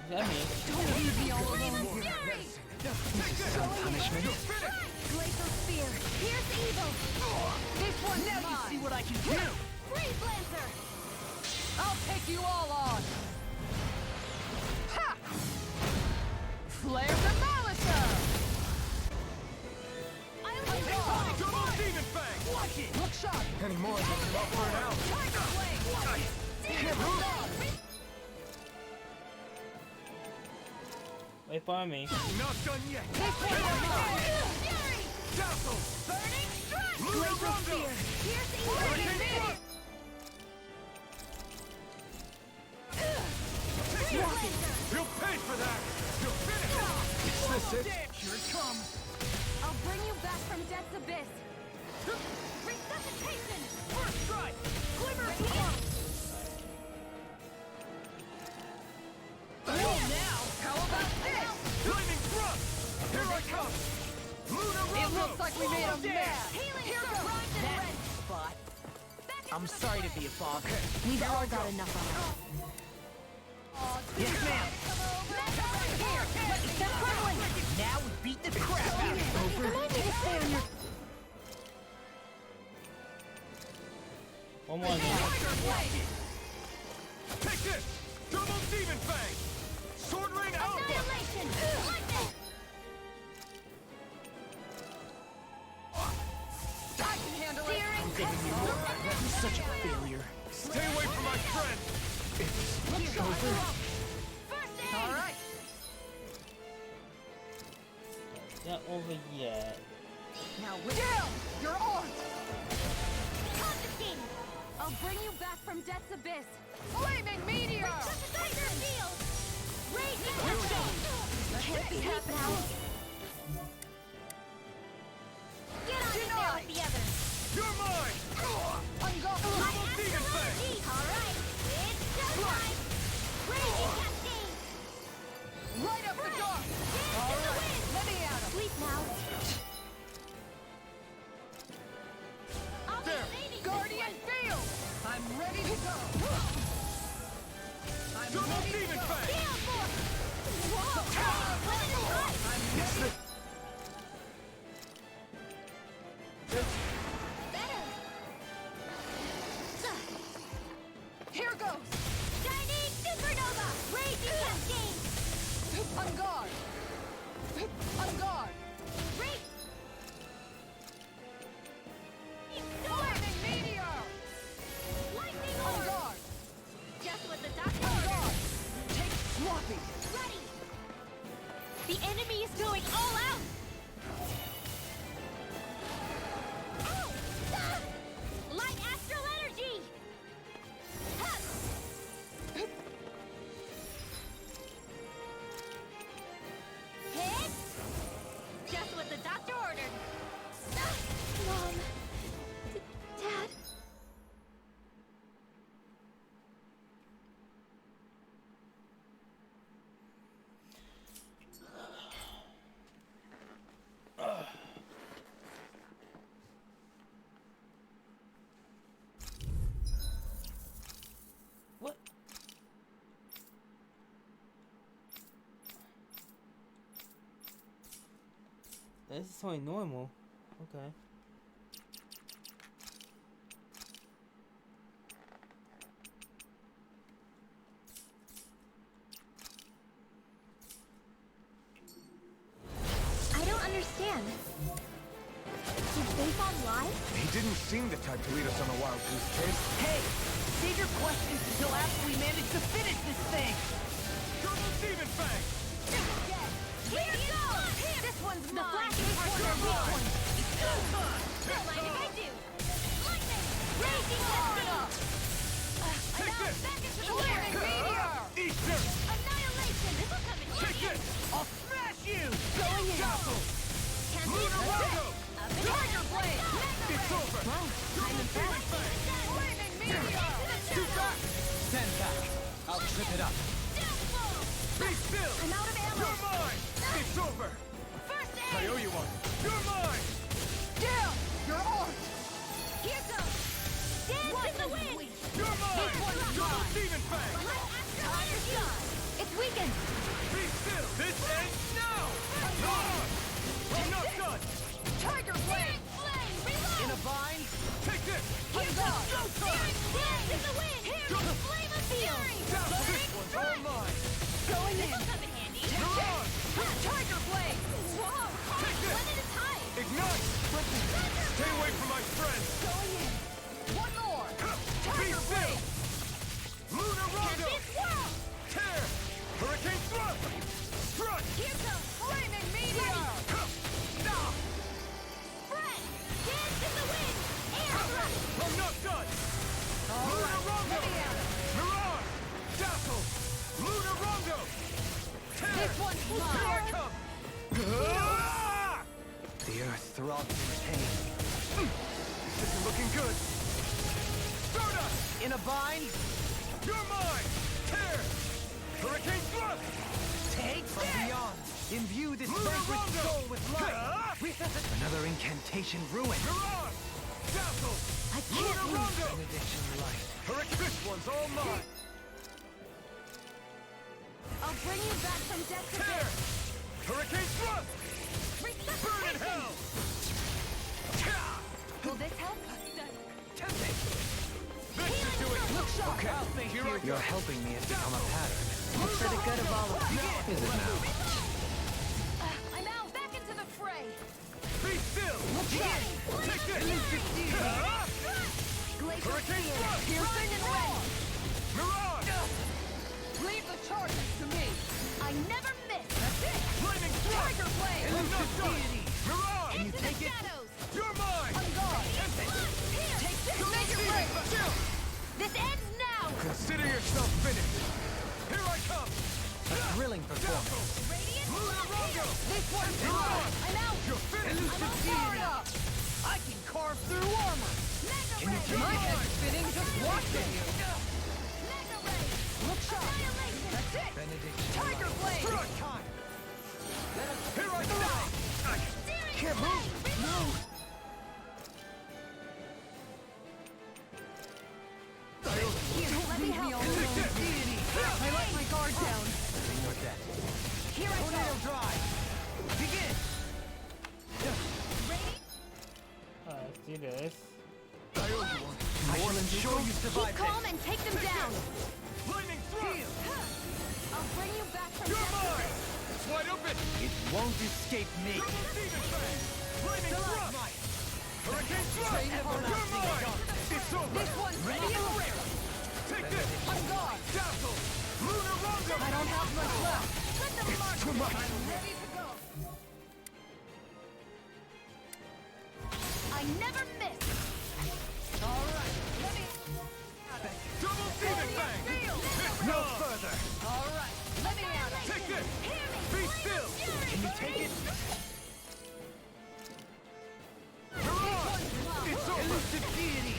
Is that me? Don't leave me all alone Fury. Punishment? Glacial spear. Here's evil. This one's Now you mine! see what I can do! Freeze Lancer. I'll take you all on! Ha! Flare Demolition! Double Demon Fang! Watch it! Look sharp! Any more than enough for now. Tiger Blade! Wait for me. Not done yet! This one's mine! Fury. Dazzle! Burning strike. Luna Glacial Rondo! spear. Here's evil. Lightning Thrust! Freeze Lancer. You'll pay for that! You're finished! Is this it? Here it comes! I'll bring you back from death's abyss. Resuscitation. First strike! Glimmer field. Now, how about this? Lightning Thrust! Here I come! Luna Rondo! It looks like we made him mad! Healing Here circle. goes! Rise and That rend. spot. I'm sorry to be a bother. We've all got enough on us. Yes, ma'am. Now we beat the crap out of it. Remind me to stay on your... One more. Take this! Double Demon Fang! Sword Ring Alpha! Annihilation! Lightning! I can handle it. He's such a failure. Stay away from my friend! It's over. First aid. All right. Not over yet. Now down. You're on. Confiscating! I'll bring you back from Death's abyss. Flaming meteor. Resuscitator field! Raging cascade! Can't be happening now. Get on in there with the others! You're mine! Ungovernable. My astral energy! Alright, it's showtime! Raging cascade! Right up the door. Dance in the wind! Let me at him. Sleep now. I'll be There. saving Guardian field. I'm ready to go. I'm Double ready to Demon go. Fang! Gale Force! Whoa! Limit is right! I'm ready. Better! Here goes. Shining Supernova! Raging cascade! On guard. On guard. Rage! Flaming meteor. Lightning On orb! guard. Just what the doctor On ordered! guard. Take sloppy. Ready! The enemy is going all out! Ow! Ah! Light astral energy! Hup! Hit! Just what the doctor ordered! Ah! Mom! Dad! What? This is only normal. Okay. I don't understand. Did Bayfon lie? He didn't seem the type to lead us on a wild goose chase. Hey, save your questions until after we manage to finish this thing. Double Demon Fang! Here it goes! This one's The mine. flash is for their weak ones! Don't mind if I do! Lightning! Raging cascade! Take this! Back into the Flaming air! meteor. Easter! Annihilation! This'll come in Take handy! this! I'll smash you! Going in! Castle! Can't be Lunar Rondo! Up and Tiger blade. It's over! Wow, Double Demon Fang! Flaming meteor. Too fast! Stand back. I'll trip it up. Be still! I'm out of ammo! You're mine! It's over! First I aid! owe you one! You're mine! Down. You're on. Here goes! Dance in the wind! You're mine! Double Demon Fang! Light astral energy! It's weakened! Be still! This ends now! Run! I'm not done! Tiger blade. Flame! Reload! In a bind? Take this! On guard. Dance in the wind! Here! Flame of field! This one's all mine! Going in. This'll come in handy! You're on! Tiger blade. Whoa! Take this! One at a time! Ignite! Stay away from my friends! Going in. One more. Be Tiger still! blade. Lunar Rondo! Can't swirl! Tear! Hurricane Thrust! Strike! Here goes! Flaming meteor. Now! Spread! Dance in the wind! Air thrust! I'm not done! Lunar Rondo! Let me at him. Mirage! Dazzle! Lunar Rondo! Tear! This one's Here mine. I come! Ah! The earth throbs in pain. This isn't looking good! Stardust! In a bind? You're mine! Tear! Hurricane Thrust! Take From beyond, imbue this Lunar vagrant Rondo! soul with life. Ah! Another incantation ruined. Mirage! Dazzle! I can't lose. Benediction light. Hurricane, this one's all mine! I'll bring you back from death to Tear! this. Hurricane thrust! Burn in hell! Will this help? Tempting! This should do it! Okay, here I go! Your helping me has become a pattern. It's for the good of all of us. Is it now? I'm out. Back into the fray. Be still! Take this! Glacial Hurricane Spear. thrust! Piercing and red. Mirage! Leave the charges to me. I never miss. That's it. Lightning thrust! Tiger Blade. Enough done! Mirage! Into the shadows. You're mine! On guard. Here. Take this. Make it break. Still! This ends now. Consider yourself finished! Here I come! A thrilling performance. Radiant. Lunarongo! This one's You're mine. on! I'm out. You're finished! I'm all powered up. I can carve through armor. Mega Ray. My head's spinning just watching you. Mega Ray. Look sharp. Annihilation. That's it. Benediction. Tiger Blade. Front time! Here I come! Searing Can't move! Move. Here, let me help. I let my guard down. In your debt. Here I go. drive! Begin! Ready? Let's do this. I owe you one. I will ensure you Keep survive calm and take them down. Lightning thrust! I'll bring you back from You're death to mine! this. It's wide open! It won't escape me. Double demon fang! Lightning thrust! Hurricane thrust! You're mine! It's over! This one's ready and rare. Take this! On guard. Dazzle! Lunarongo! I don't have much left. Let them march. Too much! I'm ready to go. I never miss. All right. Let me. Double demon fang! No further! All right. Let me out. Take this! Hear me. Be still! Can you take it? Mirage! It's over! Elusive deity.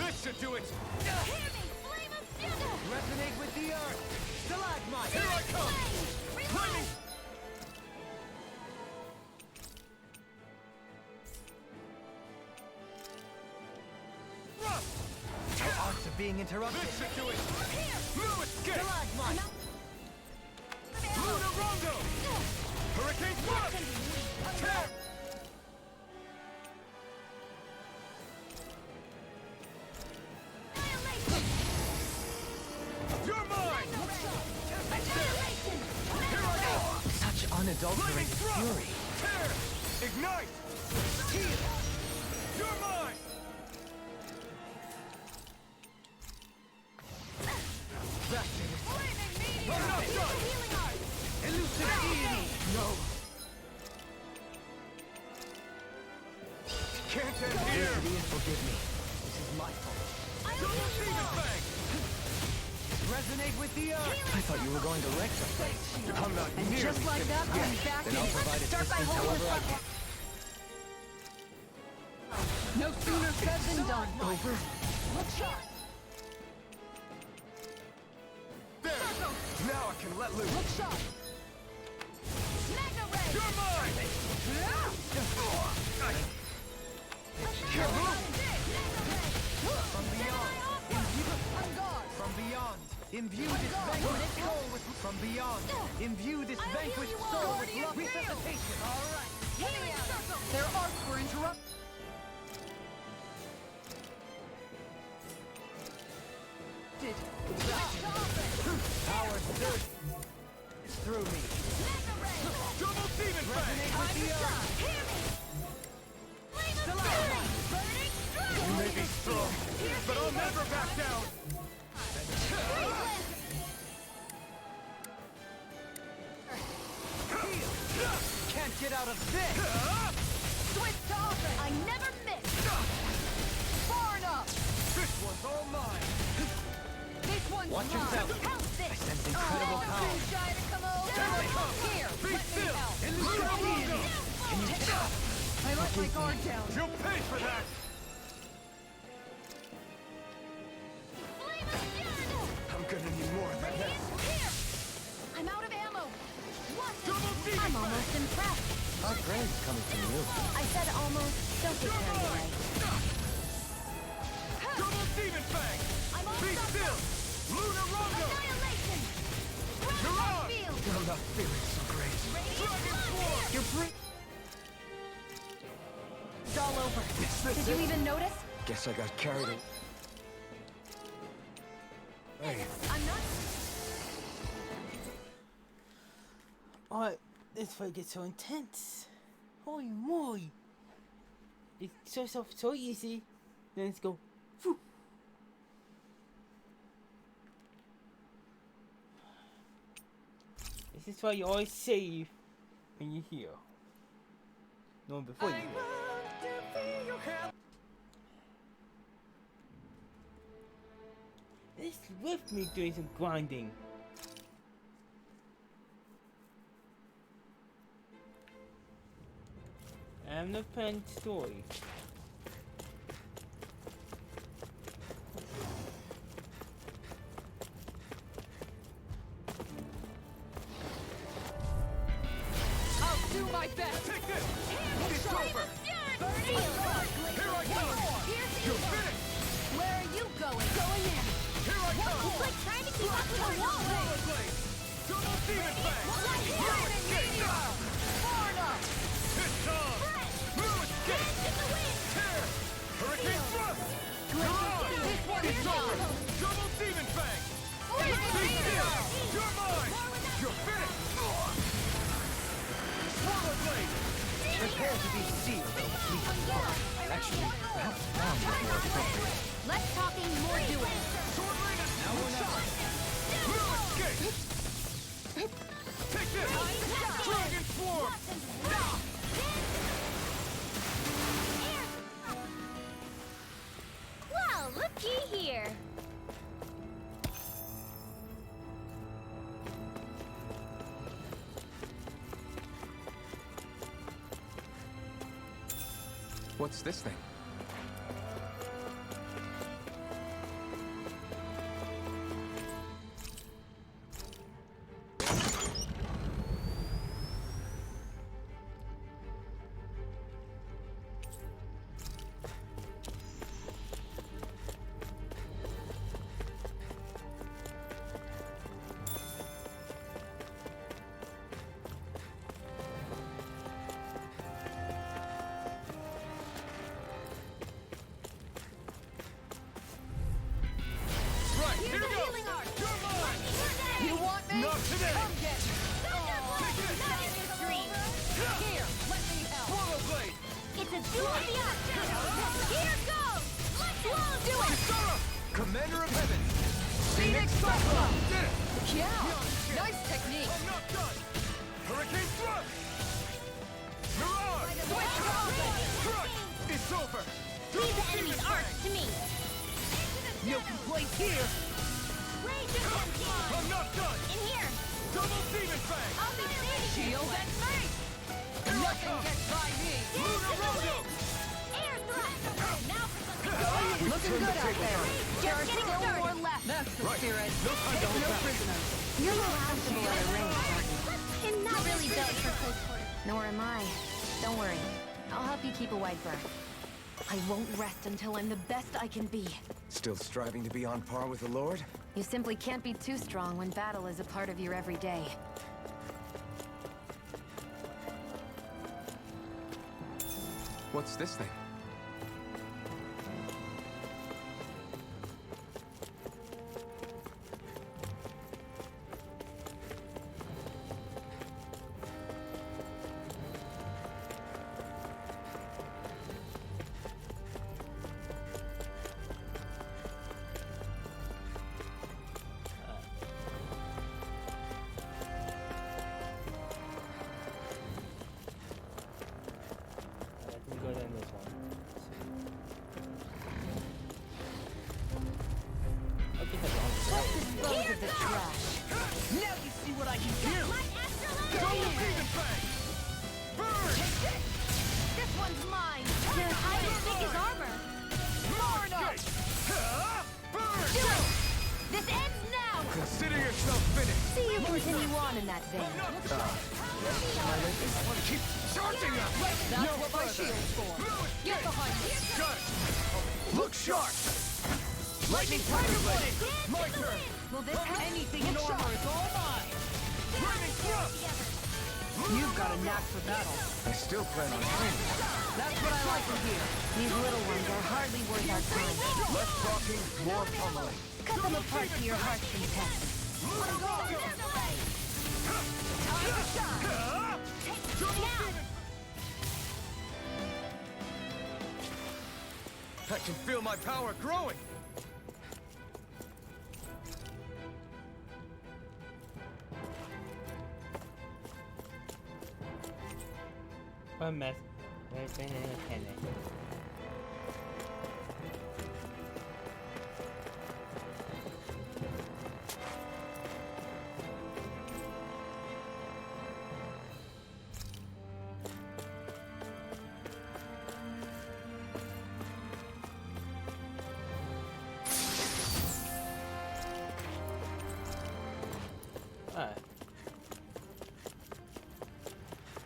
This should do it! Hear me. Flame of fury. Resonate with the earth! Stalagmite. Here I come! Lightning! Thrust! Our arts are being interrupted. This should do it! No escape! Stalagmite. Lunarongo! Hurricane thrust! Tear! Annihilation. You're mine! Annihilation. Here I go! Such Lightning unadulterated thrust! fury. Tear! Ignite! Heal! You're mine! Flaming meteor. I'm not done! Healing art. Elusive deity! No! Can't end here! Forgive me. This is my fault. Double demon fang! Resonate with the earth. I thought you were going to wreck the place. I'm not And nearly just like that, I'm back Then in I'll it. provide Start by assistance holding however I the can. No sooner said than done. Over. Look sharp. There! Now I can let loose! Look sharp. Mega Ray. You're mine! From beyond. On guard. From beyond. Imbue this vanquished soul with... From beyond. Imbue this vanquished soul with love resuscitation. All right. Let me out. Their arts were interrupted. Power surge is through me. Double demon fang! Resonate with the earth. You may be strong, but I'll never back down! Can't get out of this! Swift to offense. I never miss. Far enough. This one's all mine! This one's Watch mine. yourself. Count this. I sense incredible Oh, power. too shy to come over. Here I come! Here, Be let me still! help. Lunarongo! I let my guard down. You'll pay for that! Flame of fury. I'm gonna need more than that! Here. I'm out of ammo. What? Double demon I'm fang! almost impressed. Our praise coming from you. I said almost. Don't get carried away. Demon Fang! I'm all Be stuffed still! up. Lunar Rondo! Annihilation! You're on! Field! I'm not feeling so great. Dragon Swarm! You're It's all over. Did you even notice? Guess I got carried away. Hey, I'm not... Alright, this fight gets so intense. Holy moly. It starts off so easy, then let's go. Phew. This is why you always save when you heal. No, before you heal. It's with me doing some grinding. I'm not playing story. I'll do my best! Take this! It's over! Here I come! You're finished! Where are you going? Going in! Here I come! He's like trying to keep up with the wall! Rollerblade! Double Demon Fang! Far enough! It's on! New escape! Tear! Hurricane Thrust! You're on! This one It's over! Double Demon Fang! Be still! You're mine! You're finished! Swallowblade! Prepare to be sealed, O fleet. Actually, perhaps now is more appropriate. Less talking, more doing. Sword Rain is now or never! New escape! Take this! Dragon Swarm! Well, looky here. what's this thing? Commander of Heaven! Phoenix Cyclone! Did it! Yeah! Nice technique! I'm not done! Hurricane Thrust! Mirage! Crush! It's over! Leave the enemy's arts to me. No complaints here! I'm not done! In here. Double Demon Fang! I'll be saving Shield and face! Nothing gets by me! Lunar Rondo! Air thrust. Now for something. Looking good out there! Just getting started. Left. That's the spirit. No time to hold back. Prisoners. You're more comfortable at a range, aren't you? I'm not really built for close quarters. Nor am I. Don't worry. I'll help you keep a white berth. I won't rest until I'm the best I can be. Still striving to be on par with the Lord? You simply can't be too strong when battle is a part of your everyday. What's this thing? I can go down this one. I'll get that wrong. Dispose of the trash. Now you see what I can do! Double Demon Fang! Burn! This one's mine. Your hide and seek is armor. More escape! Burn! Do it. This ends now. Consider yourself finished! See you continue on in that vein. I'm not done! Keep charging us! That's what my shield's for. Get behind me! Got it! Look sharp! Lightning Tiger Blade! My turn! Will this help? Anything in armor is all mine! Lightning Thrust! You've got a knack for battle. I still plan on training. That's what I like to hear. These little ones are hardly worth our time. Less talking, more pummeling. Cut them apart to your heart's content. I can feel my power growing! One mess. There's been an attendant.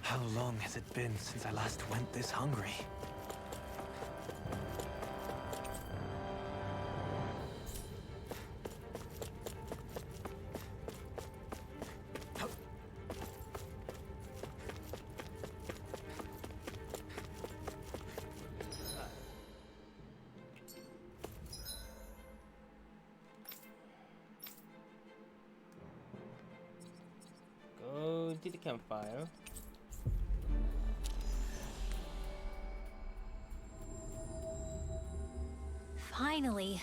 How long has it been since I last went this hungry? Go to the campfire. Finally.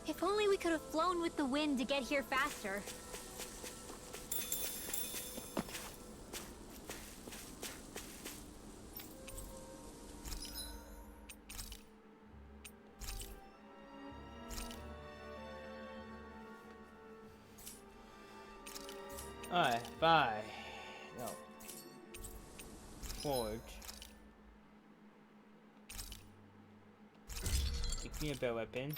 If only we could have flown with the wind to get here faster. Alright, bye. No. Forge. Give me a better weapon.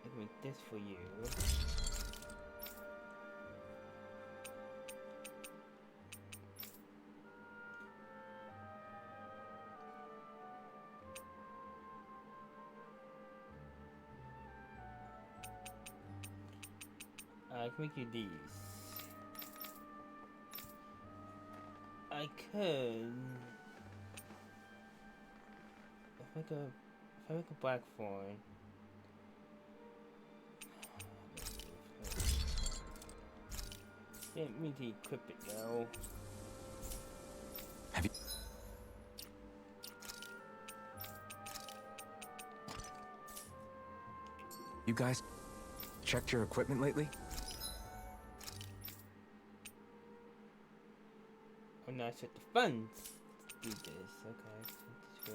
I'll make this for you. I can make you these. I could. If I make a black thorn. Didn't mean to equip it though. Have you... You guys checked your equipment lately? Oh no, I set the funds to do this. Okay, so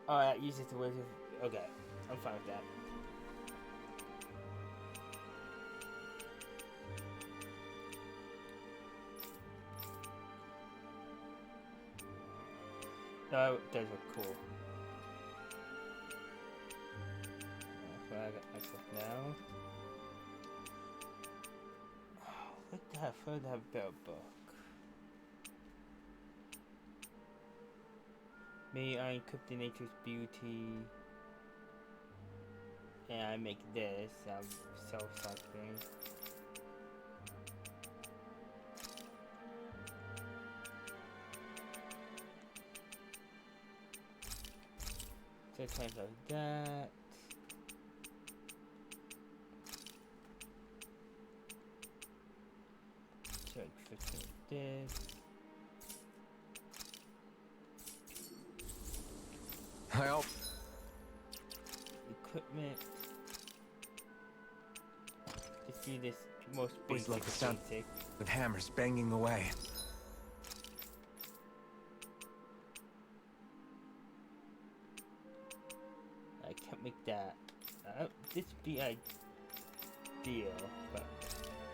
oh, that uses the wizard. Okay, I'm fine with that. No, those are cool. So I got access now. Oh, what the hell? I have a better book. May I encrypt the nature's beauty, and I make this. I'm self-suffering. So times like that. So like 15 like this. Help. Equipment. This do this most Always basic love the sound basic. of hammers banging away. I can't make that. This be ideal, but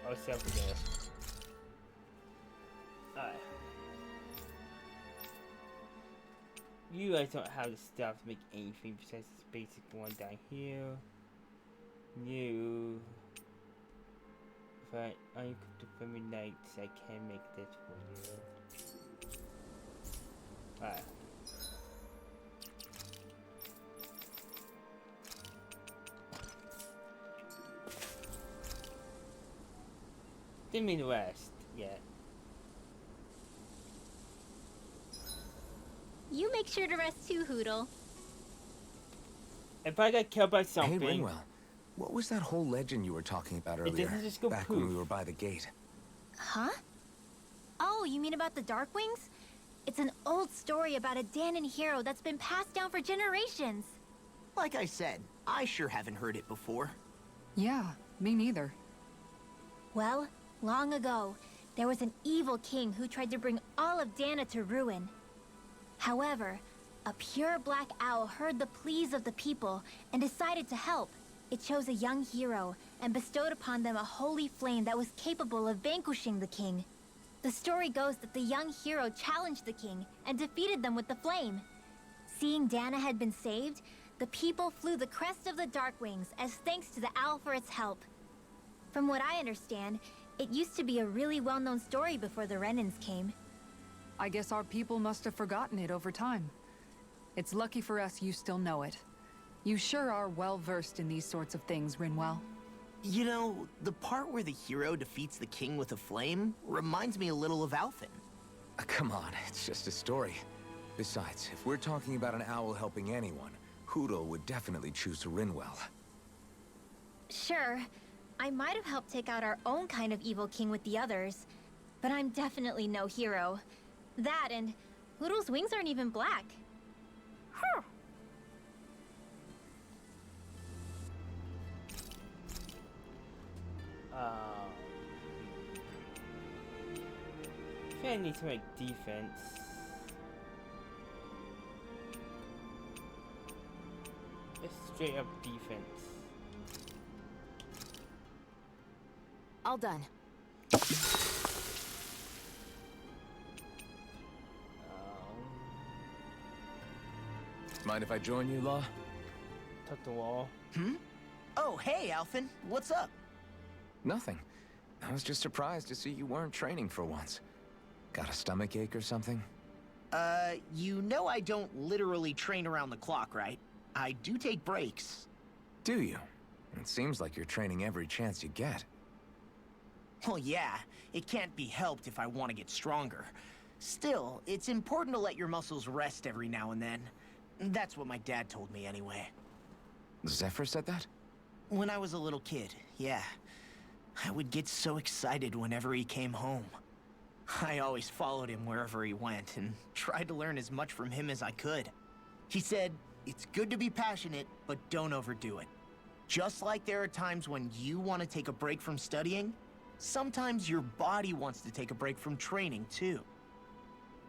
I'll settle for this. Alright. You guys don't have the stuff to make anything besides this basic one down here. You. If I unequip the Flammy Knights, I can make this for you. Alright. Didn't mean the rest yet. You make sure to rest too, Hootle. If I got killed by Hey, something, Rinwell, what was that whole legend you were talking about earlier? doesn't just go back when we poof. were by the gate. Huh? Oh, you mean about the Darkwings? It's an old story about a Danon hero that's been passed down for generations. Like I said, I sure haven't heard it before. Yeah, me neither. Well, long ago, there was an evil king who tried to bring all of Dana to ruin. However, a pure black owl heard the pleas of the people and decided to help. It chose a young hero and bestowed upon them a holy flame that was capable of vanquishing the king. The story goes that the young hero challenged the king and defeated them with the flame. Seeing Dana had been saved, the people flew the crest of the Darkwings as thanks to the owl for its help. From what I understand, it used to be a really well-known story before the Renans came. I guess our people must have forgotten it over time. It's lucky for us you still know it. You sure are well-versed in these sorts of things, Rinwell. You know, the part where the hero defeats the king with a flame reminds me a little of Alphen. Come on, it's just a story. Besides, if we're talking about an owl helping anyone, Hootle would definitely choose Rinwell. Sure, I might have helped take out our own kind of evil king with the others, but I'm definitely no hero. That and Hootle's wings aren't even black. Huh. I think I need to make defense. Just straight up defense. All done. Mind if I join you, Law? Tuck the wall. Oh, hey, Alphen. What's up? Nothing. I was just surprised to see you weren't training for once. Got a stomach ache or something? You know I don't literally train around the clock, right? I do take breaks. Do you? It seems like you're training every chance you get. Well, yeah, it can't be helped if I want to get stronger. Still, it's important to let your muscles rest every now and then. That's what my dad told me anyway. Zephyr said that? When I was a little kid, yeah. I would get so excited whenever he came home. I always followed him wherever he went and tried to learn as much from him as I could. He said, it's good to be passionate, but don't overdo it. Just like there are times when you want to take a break from studying, sometimes your body wants to take a break from training too.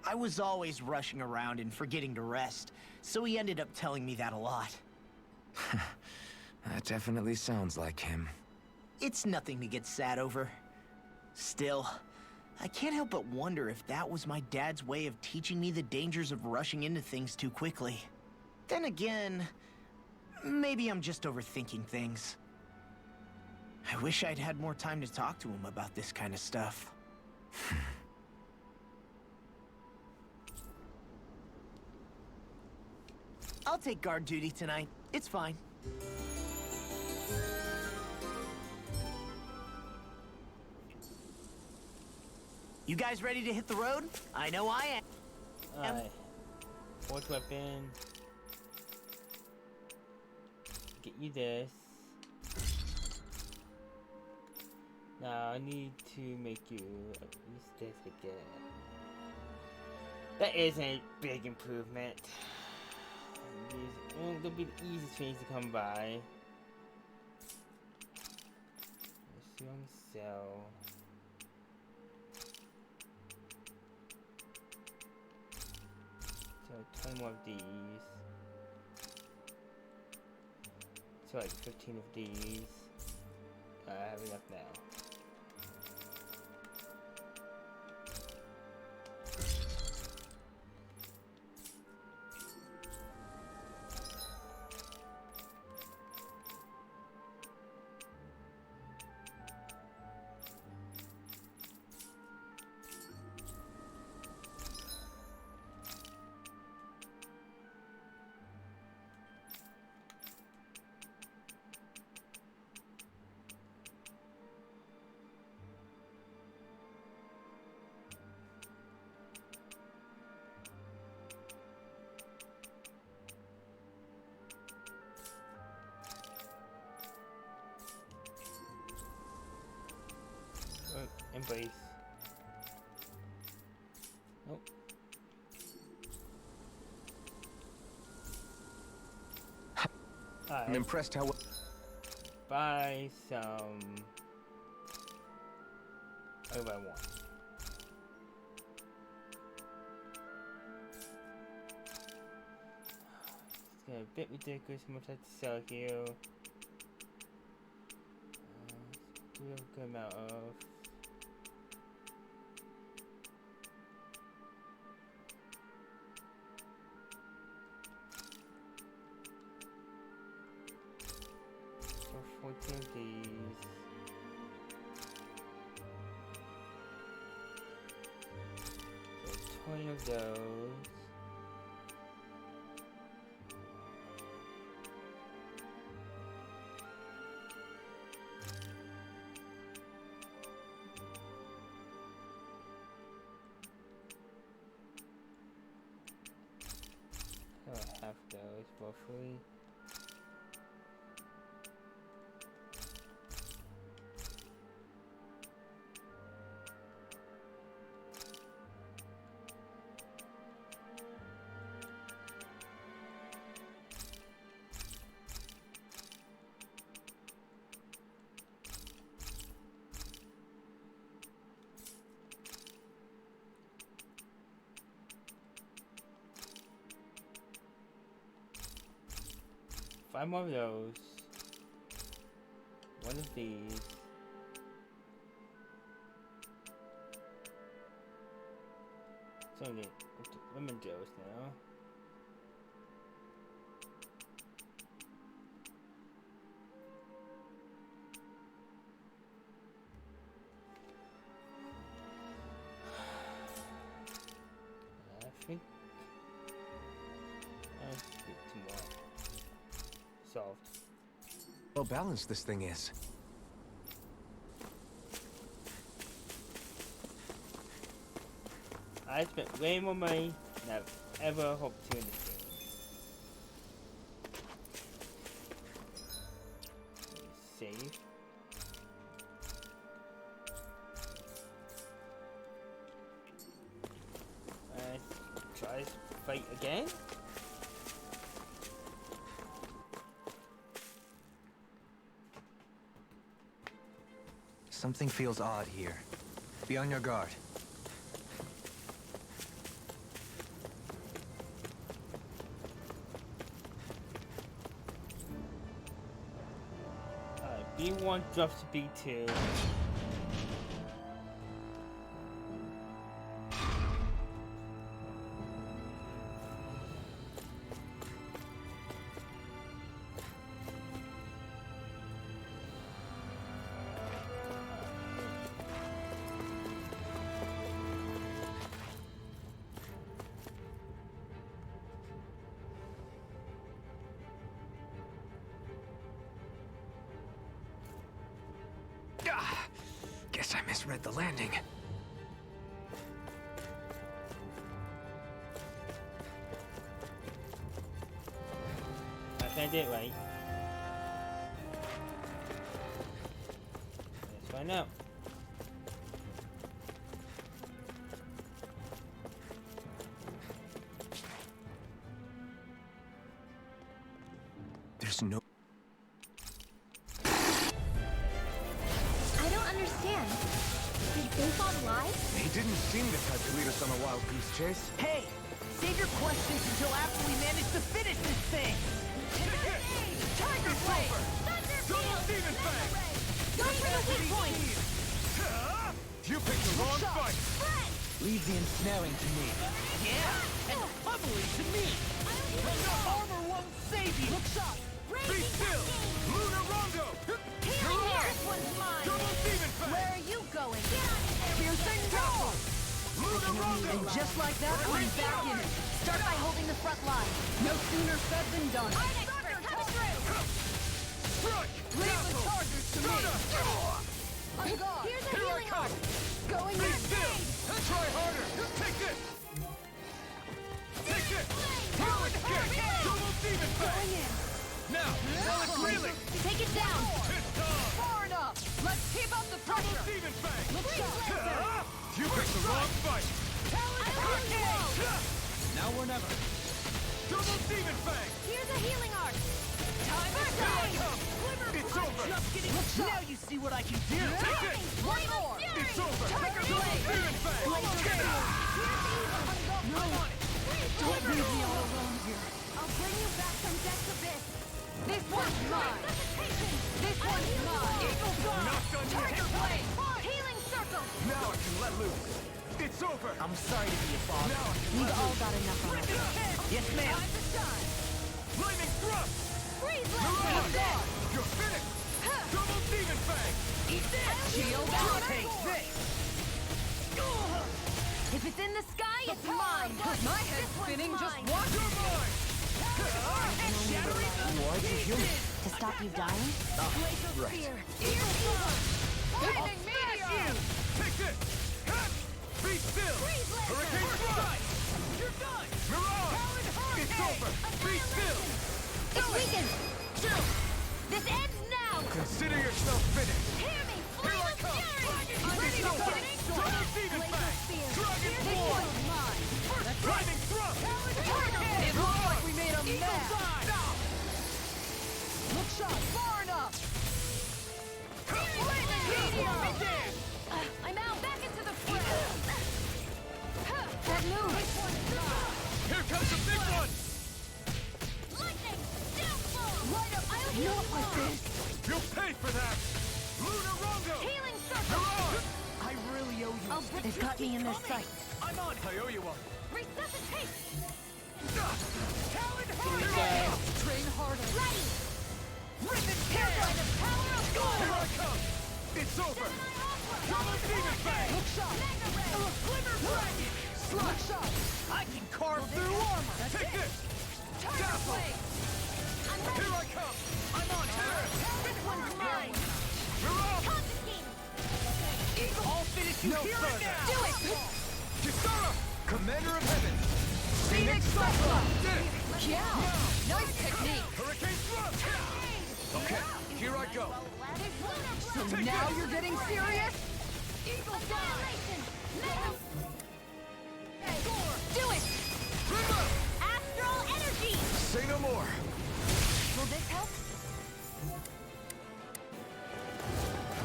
I was always rushing around and forgetting to rest, so he ended up telling me that a lot. That definitely sounds like him. It's nothing to get sad over. Still, I can't help but wonder if that was my dad's way of teaching me the dangers of rushing into things too quickly. Then again, maybe I'm just overthinking things. I wish I'd had more time to talk to him about this kind of stuff. I'll take guard duty tonight. It's fine. You guys ready to hit the road? I know I am. Alright. Fourth weapon. Get you this. Now I need to make you use this again. That is a big improvement. It'll be the easiest things to come by. Let's 2 on sale. So 20 more of these. So like 15 of these. I have enough now. Embrace. Nope. I'm impressed how well. Buy some. What do I want? It's getting a bit ridiculous how much I have to sell here. Do we have a good amount of? So 14 of these. So 20 of those. Half those roughly. Five more of those. One of these. So I'm getting lemon dose now. I think I'll speak tomorrow. Solved. Well balanced this thing is. I spent way more money than I've ever hoped to in this game. Save. Try to fight again. Something feels odd here. Be on your guard. B1 drops to B2. Guess I misread the landing. I think I did it right. Let's find out. There's no... I don't Bayfon live? He didn't seem the type to lead us on a wild goose chase. Hey, save your questions until after we manage to finish this thing. Tiger Blade! Double Demon Fang! Go for the weak point! You picked the wrong fight! Leave the ensnaring to me. Yeah, and pummeling to me. Armor won't save you. Look sharp. Be still! Lunar Rondo! Healing here! This one's mine! Double Demon Fang! Where are you going? Get out of there! Piercing Tackle! Lunar Rondo! And just like that, I'm back in it. Start by holding the front line. No sooner said than done. Art expert, coming through! Strike! Leave the chargers to me! On guard! Here's a Here I healing come! art! Going Be in! still! Try harder! Take this! Take this! Talent kick! Double Demon Fang! Now! Talent reeling! Take it down! It's on! Far enough! Let's keep up the Double pressure! Demon Fang! Laser! You picked the wrong fight! Talent arcade! Now or never. Double Demon Fang! Here's a healing art! Time is Here I running! come! It's over! Now you see what I can do. Take this! One more! It's over! Tiger Double Blade! Demon Fang! Don't leave me all alone here. I'll bring you back from Death's Abyss! This one's mine! This one's mine! Eagle Dawn! Not done yet! Tiger Blade! Healing circle! Now I can let loose! It's over! I'm sorry to be a father. Now I can We've let all loose! got enough on us. Yes, ma'am. Time to shine! Flaming Thrust! Freeze Mirage! laser! You're finished! Double Demon Fang! Eat this! Shield out! Take this. If it's in the sky, it's mine! My head's This one's spinning, just mine. watch You're mine! shattering Why'd you heal me? To stop you dying? Glacial right. Spear! Lightning Meteor! Take this! Be still! Freeze laser! Hurricane Thrust! You're done! Mirage! It's over! Be still! It's weakened! Chill! This ends now! Consider yourself finished! Hear me! Here I Flame of come! Fury! It's over! Double Demon Glacial Fang! Spear! Dragon This War! one's mine! Driving Thrust! It looks like we made a mess! Stop! Look sharp! Far enough! Flaming Meteor! I'm out! Back into the fray! That move! Here comes the big one! Lightning! Downfall! Light up! I'll heal Not like you! this! You'll pay for that! Lunar Rondo! Healing circle! Mirage! I really owe you. They've got me in their sights. I'm on! I owe you one! Resuscitate! Talon Train harder! Ready! Ribbon Here tear! by the power of Here God! I come! It's over! Gemini Double Demon Fang! Look sharp! Mega Ray! Glimmer Dragon! Look sharp! I can carve through armor. Take this! Tiger Dazzle! Blade! I'm ready! Here I come! I'm on it! This one's mine! Mirage! Constantine! I'll finish you No here and further. now. Do it! Kisara! Commander of Heaven! Phoenix Cyclone! Did it! Yeah! Nice technique! Hurricane Thrust! Okay, here I go! So Take now this. you're getting serious? Annihilation! Mega... Do it! Rima! Astral energy! Say no more! Will this help?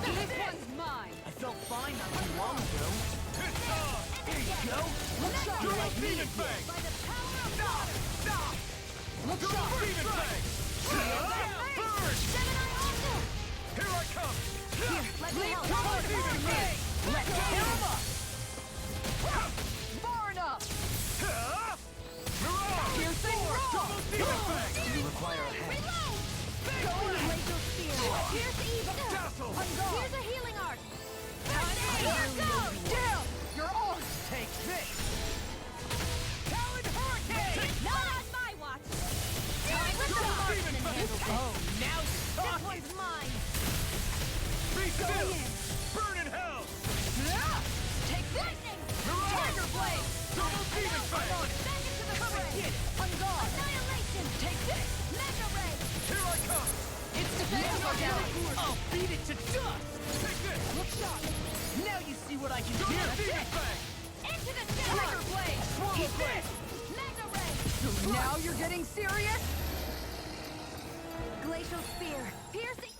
This one's mine! I felt fine not too long ago. It's on! There you go. Look sharp! Double Demon Fang! By the power of God! Stop! Look Double sharp! Demon Fang! Burn! Gemini Alpha! Here I come! Let me help! Double Demon Fang! Let's tear him up! Far enough! Mirage! Piercing roar! Double Demon Fang! You require a hand. Reload! Going in! Glacial Spear! Here's evil! Dazzle! Here's a healing art! Here goes! Down! You're on! Take this. Talon Hurricane! Not on my watch! Time to Double shine! Demon Fang! Oh, now you're This talking. one's mine! Be still! Burn in hell! Yeah! Take this! Mirage! Tiger Blade! Double Demon Fang! Back into the fray! On guard! Annihilation! Take this! Mega Ray! Here I come! It's defense modality! I'll beat it to dust. Take this! Look sharp! Now you see what I can Double do. Demon Fang! Into the Tiger center! Blade! Swallow Blade! Mega Ray! So now you're getting serious? Glacial Spear! Piercing!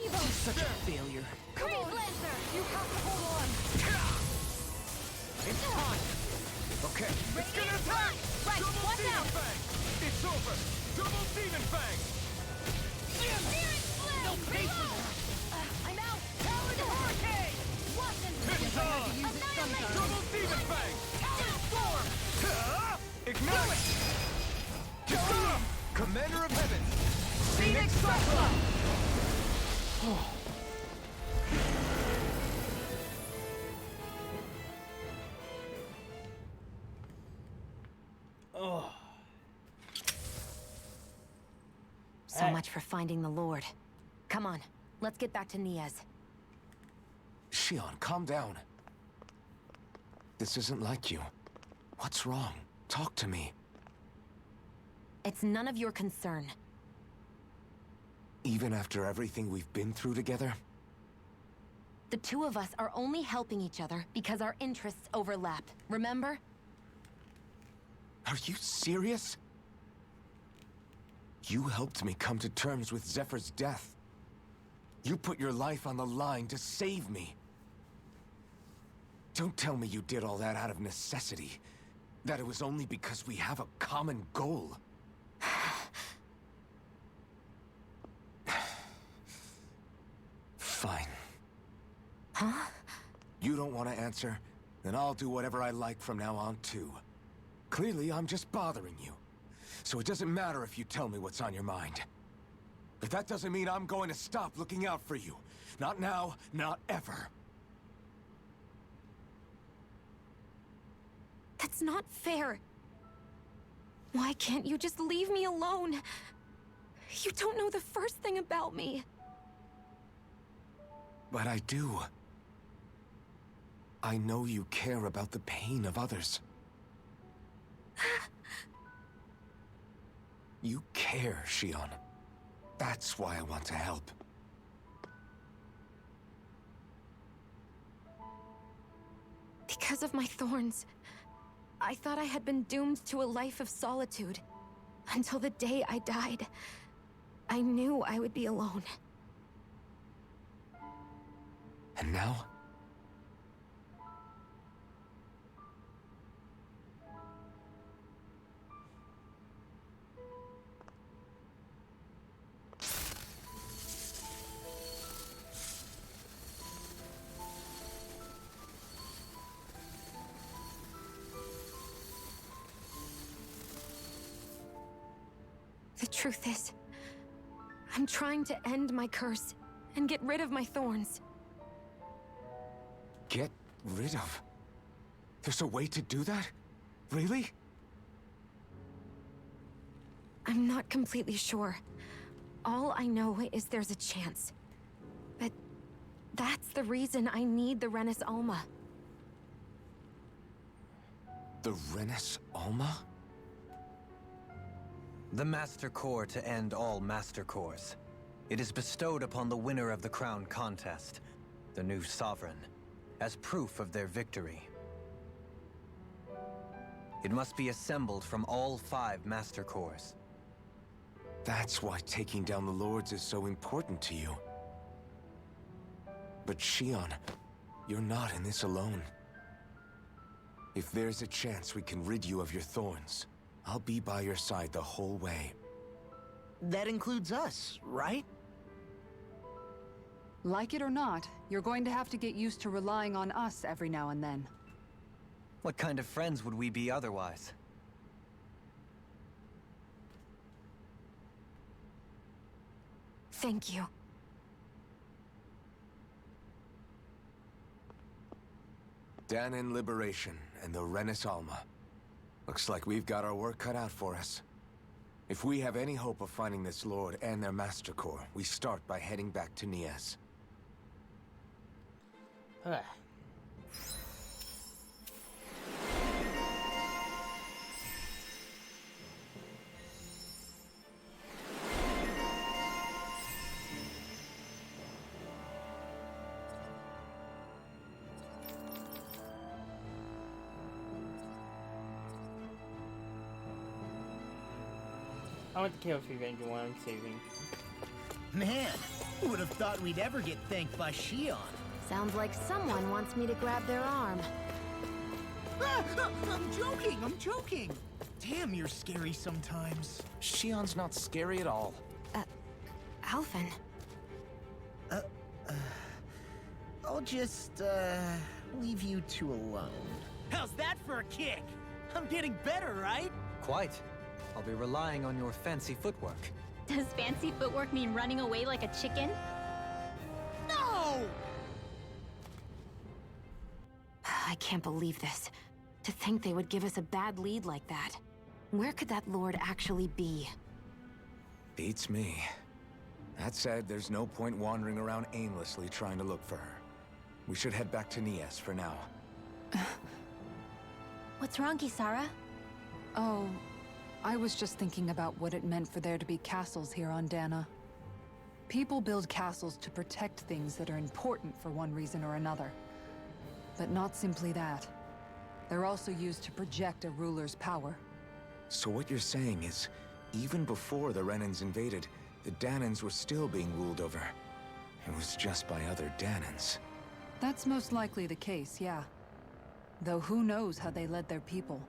Evil! such a failure. Come on! You have to hold on! It's time! Okay. It's gonna attack! Right, Double watch Demon out! Fang! It's over! Double Demon Fang! No patience! I'm out! Talon Hurricane! Watson! It's on! Annihilate! Double Demon Fang! Talon Storm! Ignite! Commander of Heaven! Phoenix Cyclone! Oh. So much for finding the Lord. Come on, let's get back to Niaz. Shion, calm down. This isn't like you. What's wrong? Talk to me. It's none of your concern. Even after everything we've been through together? The two of us are only helping each other because our interests overlap. Remember? Are you serious? You helped me come to terms with Zephyr's death. You put your life on the line to save me. Don't tell me you did all that out of necessity. That it was only because we have a common goal. Fine. Huh? You don't want to answer? Then I'll do whatever I like from now on, too. Clearly, I'm just bothering you. So it doesn't matter if you tell me what's on your mind. But that doesn't mean I'm going to stop looking out for you. Not now, not ever. That's not fair. Why can't you just leave me alone? You don't know the first thing about me. But I do. I know you care about the pain of others. You care, Shion. That's why I want to help. Because of my thorns, I thought I had been doomed to a life of solitude. Until the day I died, I knew I would be alone. And now? The truth is, I'm trying to end my curse and get rid of my thorns. Get rid of? There's a way to do that? Really? I'm not completely sure. All I know is there's a chance. But that's the reason I need the Renis Alma. The Renis Alma? The Master Core to end all Master Cores. It is bestowed upon the winner of the Crown Contest, the new Sovereign, as proof of their victory. It must be assembled from all 5 Master Cores. That's why taking down the Lords is so important to you. But Shion, you're not in this alone. If there's a chance we can rid you of your thorns, I'll be by your side the whole way. That includes us, right? Like it or not, you're going to have to get used to relying on us every now and then. What kind of friends would we be otherwise? Thank you. Dahnan Liberation and the Renis Alma. Looks like we've got our work cut out for us. If we have any hope of finding this Lord and their Master Core, we start by heading back to Niaz. Alright. I want to kill Revenge one I'm saving. Man, Who would have thought we'd ever get thanked by Shion? Sounds like someone wants me to grab their arm. I'm joking, I'm joking! Damn, you're scary sometimes. Shion's not scary at all. Alphen. I'll just, leave you two alone. How's that for a kick? I'm getting better, right? Quite. I'll be relying on your fancy footwork. Does fancy footwork mean running away like a chicken? No! I can't believe this. To think they would give us a bad lead like that. Where could that lord actually be? Beats me. That said, there's no point wandering around aimlessly trying to look for her. We should head back to Nias for now. What's wrong, Kisara? Oh, I was just thinking about what it meant for there to be castles here on Dana. People build castles to protect things that are important for one reason or another. But not simply that. They're also used to project a ruler's power. So what you're saying is, even before the Renans invaded, the Danans were still being ruled over. It was just by other Danans. That's most likely the case, yeah. Though who knows how they led their people.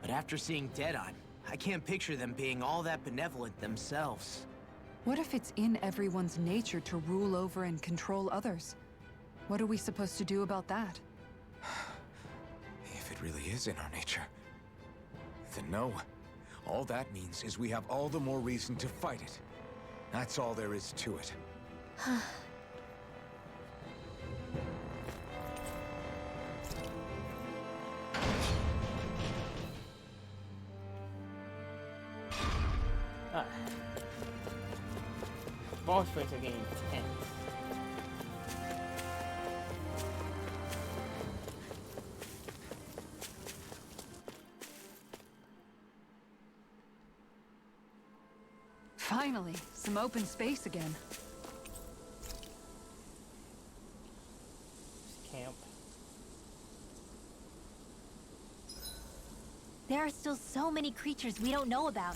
But after seeing Deadeye, I can't picture them being all that benevolent themselves. What if it's in everyone's nature to rule over and control others? What are we supposed to do about that? If it really is in our nature, then no. All that means is we have all the more reason to fight it. That's all there is to it. Boss fights are getting intense. Finally, some open space again. Camp. There are still so many creatures we don't know about.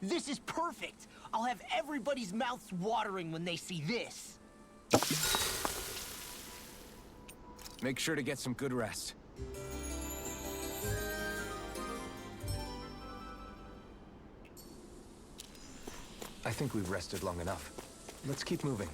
This is perfect! I'll have everybody's mouths watering when they see this. Make sure to get some good rest. I think we've rested long enough. Let's keep moving.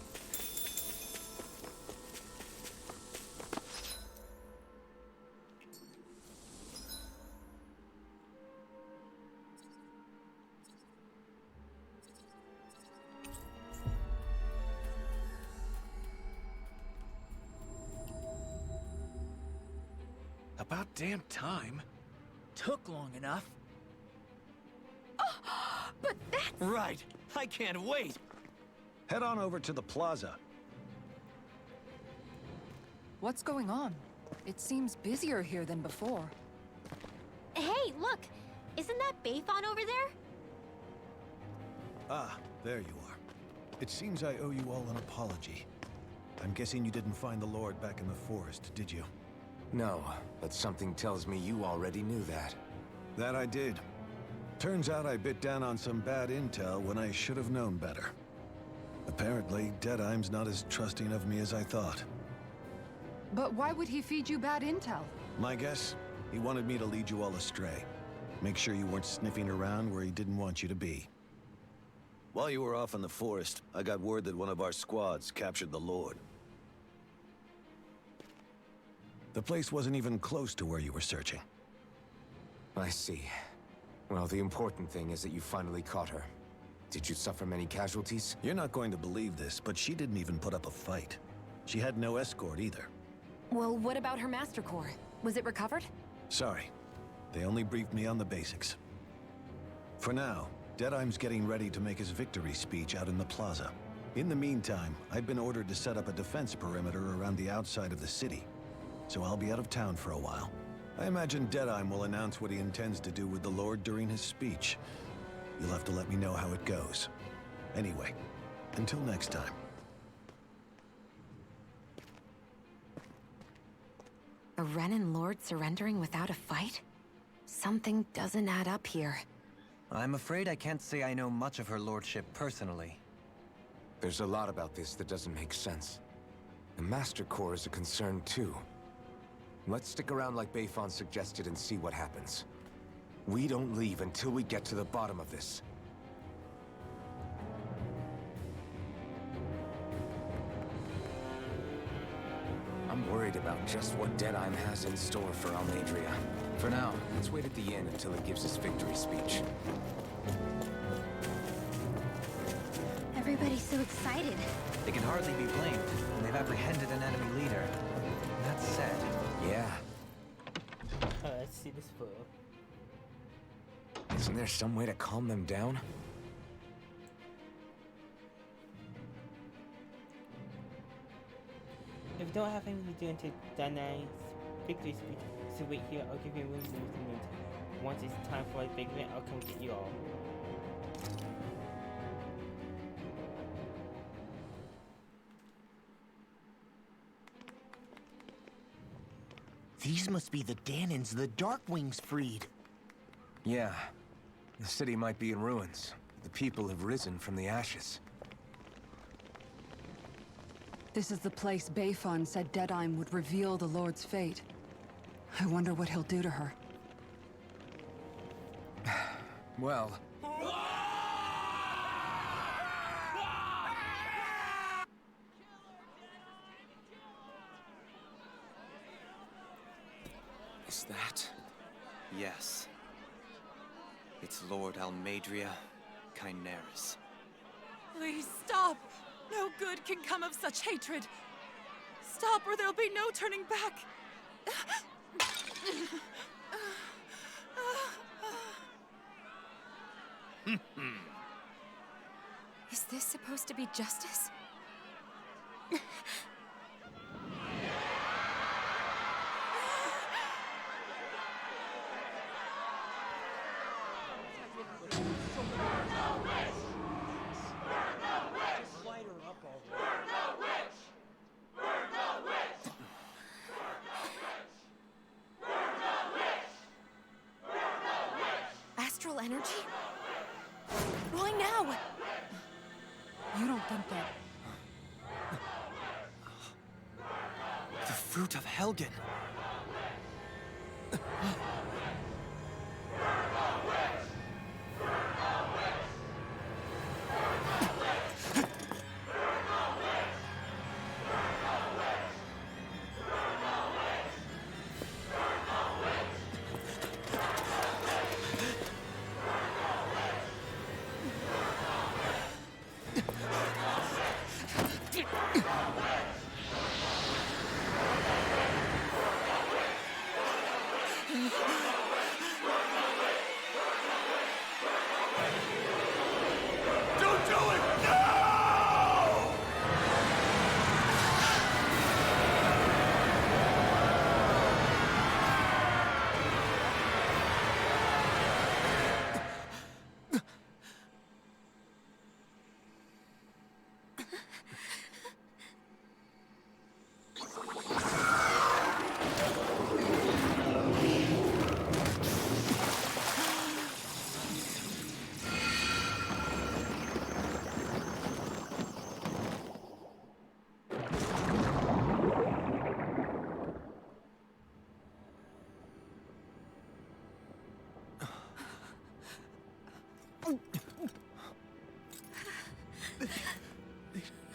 About damn time. Took long enough. But that's... Right. I can't wait. Head on over to the plaza. What's going on? It seems busier here than before. Hey, look! Isn't that Bayfon over there? Ah, there you are. It seems I owe you all an apology. I'm guessing you didn't find the Lord back in the forest, did you? No, but something tells me you already knew that. That I did. Turns out I bit down on some bad intel when I should have known better. Apparently, Deadeye's not as trusting of me as I thought. But why would he feed you bad intel? My guess? He wanted me to lead you all astray. Make sure you weren't sniffing around where he didn't want you to be. While you were off in the forest, I got word that one of our squads captured the Lord. The place wasn't even close to where you were searching. I see. Well, the important thing is that you finally caught her. Did you suffer many casualties? You're not going to believe this, but she didn't even put up a fight. She had no escort either. Well, what about her Master Core? Was it recovered? Sorry. They only briefed me on the basics. For now, Deadeye's getting ready to make his victory speech out in the plaza. In the meantime, I've been ordered to set up a defense perimeter around the outside of the city. So I'll be out of town for a while. I imagine Deadeye will announce what he intends to do with the Lord during his speech. You'll have to let me know how it goes. Anyway, until next time. A Renan Lord surrendering without a fight? Something doesn't add up here. I'm afraid I can't say I know much of her lordship personally. There's a lot about this that doesn't make sense. The Master Core is a concern too. Let's stick around like Bayfon suggested and see what happens. We don't leave until we get to the bottom of this. I'm worried about just what Deadeye has in store for Almeidrea. For now, let's wait at the inn until he gives his victory speech. Everybody's so excited. They can hardly be blamed. They've apprehended an enemy leader. That said... Yeah. Let's see this photo. Isn't there some way to calm them down? If you don't have anything to do until Deadeye victory speech, so wait here, I'll give you room to move in the meantime. Once it's time for a big event, I'll come get you all. These must be the Danans the Darkwings freed. Yeah. The city might be in ruins. The people have risen from the ashes. This is the place Bayfon said Deadeye would reveal the Lord's fate. I wonder what he'll do to her. Well... Is that... Yes. It's Lord Almeidrea Kynaris. Please stop! No good can come of such hatred. Stop or there'll be no turning back. Is this supposed to be justice? Astral energy? Why now? You don't think that... The fruit of Helgen!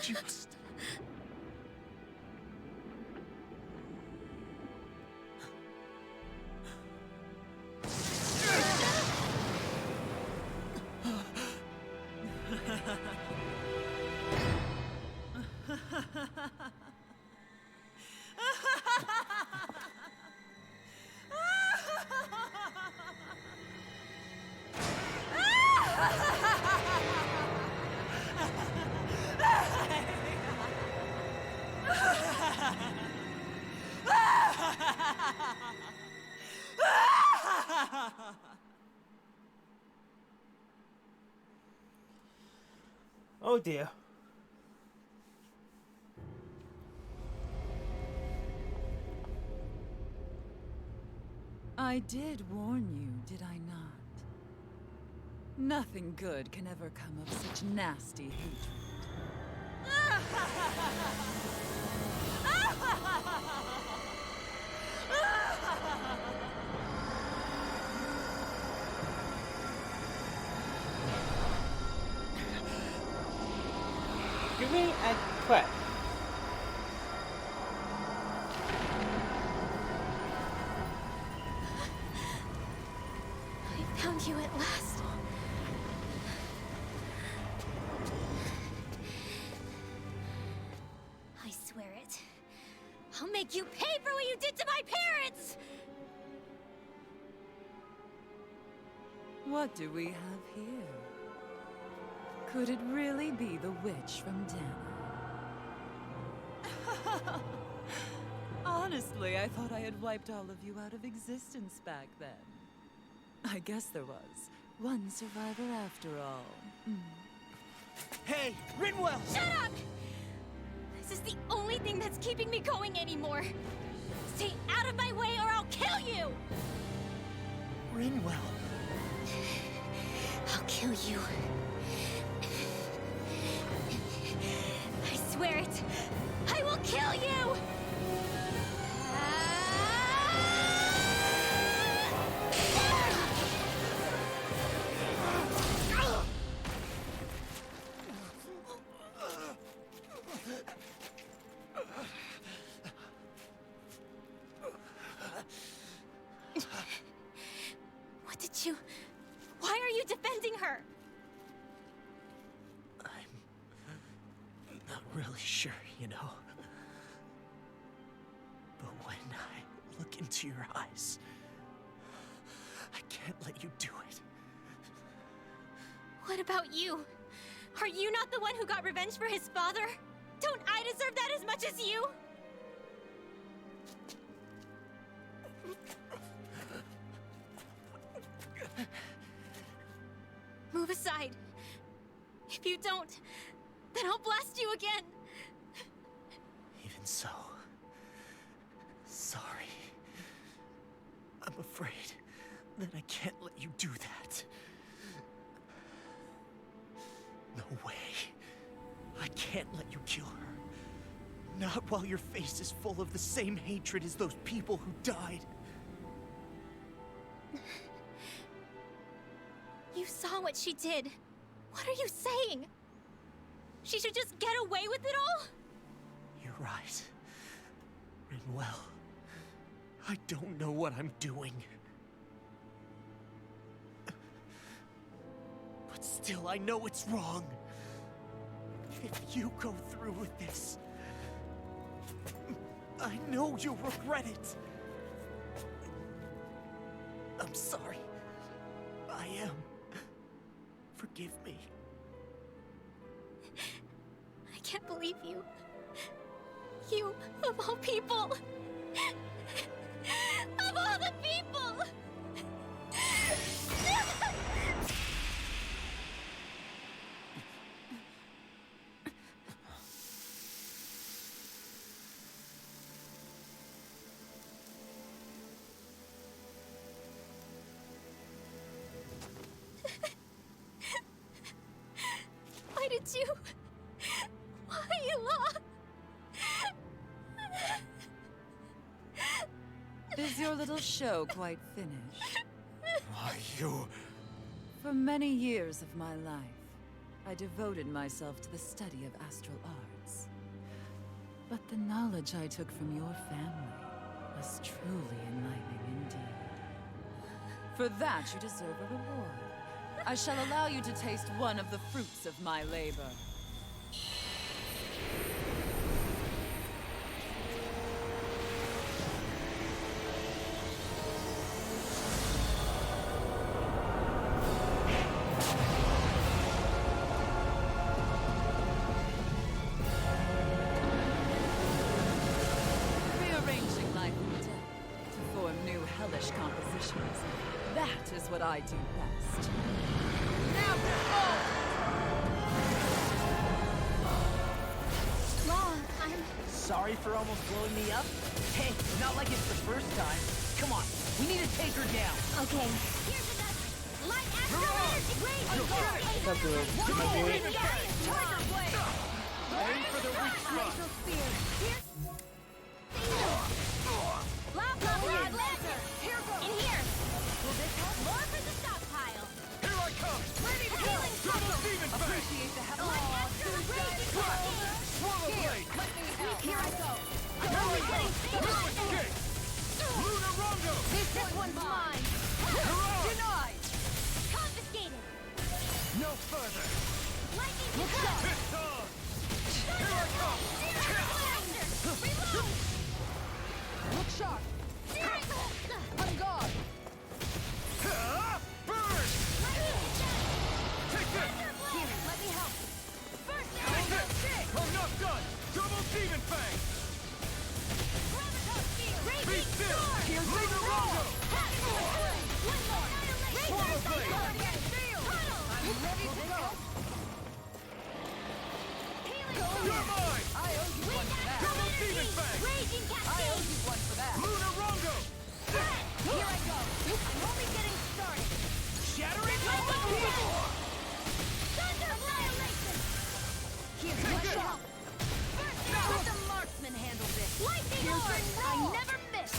Just... Oh dear. I did warn you, did I not? Nothing good can ever come of such nasty hatred. Give me a quest. I found you at last. I swear it. I'll make you pay for what you did to my parents! What do we have here? Could it really be the witch from Dana? Honestly, I thought I had wiped all of you out of existence back then. I guess there was one survivor after all. Hey, Rinwell! Shut up! This is the only thing that's keeping me going anymore. Stay out of my way or I'll kill you! Rinwell. I'll kill you. I swear it. I will kill you! What did you... Why are you defending her? I'm not really sure, you know. But when I look into your eyes, I can't let you do it. What about you? Are you not the one who got revenge for his father? Don't I deserve that as much as you? Move aside. If you don't, then I'll blast you again. Even so, sorry. I'm afraid that I can't let you do that. No way. I can't let you kill her. Not while your face is full of the same hatred as those people who died. You saw what she did. What are you saying? She should just get away with it all? You're right. Rinwell. I don't know what I'm doing. But still, I know it's wrong. If you go through with this, I know you'll regret it. I'm sorry. I am. Forgive me. I can't believe you. You, of all people. Of all the people! Why did you... Why you lost? Is your little show quite finished? Why, you... For many years of my life, I devoted myself to the study of astral arts. But the knowledge I took from your family was truly enlightening indeed. For that, you deserve a reward. I shall allow you to taste one of the fruits of my labor. Rearranging life and death to form new hellish compositions. That is what I do best. Now Mom, I'm... Sorry for almost blowing me up? Hey, not like it's the first time. Come on, We need to take her down. Okay. Here's another. Light after energy. Wait. What's up, dude? Can I do it? Aim for the weak spot. Blah, blah, blah, Lancer. Here goes. In here. Will this help? More for the stockpile. Here I come. Ready to go. Double demon fang. Appreciate the help. Light after the raging fang. Swallow blade. Let me help. Here I go. Here we go. Through escape. Luna Rondo. This one's mine. Denied. Confiscated. No further. Lightning shot. It's on. Here I come. Reload. Look sharp. On guard. Burn. Take this. Here, let me help. First Take this. I'm not done. Double demon fang. Be still. Luna Rondo. One more. Swallow blade. I'm ready to go. You're mine. I owe you one for that. Double demon fang. Raging cascade. One for that. Luna Rondo. Here I go. I'm only getting started. Shattering Thunder annihilation. Here, Take let's it. help. Let the marksman handle this. Lightning orb. I never miss.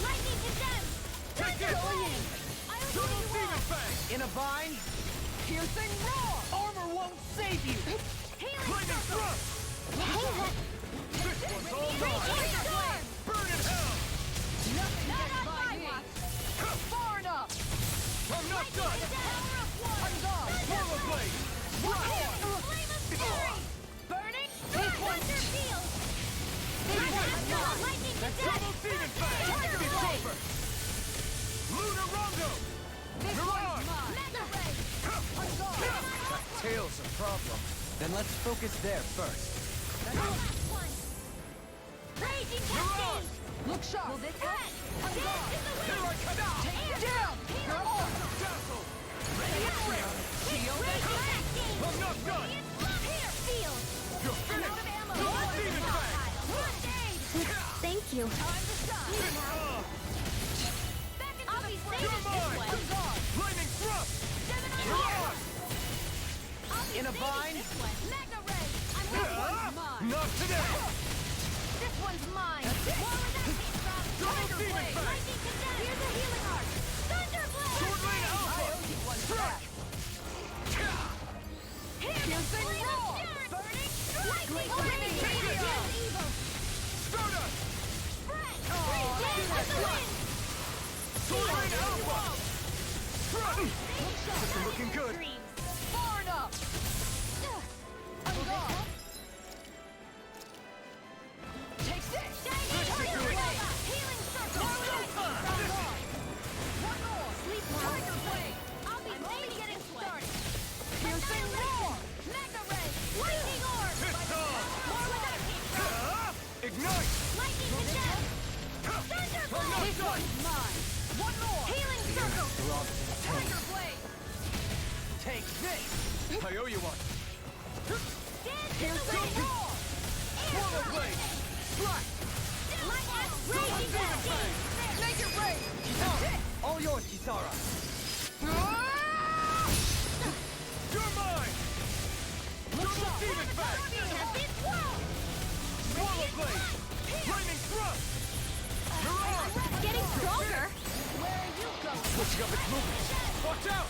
Lightning condemned. Take Thunder it. blade. I owe Double you demon all. fang. In a vine? Piercing roar! Armor won't save you! Healing Lightning circle. thrust. This one's all Raging mine. storm. Burn in hell. Not on my watch. Far enough. I'm not done. Power of one. On guard. Swallow blade. Flame of fury. Burning. Thunder field. Lightning Double demon fang. It's over. Luna Rondo. You're on. Mega ray. Tail's a problem. Then let's focus there first. Last one. Raging cascade. Look sharp. Will this help? Dance in the Here I wind. come out. Take it down. You're on. Dazzle. Ready up. Shield. Raging cascade. I'm not done. Here. Field. You're I'm out of finished. ammo. Double demon fang. First aid. Thank you. Time to stop. Back into I'll be safe You're this mine. one. Lightning thrust. You're on. I'll be In a saving vine? this one. Mega ray. This one's mine. Not today. This one's mine. Where was that came from? Double Thunder demon blade. fang. Lightning condemned. Here's a healing arc. Thunder blade. Sword lane alpha. Strike. Here's a flame of fury. Burning. Lightning blade. Here's evil. Stardust. Spread. Dance in the wind. Sword lane alpha. Strike. This is looking good. Far enough. On guard. Take this. Healing circle. One more. Sleep now. Tiger blade. I'll be only getting started. Piercing roar. Mega ray. Lightning orb. It's on. More with that came from. Ignite. Lightning condemned. Thunder blade. This one's mine. One more. Healing circle. Tiger blade. Take this! I owe you one. Dance in the wind. Swallow blade. Strike. Raging cascade. Make it rain. All yours, Kisara. You're mine. Double demon fang. Swallow blade. Flaming thrust. You're on. Getting stronger. Where are you going? Switching up its movement. Watch out.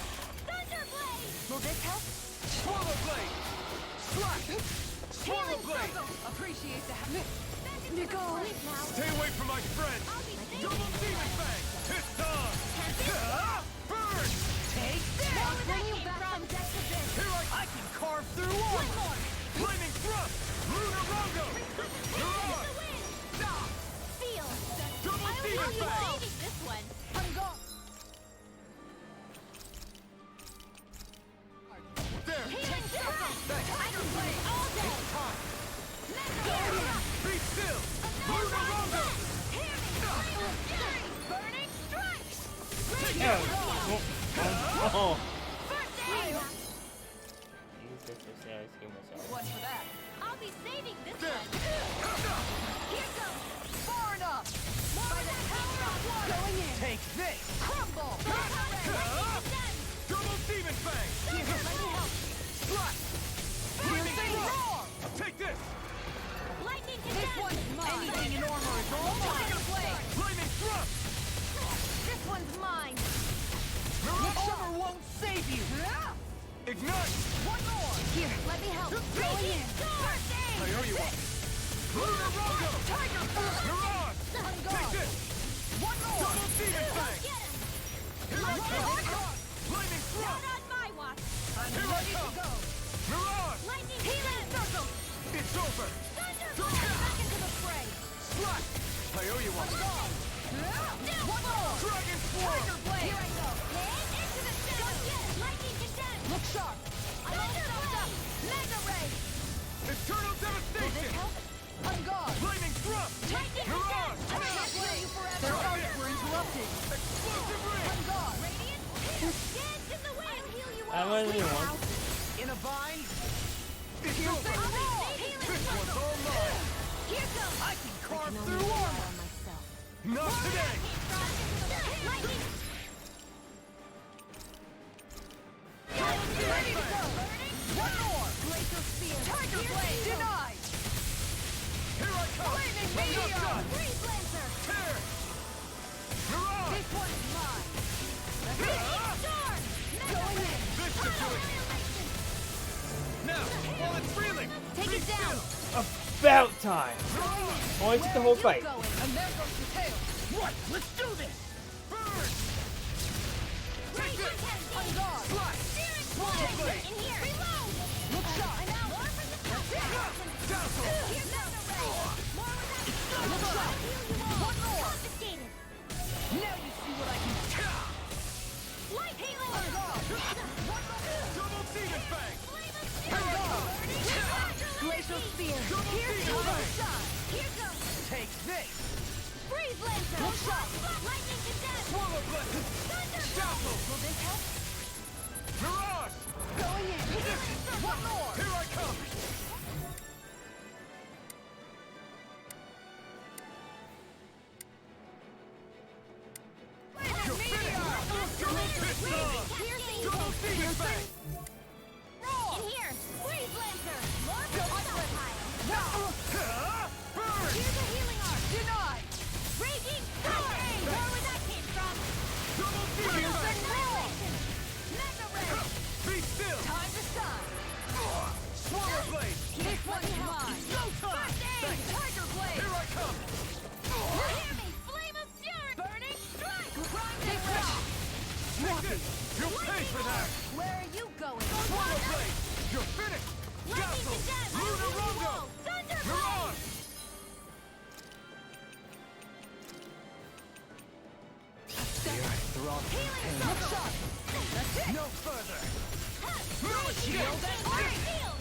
Thunder blade. Will this help? Swallow blade. Strike. Swallow blade. Appreciate the help. Nicole. Stay away from my friend. Double demon fang. It's on. Burn. Take this! Where you from? Here I can carve through One armor! more. Flaming thrust. Luna Rondo. You're on. Feel. Double I demon will be fang. saving this one. I'm gone. There. Healing circle. Tiger blade all day. Be still. Luna Rondo. Hear me. Flame of fury. Burning strikes. Oh. First aid. Crystal Sarah's heal myself. What's for that? I'll be saving this There. one. Here goes. Far enough! By the power of water. Going in! Take this! Crumble! Double Demon Fang! Here, let me help! Slot! Piercing roar! Take this! Lightning This condemned. one's mine! Anything in armor is all Tiger Blade! Flaming Thrust! This one's mine. Armor won't save you! Ignite! One more! Here, let me help! Going in! First aid. I owe you one! Lunar Rondo! Tiger Blade! Mirage! On Take guard! this! One more! Double Demon Fang! Get him. Here I come! Flaming Not Thrust! on my watch. I'm Here I ready to come! go! Mirage! Lightning Healing condemned. circle! It's over! Thunderbolt. Back into the fray. Slot! I owe you one! One more! Dragon Swarm! Tiger Blade! Here I go. Into the shadows. Lightning condemned. Look sharp! I'm all soaked up. Mega ray. Eternal Will this Devastation! help? On guard! Flaming Thrust! Lightning Mirage! condemned. I can't heal you forever! Their arms were interrupted! Explosive On Ring! guard! Radiant. Dance in the wind. I'll heal you I all. wasn't even one. In a vine! It's over! This one's all mine! Here goes. I can carve through armor! Not today! Lightning. Ready to go! One more! Glacial Spear! Tiger Blade! Denied! Here I come! Flaming I'm not Meteor! done! Freeze Lancer. Tear! Mirage! This one's mine! Storm. Going in! This should do it! Annihilation. Now, while it's reeling! Take it down. About time! Only took the whole fight. Going, and there goes the tail! Right, let's do this! Burn! Take Radiant this! has On gained. guard! Slide! Steering Swallow flag. blade. In here. Reload. Look sharp! I'm out. More from the top. Dazzle! Here's Mega ray. More with that. Look sharp! I'll heal you all. One more. Confiscated. Now you see what I can do! Light healing. On guard! Double Demon Fang! Flame of On fury. guard! Burning. Glacial Spear! Double Here's Demon the Fang! shot! Here goes. Take this! Freeze Lancer. Look sharp! Lightning condemned. Swallow Blade! Thunderbolt. Dazzle! Will this help? Mirage! Going in! One more! Here I come! You're finished! Double Pistol! Piercing. Double Demon Fang! In here. Freeze Lancer. More from the stockpile. Burn! Here's a healing arm. Denied! Raging Storm. Where that came from? Double Demon Fang! Annihilation. Mega ray. Be still! Time to shine! Swallow Blade! This one's mine! No time! Thanks, Tiger Blade! Here I come! Hear me. Flame of fury. Burning strike. Grind it rock! Take this! You'll pay for that! Where are you going? Swallow Blade! You're finished! Lightning Dazzle! condemned. Lunar Rondo! Thunderbolt. Mirage! They're all Healing Look circle. sharp! That's it! No further! Shield and fire.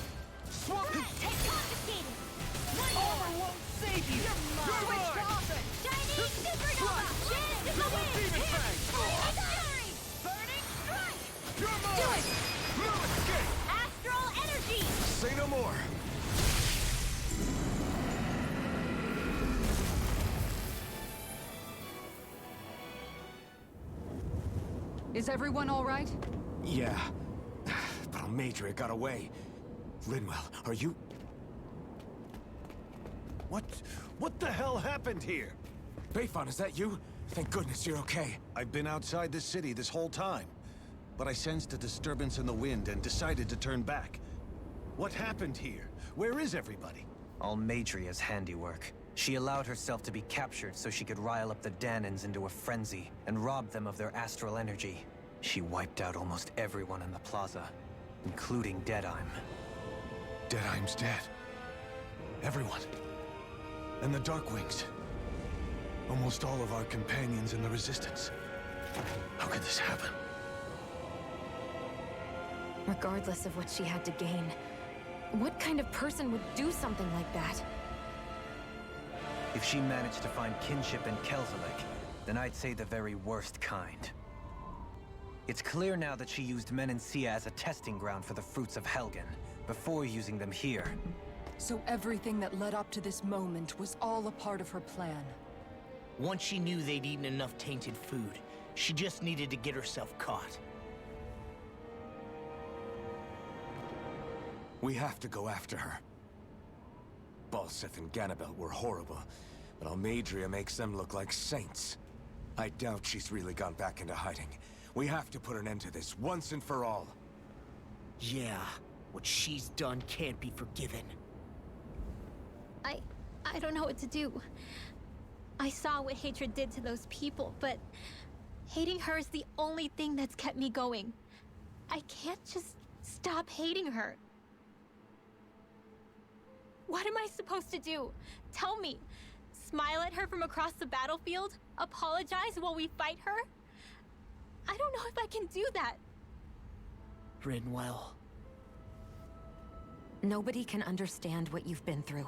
Swamp! Take confiscated. Armor won't save you! You're Switch to mine! offense! Chinese supernova. Dance in the Double wind. Demon Fang! Flaming fury. Burning strike. You're mine! Do it! No escape! Astral energy. Say no more! Is everyone all right? Yeah. But Almadria got away. Linwell, are you... What the hell happened here? Bayfon, is that you? Thank goodness you're okay. I've been outside the city this whole time, but I sensed a disturbance in the wind and decided to turn back. What happened here? Where is everybody? Almadria's handiwork. She allowed herself to be captured so she could rile up the Danans into a frenzy and rob them of their astral energy. She wiped out almost everyone in the plaza, including Deadheim. Deadheim's dead. Everyone. And the Darkwings. Almost all of our companions in the Resistance. How could this happen? Regardless of what she had to gain, what kind of person would do something like that? If she managed to find kinship in Kelzelik, then I'd say the very worst kind. It's clear now that she used Menancia as a testing ground for the fruits of Helgen, before using them here. So everything that led up to this moment was all a part of her plan. Once she knew they'd eaten enough tainted food, she just needed to get herself caught. We have to go after her. Balseth and Ganabelt were horrible, but Almeidrea makes them look like saints. I doubt she's really gone back into hiding. We have to put an end to this, once and for all. Yeah, what she's done can't be forgiven. I don't know what to do. I saw what hatred did to those people, but hating her is the only thing that's kept me going. I can't just stop hating her. What am I supposed to do? Tell me. Smile at her from across the battlefield? Apologize while we fight her? I don't know if I can do that. Rinwell. Nobody can understand what you've been through.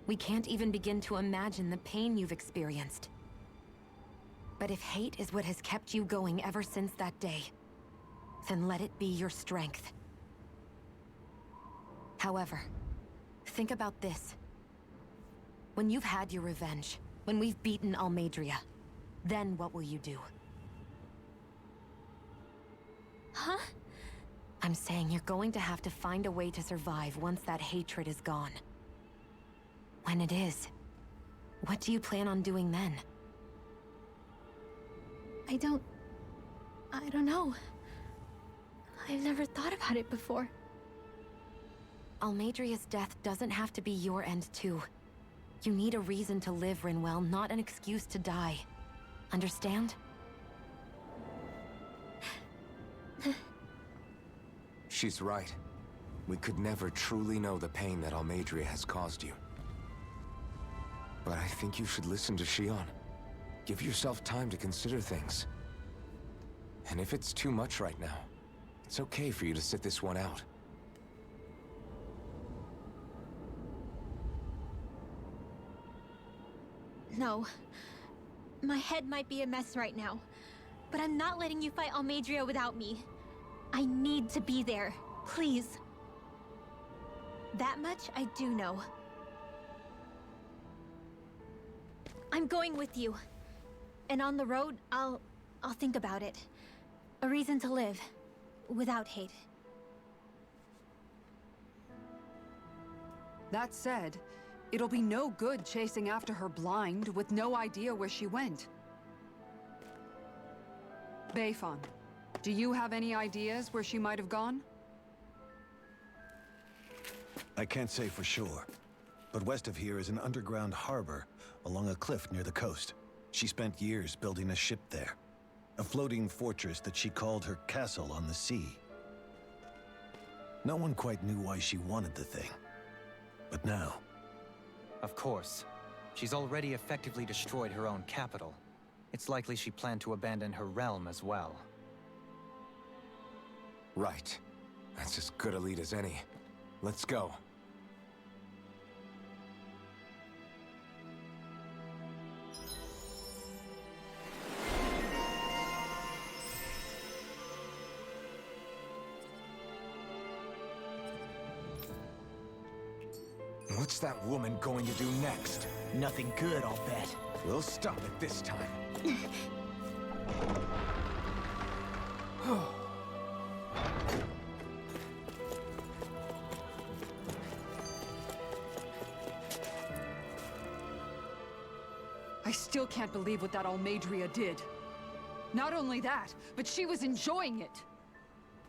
We can't even begin to imagine the pain you've experienced. But if hate is what has kept you going ever since that day, then let it be your strength. However, think about this. When you've had your revenge, when we've beaten Almeidrea, then what will you do? Huh? I'm saying you're going to have to find a way to survive once that hatred is gone. When it is, what do you plan on doing then? I don't know. I've never thought about it before. Almeidrea's death doesn't have to be your end too. You need a reason to live, Rinwell, not an excuse to die. Understand? She's right. We could never truly know the pain that Almeidrea has caused you. But I think you should listen to Shionne. Give yourself time to consider things. And if it's too much right now, it's okay for you to sit this one out. No. My head might be a mess right now, but I'm not letting you fight Almeidrea without me. I need to be there. Please. That much I do know. I'm going with you. And on the road, I'll think about it. A reason to live. Without hate. That said, it'll be no good chasing after her blind with no idea where she went. Beifan, do you have any ideas where she might have gone? I can't say for sure, but west of here is an underground harbor along a cliff near the coast. She spent years building a ship there, a floating fortress that she called her castle on the sea. No one quite knew why she wanted the thing, but now... Of course. She's already effectively destroyed her own capital. It's likely she planned to abandon her realm as well. Right. That's as good a lead as any. Let's go. What's that woman going to do next? Nothing good, I'll bet. We'll stop it this time. I still can't believe what that Almeidrea did. Not only that, but she was enjoying it.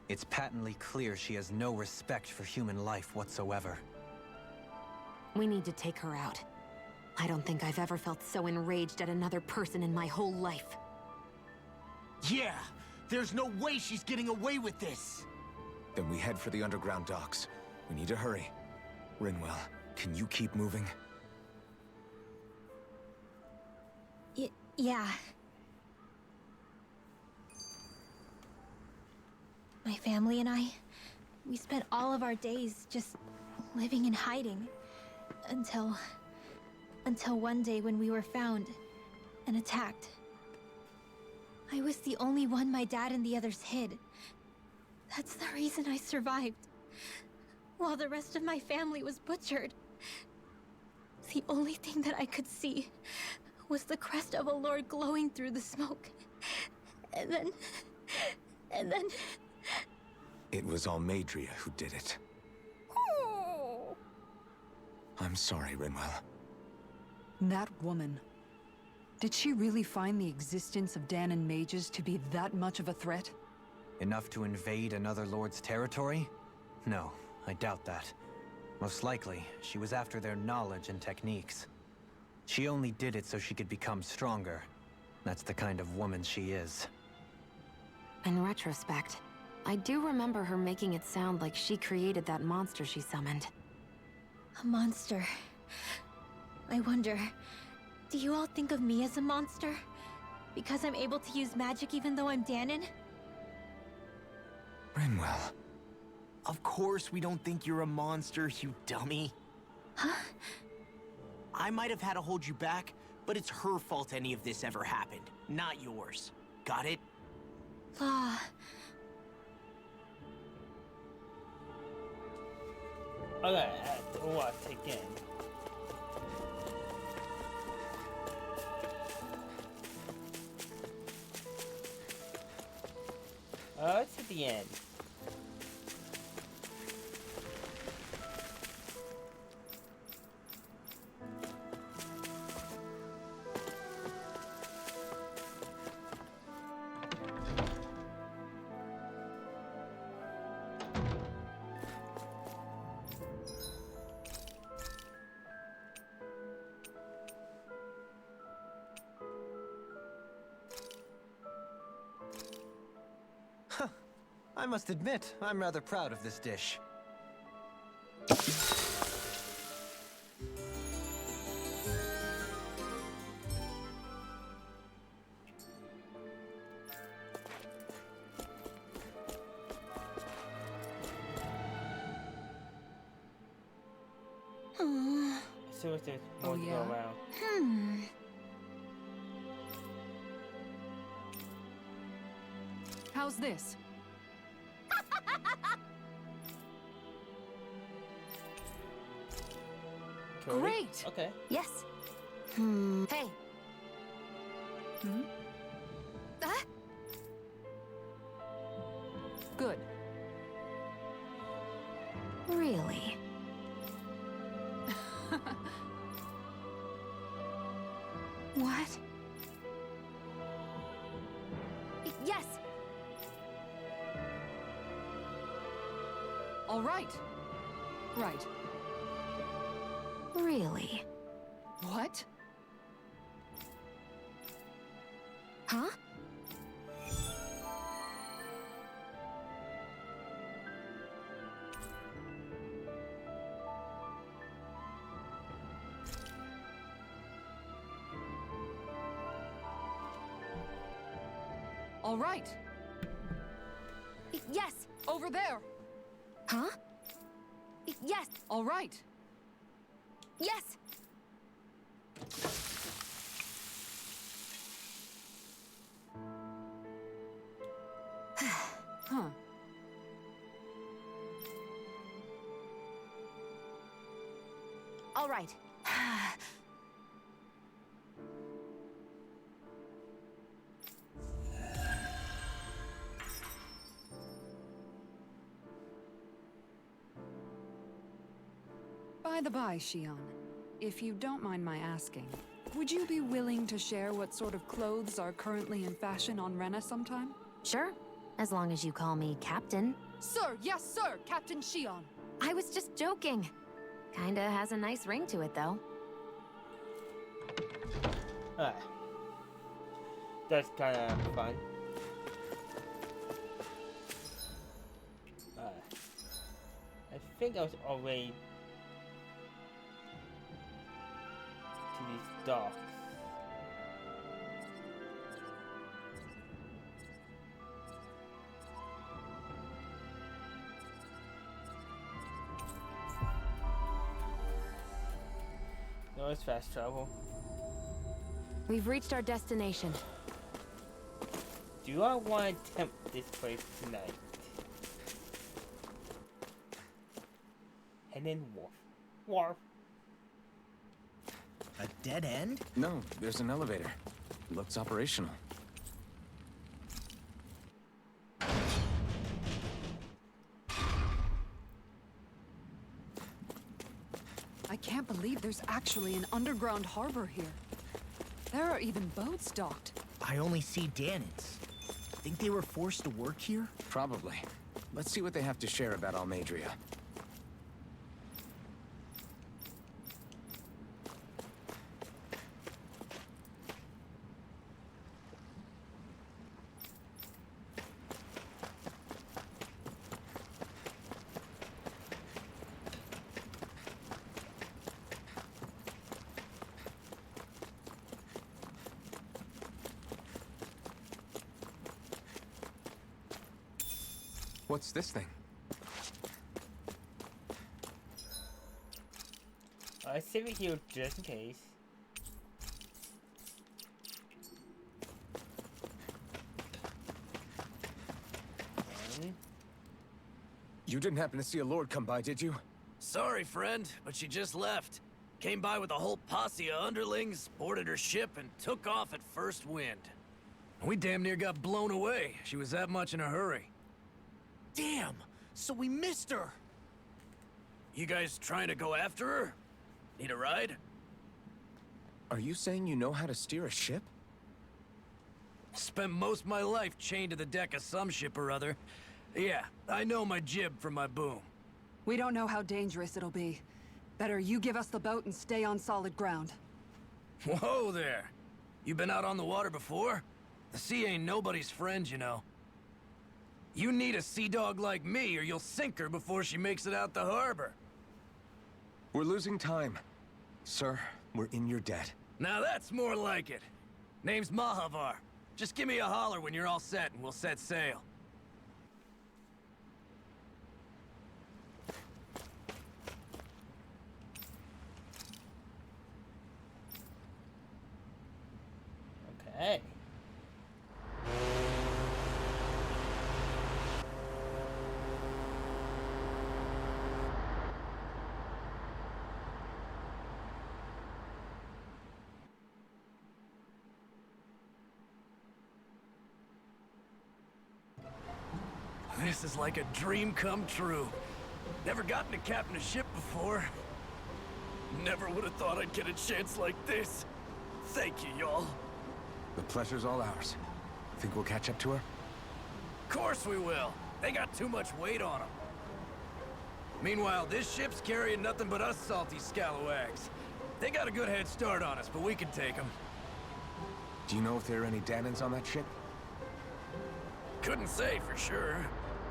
It's patently clear she has no respect for human life whatsoever. We need to take her out. I don't think I've ever felt so enraged at another person in my whole life. Yeah! There's no way she's getting away with this! Then we head for the underground docks. We need to hurry. Rinwell, can you keep moving? Yeah. My family and I, we spent all of our days just living in hiding. Until one day when we were found and attacked. I was the only one my dad and the others hid. That's the reason I survived. while the rest of my family was butchered. The only thing that I could see was the crest of a lord glowing through the smoke. And then... It was Almeidrea who did it. Oh. I'm sorry, Rinwell. That woman. Did she really find the existence of Dahnan mages to be that much of a threat? Enough to invade another lord's territory? No, I doubt that. Most likely, she was after their knowledge and techniques. She only did it so she could become stronger. That's the kind of woman she is. In retrospect, I do remember her making it sound like she created that monster she summoned. A monster. I wonder, do you all think of me as a monster? Because I'm able to use magic even though I'm Dahnan? Rinwell. Of course we don't think you're a monster, you dummy. Huh? I might have had to hold you back, but it's her fault any of this ever happened, not yours. Got it? Law. Okay, what again? It's at the end. I must admit, I'm rather proud of this dish. So if there's more to go yeah? around. How's this? Cody? Great! Okay. Yes. Hey. Ah? Good. Really? What? Yes. All right. Right. Really? What? Huh? All right. Yes. Over there. Huh? Yes. All right. Yes. Huh. All right. By the by, Shion, if you don't mind my asking, would you be willing to share what sort of clothes are currently in fashion on Rena sometime? Sure. As long as you call me Captain. Sir, yes, sir, Captain Shion. I was just joking. Kinda has a nice ring to it, though. That's kind of fun. I think I was already to these docks. No, it's fast travel. We've reached our destination. Do I want to tempt this place tonight? And then Worf. Worf. A dead end? No, there's an elevator. Looks operational. I can't believe there's actually an underground harbor here. There are even boats docked. I only see Danans. Think they were forced to work here? Probably. Let's see what they have to share about Almadria. What's this thing? I save it here just in case. And You didn't happen to see a lord come by, did you? Sorry, friend, but she just left. Came by with a whole posse of underlings, boarded her ship, and took off at first wind. We damn near got blown away. She was that much in a hurry. Damn! So we missed her! You guys trying to go after her? Need a ride? Are you saying you know how to steer a ship? Spent most of my life chained to the deck of some ship or other. Yeah, I know my jib from my boom. We don't know how dangerous it'll be. Better you give us the boat and stay on solid ground. Whoa there! You been out on the water before? The sea ain't nobody's friend, you know. You need a sea dog like me, or you'll sink her before she makes it out the harbor. We're losing time. Sir, we're in your debt. Now that's more like it. Name's Mahavar. Just give me a holler when you're all set and we'll set sail. okay. This is like a dream come true. Never gotten to captain a ship before. Never would have thought I'd get a chance like this. Thank you, y'all. The pleasure's all ours. Think we'll catch up to her? Course we will. They got too much weight on them. Meanwhile, this ship's carrying nothing but us salty scalawags. They got a good head start on us, but we can take them. Do you know if there are any Danans on that ship? Couldn't say for sure.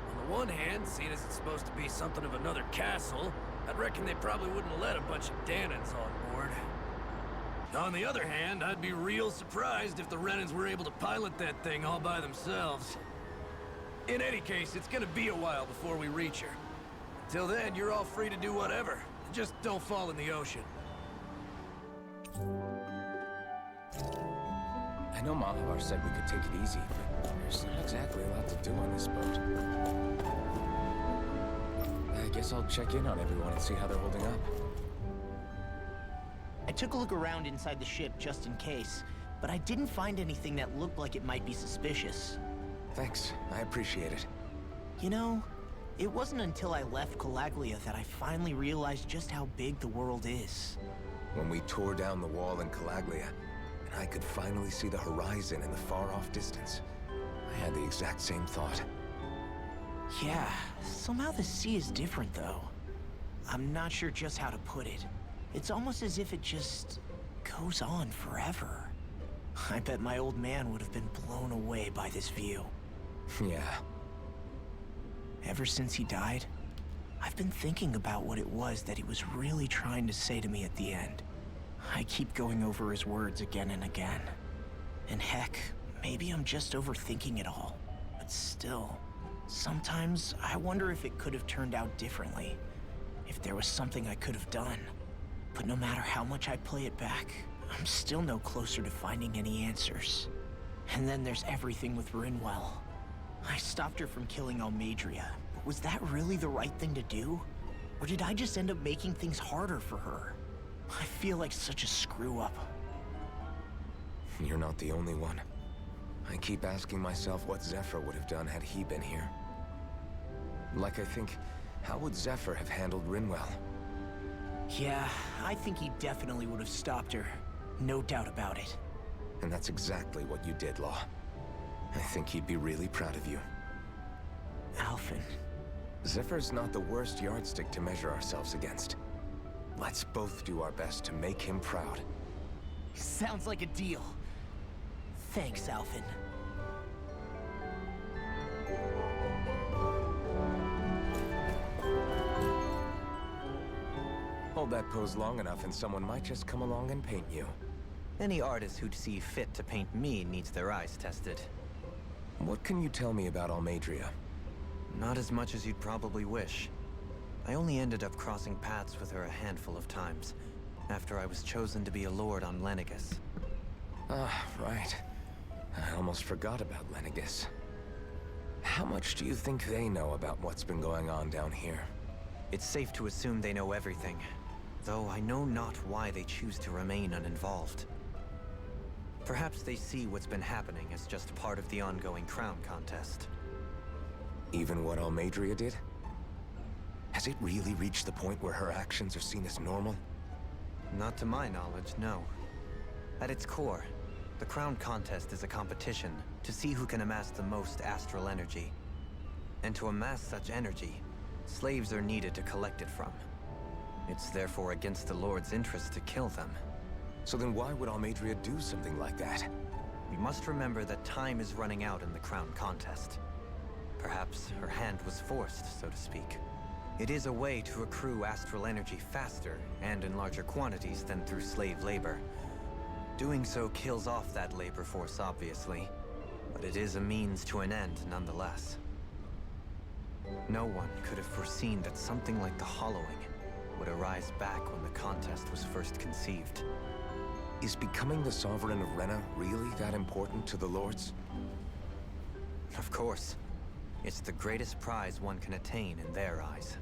On the one hand, seeing as it's supposed to be something of another castle, I'd reckon they probably wouldn't let a bunch of Danans on board. On the other hand, I'd be real surprised if the Renans were able to pilot that thing all by themselves. In any case, it's gonna be a while before we reach her. Till then, you're all free to do whatever. Just don't fall in the ocean. I know Mahavar said we could take it easy, but there's not exactly a lot to do on this boat. I guess I'll check in on everyone and see how they're holding up. I took a look around inside the ship just in case, but I didn't find anything that looked like it might be suspicious. Thanks, I appreciate it. You know, it wasn't until I left Calaglia that I finally realized just how big the world is. When we tore down the wall in Calaglia, and I could finally see the horizon in the far-off distance, I had the exact same thought. Yeah, somehow the sea is different, though. I'm not sure just how to put it. It's almost as if it just goes on forever. I bet my old man would have been blown away by this view. Yeah. Ever since he died, I've been thinking about what it was that he was really trying to say to me at the end. I keep going over his words again and again. And heck, maybe I'm just overthinking it all. But still, sometimes I wonder if it could have turned out differently. If there was something I could have done. But no matter how much I play it back, I'm still no closer to finding any answers. And then there's everything with Rinwell. I stopped her from killing Almadria, but was that really the right thing to do? Or did I just end up making things harder for her? I feel like such a screw-up. You're not the only one. I keep asking myself what Zephyr would have done had he been here. Like I think, how would Zephyr have handled Rinwell? Yeah, I think he definitely would have stopped her. No doubt about it. And that's exactly what you did, Law. I think he'd be really proud of you. Alphen. Zephyr's not the worst yardstick to measure ourselves against. Let's both do our best to make him proud. Sounds like a deal. Thanks, Alphen. Hold that pose long enough and someone might just come along and paint you. Any artist who'd see fit to paint me needs their eyes tested. What can you tell me about Almeidrea? Not as much as you'd probably wish. I only ended up crossing paths with her a handful of times, after I was chosen to be a lord on Lenegis. Ah, right. I almost forgot about Lenegis. How much do you think they know about what's been going on down here? It's safe to assume they know everything, though I know not why they choose to remain uninvolved. Perhaps they see what's been happening as just part of the ongoing crown contest. Even what Almeidrea did? Has it really reached the point where her actions are seen as normal? Not to my knowledge, no. At its core, the crown contest is a competition to see who can amass the most astral energy. And to amass such energy, slaves are needed to collect it from. It's therefore against the Lord's interest to kill them. So then why would Almeidrea do something like that? We must remember that time is running out in the crown contest. Perhaps her hand was forced, so to speak. It is a way to accrue astral energy faster and in larger quantities than through slave labor. Doing so kills off that labor force, obviously, but it is a means to an end nonetheless. No one could have foreseen that something like the Hollowing would arise back when the contest was first conceived. Is becoming the Sovereign of Renna really that important to the Lords? Of course. It's the greatest prize one can attain in their eyes.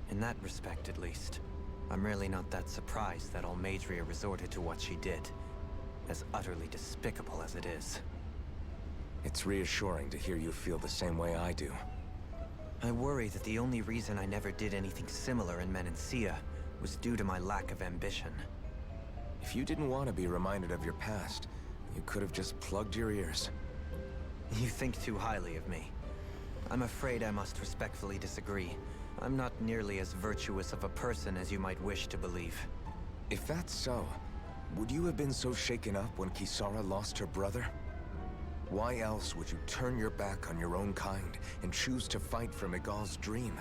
In that respect, at least, I'm really not that surprised that Almeidrea resorted to what she did, as utterly despicable as it is. It's reassuring to hear you feel the same way I do. I worry that the only reason I never did anything similar in Menancia was due to my lack of ambition. If you didn't want to be reminded of your past, you could have just plugged your ears. You think too highly of me. I'm afraid I must respectfully disagree. I'm not nearly as virtuous of a person as you might wish to believe. If that's so, would you have been so shaken up when Kisara lost her brother? Why else would you turn your back on your own kind and choose to fight for Miguel's dream?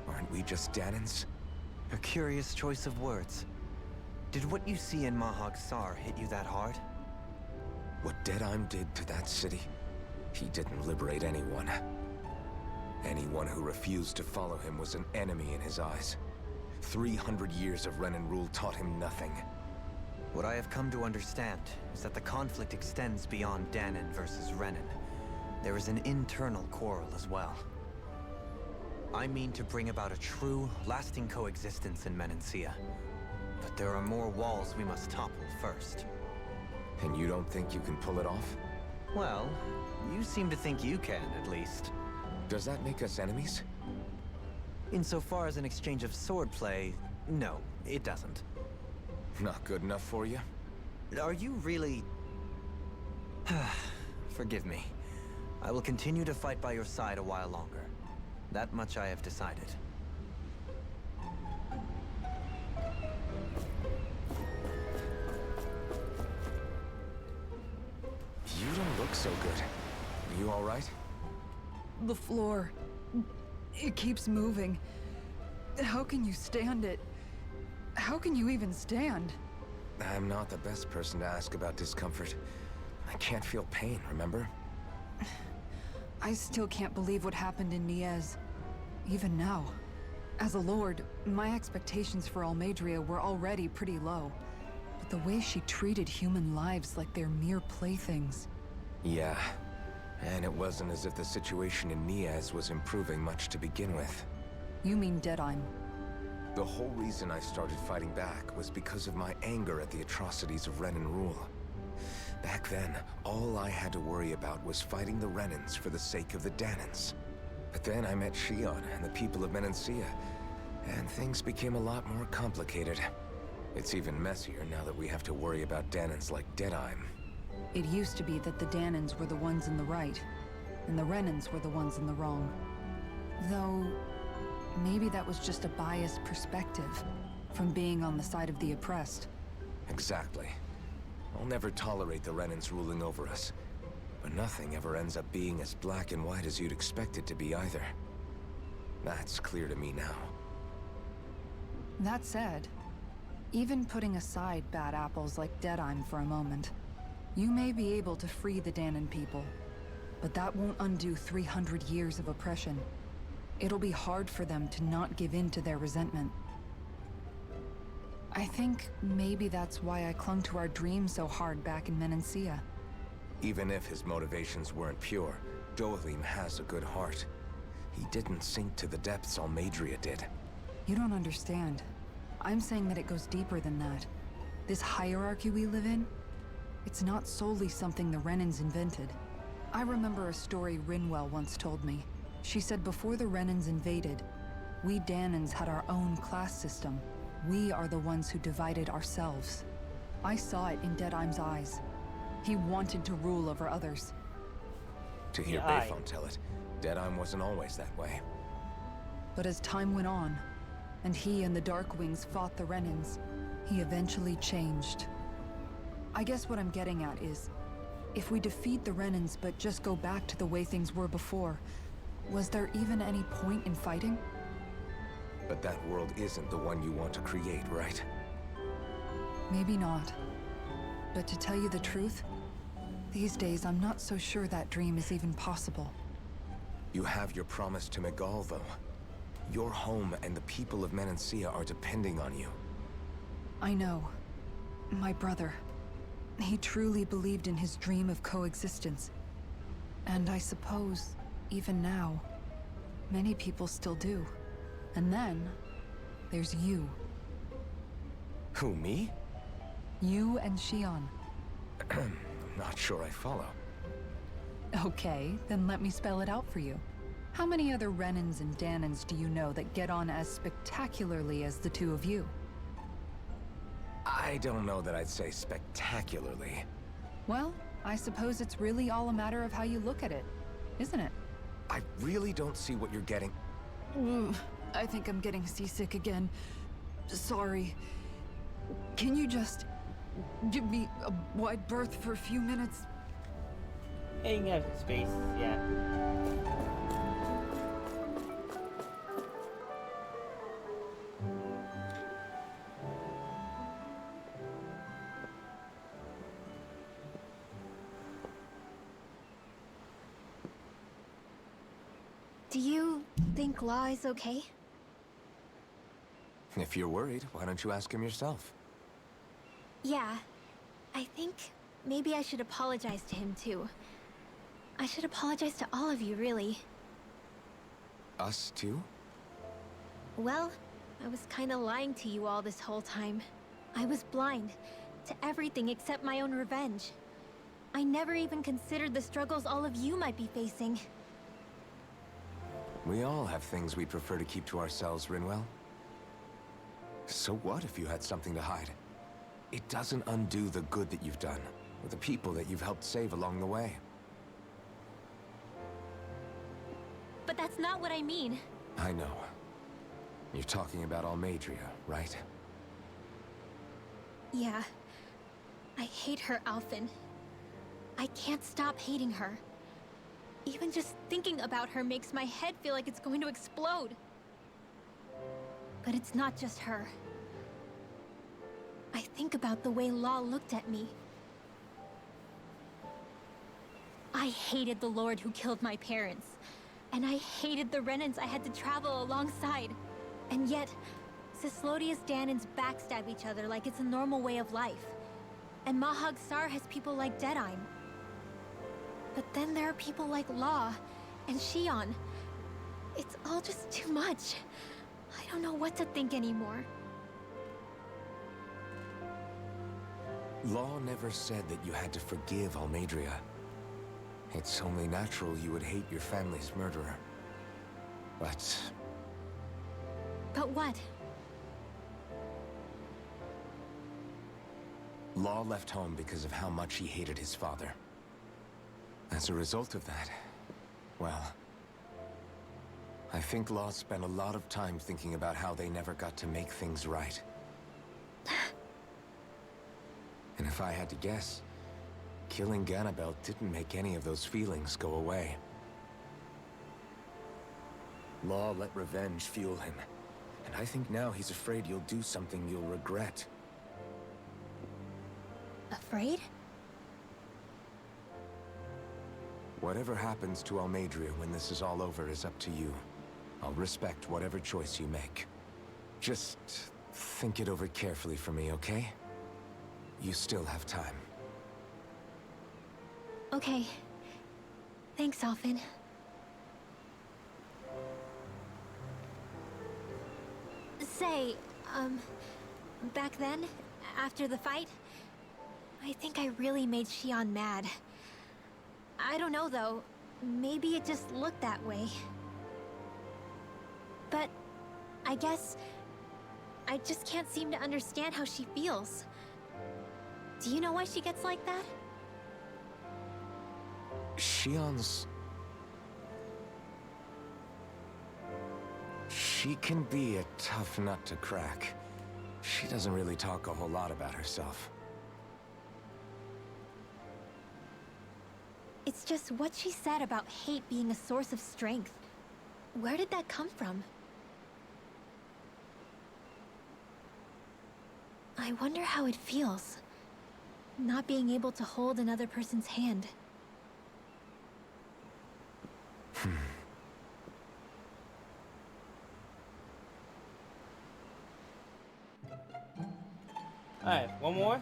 Aren't we just Danans? A curious choice of words. Did what you see in Mahag Saar hit you that hard? What Deadheim did to that city, he didn't liberate anyone. Anyone who refused to follow him was an enemy in his eyes. 300 years of Renan rule taught him nothing. What I have come to understand is that the conflict extends beyond Danan versus Renan. There is an internal quarrel as well. I mean to bring about a true, lasting coexistence in Menancia. But there are more walls we must topple first. And you don't think you can pull it off? Well, you seem to think you can, at least. Does that make us enemies? Insofar as an exchange of swordplay, no, it doesn't. Not good enough for you? Are you really... Forgive me. I will continue to fight by your side a while longer. That much I have decided. You don't look so good. Are you all right? The floor. It keeps moving. How can you stand it? How can you even stand? I'm not the best person to ask about discomfort. I can't feel pain, remember? I still can't believe what happened in Niez. Even now. As a lord, my expectations for Almeidrea were already pretty low. But the way she treated human lives like they're mere playthings. Yeah. And it wasn't as if the situation in Niez was improving much to begin with. You mean Deadheim. The whole reason I started fighting back was because of my anger at the atrocities of Renan rule. Back then, all I had to worry about was fighting the Renans for the sake of the Dahnans. But then I met Shion and the people of Menancia, and things became a lot more complicated. It's even messier now that we have to worry about Dahnans like Deadheim. It used to be that the Dahnans were the ones in the right, and the Renans were the ones in the wrong. Though, maybe that was just a biased perspective from being on the side of the oppressed. Exactly. I'll never tolerate the Renans ruling over us. But nothing ever ends up being as black and white as you'd expect it to be either. That's clear to me now. That said, even putting aside bad apples like Deadheim for a moment, you may be able to free the Dahnan people, but that won't undo 300 years of oppression. It'll be hard for them to not give in to their resentment. I think maybe that's why I clung to our dream so hard back in Menancia. Even if his motivations weren't pure, Dohalim has a good heart. He didn't sink to the depths Almeidrea did. You don't understand. I'm saying that it goes deeper than that. This hierarchy we live in, it's not solely something the Renans invented. I remember a story Rinwell once told me. She said before the Renans invaded, we Dahnans had our own class system. We are the ones who divided ourselves. I saw it in Deadheim's eyes. He wanted to rule over others. To hear Bayfon tell it, Deadheim wasn't always that way. But as time went on, and he and the Darkwings fought the Renans, he eventually changed. I guess what I'm getting at is, if we defeat the Renans but just go back to the way things were before, was there even any point in fighting? But that world isn't the one you want to create, right? Maybe not. But to tell you the truth, these days I'm not so sure that dream is even possible. You have your promise to Megal, though. Your home and the people of Menancia are depending on you. I know. My brother. He truly believed in his dream of coexistence. And I suppose, even now, many people still do. And then, there's you. Who, me? You and Shion. Not sure I follow. Okay, then let me spell it out for you. How many other Renans and Dahnans do you know that get on as spectacularly as the two of you? I don't know that I'd say spectacularly. Well, I suppose it's really all a matter of how you look at it, isn't it? I really don't see what you're getting. I think I'm getting seasick again. Sorry. Can you just give me a wide berth for a few minutes? Yeah, you can have space, yeah. Do you think Law is okay? If you're worried, why don't you ask him yourself? Yeah. I think maybe I should apologize to him too. I should apologize to all of you, really. Us too? Well, I was kinda lying to you all this whole time. I was blind to everything except my own revenge. I never even considered the struggles all of you might be facing. We all have things we'd prefer to keep to ourselves, Rinwell. So what if you had something to hide? It doesn't undo the good that you've done, or the people that you've helped save along the way. But that's not what I mean. I know. You're talking about Almeidrea, right? Yeah. I hate her, Alphen. I can't stop hating her. Even just thinking about her makes my head feel like it's going to explode. But it's not just her. I think about the way Law looked at me. I hated the Lord who killed my parents. And I hated the Renans I had to travel alongside. And yet, Cyslodia's Dahnans backstab each other like it's a normal way of life. And Mahag Saar has people like Deadheim. But then there are people like Law and Shion. It's all just too much. I don't know what to think anymore. Law never said that you had to forgive Almeidrea. It's only natural you would hate your family's murderer. But But what? Law left home because of how much he hated his father. As a result of that, well, I think Law spent a lot of time thinking about how they never got to make things right. And if I had to guess, killing Ganabel didn't make any of those feelings go away. Law let revenge fuel him, and I think now he's afraid you'll do something you'll regret. Afraid? Whatever happens to Almeidrea when this is all over is up to you. I'll respect whatever choice you make. Just think it over carefully for me, okay? You still have time. Okay. Thanks, Alphen. Say, back then, after the fight, I think I really made Xion mad. I don't know, though. Maybe it just looked that way. But I guess I just can't seem to understand how she feels. Do you know why she gets like that? Xion's... She can be a tough nut to crack. She doesn't really talk a whole lot about herself. It's just what she said about hate being a source of strength. Where did that come from? I wonder how it feels, not being able to hold another person's hand. Alright, one more.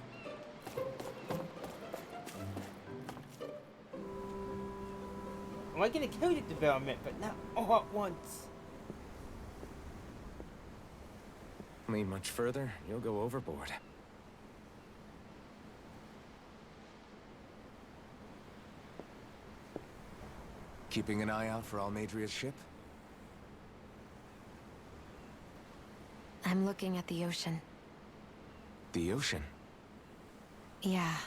I want to get a character development, but not all at once. Lean much further, you'll go overboard. Keeping an eye out for Almeidrea's ship? I'm looking at the ocean. The ocean? Yeah.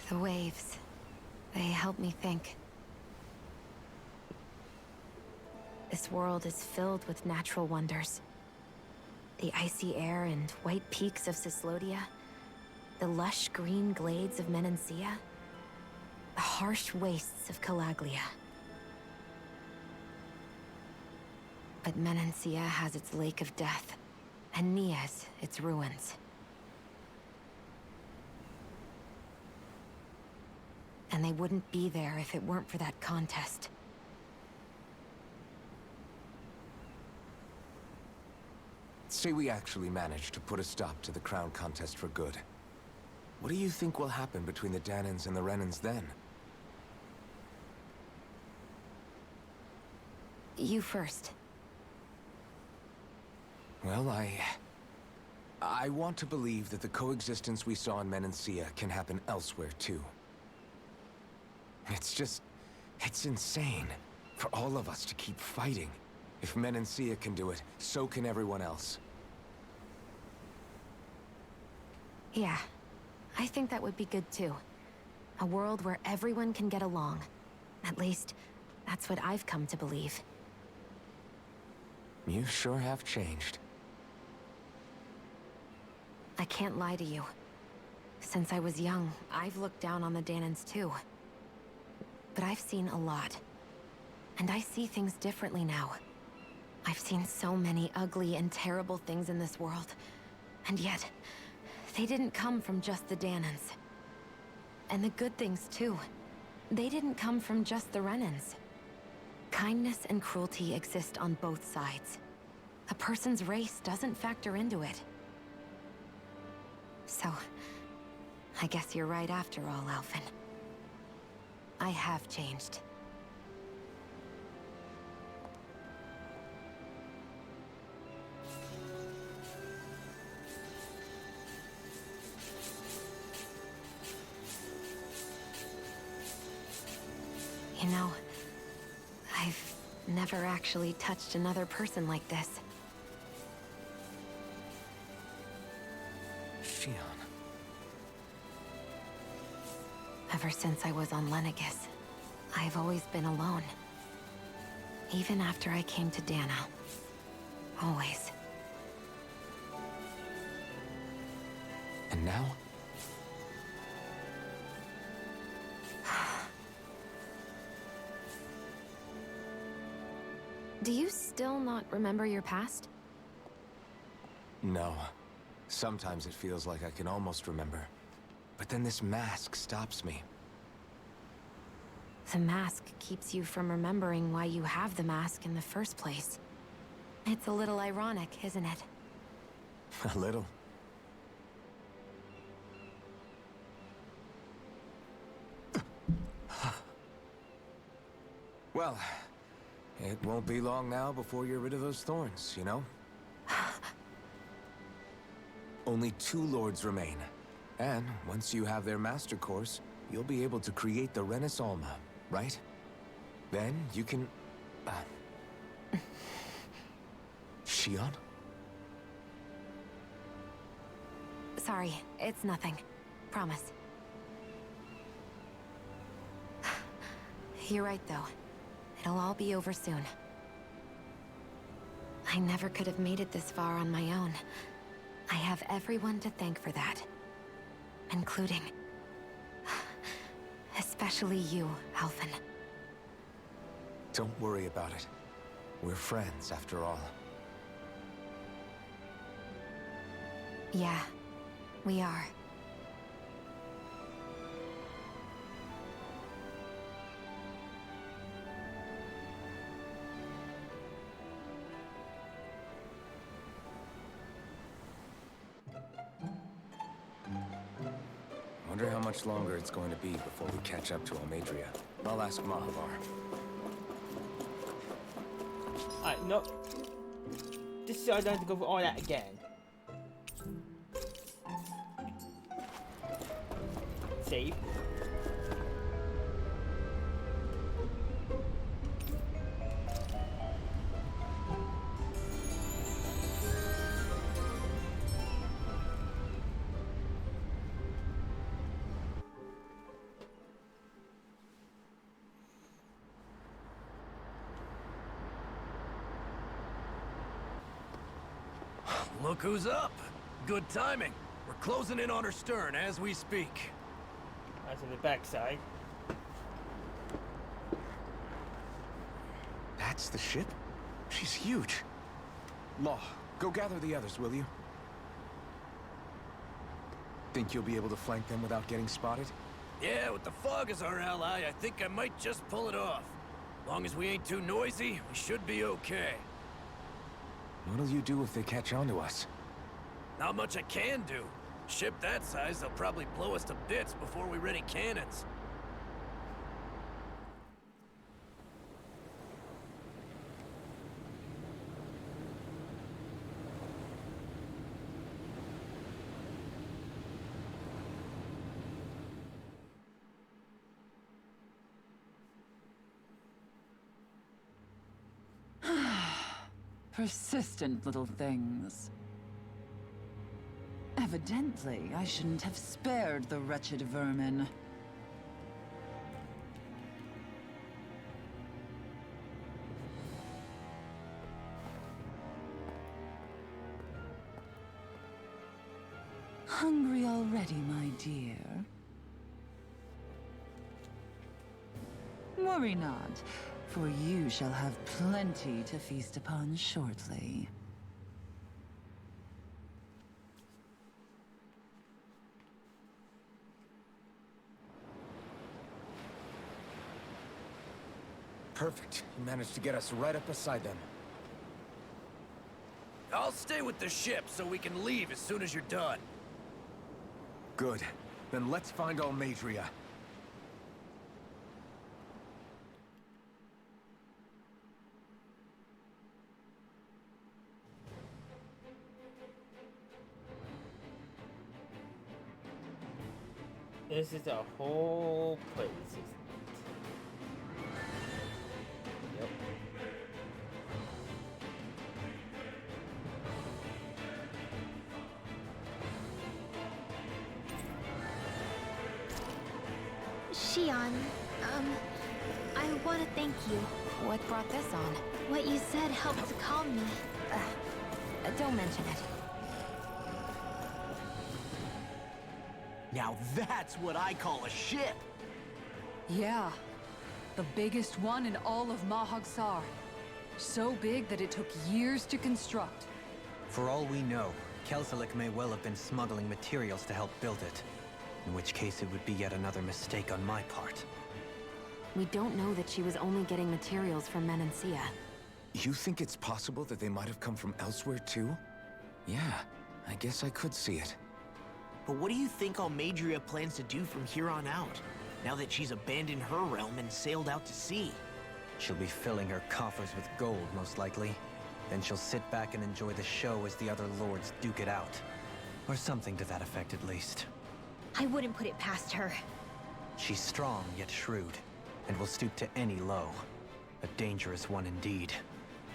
The waves. They help me think. This world is filled with natural wonders. The icy air and white peaks of Cyslodia, the lush green glades of Menancia, the harsh wastes of Calaglia. But Menancia has its Lake of Death, and Nias its ruins. And they wouldn't be there if it weren't for that contest. Say we actually managed to put a stop to the crown contest for good. What do you think will happen between the Dahnans and the Renans then? You first. Well, I want to believe that the coexistence we saw in Menancia can happen elsewhere, too. It's insane for all of us to keep fighting. If Menancia can do it, so can everyone else. Yeah, I think that would be good too. A world where everyone can get along. At least, that's what I've come to believe. You sure have changed. I can't lie to you. Since I was young, I've looked down on the Dahnans too. But I've seen a lot. And I see things differently now. I've seen so many ugly and terrible things in this world. And yet, they didn't come from just the Dahnans. And the good things too. They didn't come from just the Renans. Kindness and cruelty exist on both sides. A person's race doesn't factor into it. So, I guess you're right after all, Alphen. I have changed. know, I've never actually touched another person like this. Shion. Ever since I was on Lenegis, I've always been alone. Even after I came to Dana. Always. And now? Do you still not remember your past? No. Sometimes it feels like I can almost remember. But then this mask stops me. The mask keeps you from remembering why you have the mask in the first place. It's a little ironic, isn't it? A little. Well, it won't be long now before you're rid of those thorns, you know? Only 2 lords remain. And once you have their master course, you'll be able to create the Renis Alma, right? Then you can... Shion? Sorry, it's nothing. Promise. You're right, though. It'll all be over soon. I never could have made it this far on my own. I have everyone to thank for that. Including... especially you, Alphen. Don't worry about it. We're friends, after all. Yeah, we are. Wonder how much longer it's going to be before we catch up to Almeidrea. I'll ask Mahavar. Alright, no. Just so I don't have to go through all that again. Save. Look who's up! Good timing. We're closing in on her stern as we speak. That's on the backside. That's the ship? She's huge. Law, go gather the others, will you? Think you'll be able to flank them without getting spotted? Yeah, with the fog as our ally, I think I might just pull it off. Long as we ain't too noisy, we should be okay. What'll you do if they catch on to us? Not much I can do. Ship that size, they'll probably blow us to bits before we ready cannons. Persistent little things. Evidently, I shouldn't have spared the wretched vermin. Hungry already, my dear? Worry not, for you shall have plenty to feast upon shortly. Perfect. You managed to get us right up beside them. I'll stay with the ship so we can leave as soon as you're done. Good. Then let's find Almeidrea. This is a whole place, isn't it? Shion, I want to thank you. What brought this on? What you said helped to calm me. Don't mention it. Now that's what I call a ship! Yeah. The biggest one in all of Mahag-Sar. So big that it took years to construct. For all we know, Kelselik may well have been smuggling materials to help build it. In which case it would be yet another mistake on my part. We don't know that she was only getting materials from Menancia. You think it's possible that they might have come from elsewhere too? Yeah, I guess I could see it. But what do you think Almeidrea plans to do from here on out, now that she's abandoned her realm and sailed out to sea? She'll be filling her coffers with gold, most likely. Then she'll sit back and enjoy the show as the other lords duke it out. Or something to that effect, at least. I wouldn't put it past her. She's strong, yet shrewd, and will stoop to any low. A dangerous one indeed.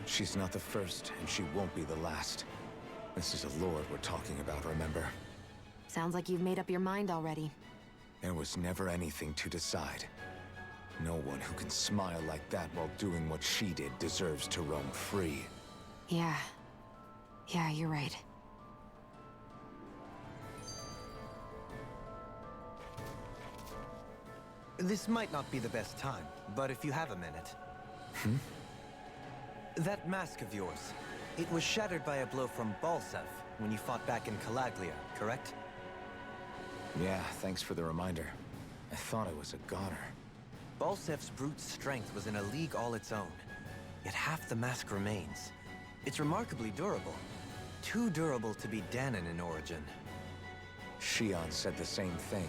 She's not the first, and she won't be the last. This is a lord we're talking about, remember? Sounds like you've made up your mind already. There was never anything to decide. No one who can smile like that while doing what she did deserves to roam free. Yeah, you're right. This might not be the best time, but if you have a minute... That mask of yours, it was shattered by a blow from Balsev when you fought back in Calaglia, correct? Yeah, thanks for the reminder. I thought it was a goner. Balsev's brute strength was in a league all its own, yet half the mask remains. It's remarkably durable. Too durable to be Dahnan in origin. Shion said the same thing.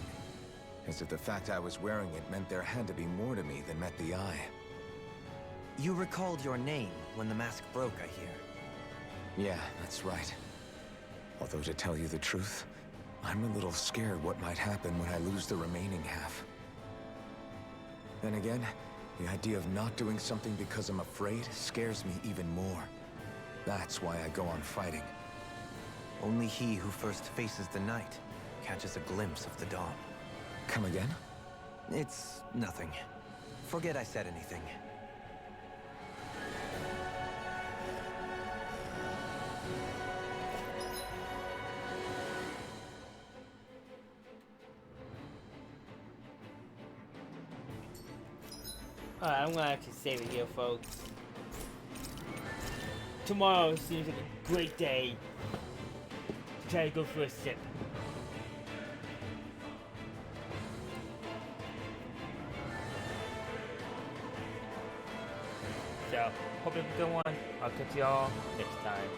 As if the fact I was wearing it meant there had to be more to me than met the eye. You recalled your name when the mask broke, I hear. Yeah, that's right. Although to tell you the truth, I'm a little scared what might happen when I lose the remaining half. Then again, the idea of not doing something because I'm afraid scares me even more. That's why I go on fighting. Only he who first faces the night catches a glimpse of the dawn. Come again? It's nothing. Forget I said anything. Alright, I'm gonna actually save it here, folks. Tomorrow seems like a great day to try to go for a sip. So, hope you have a good one. I'll catch y'all next time.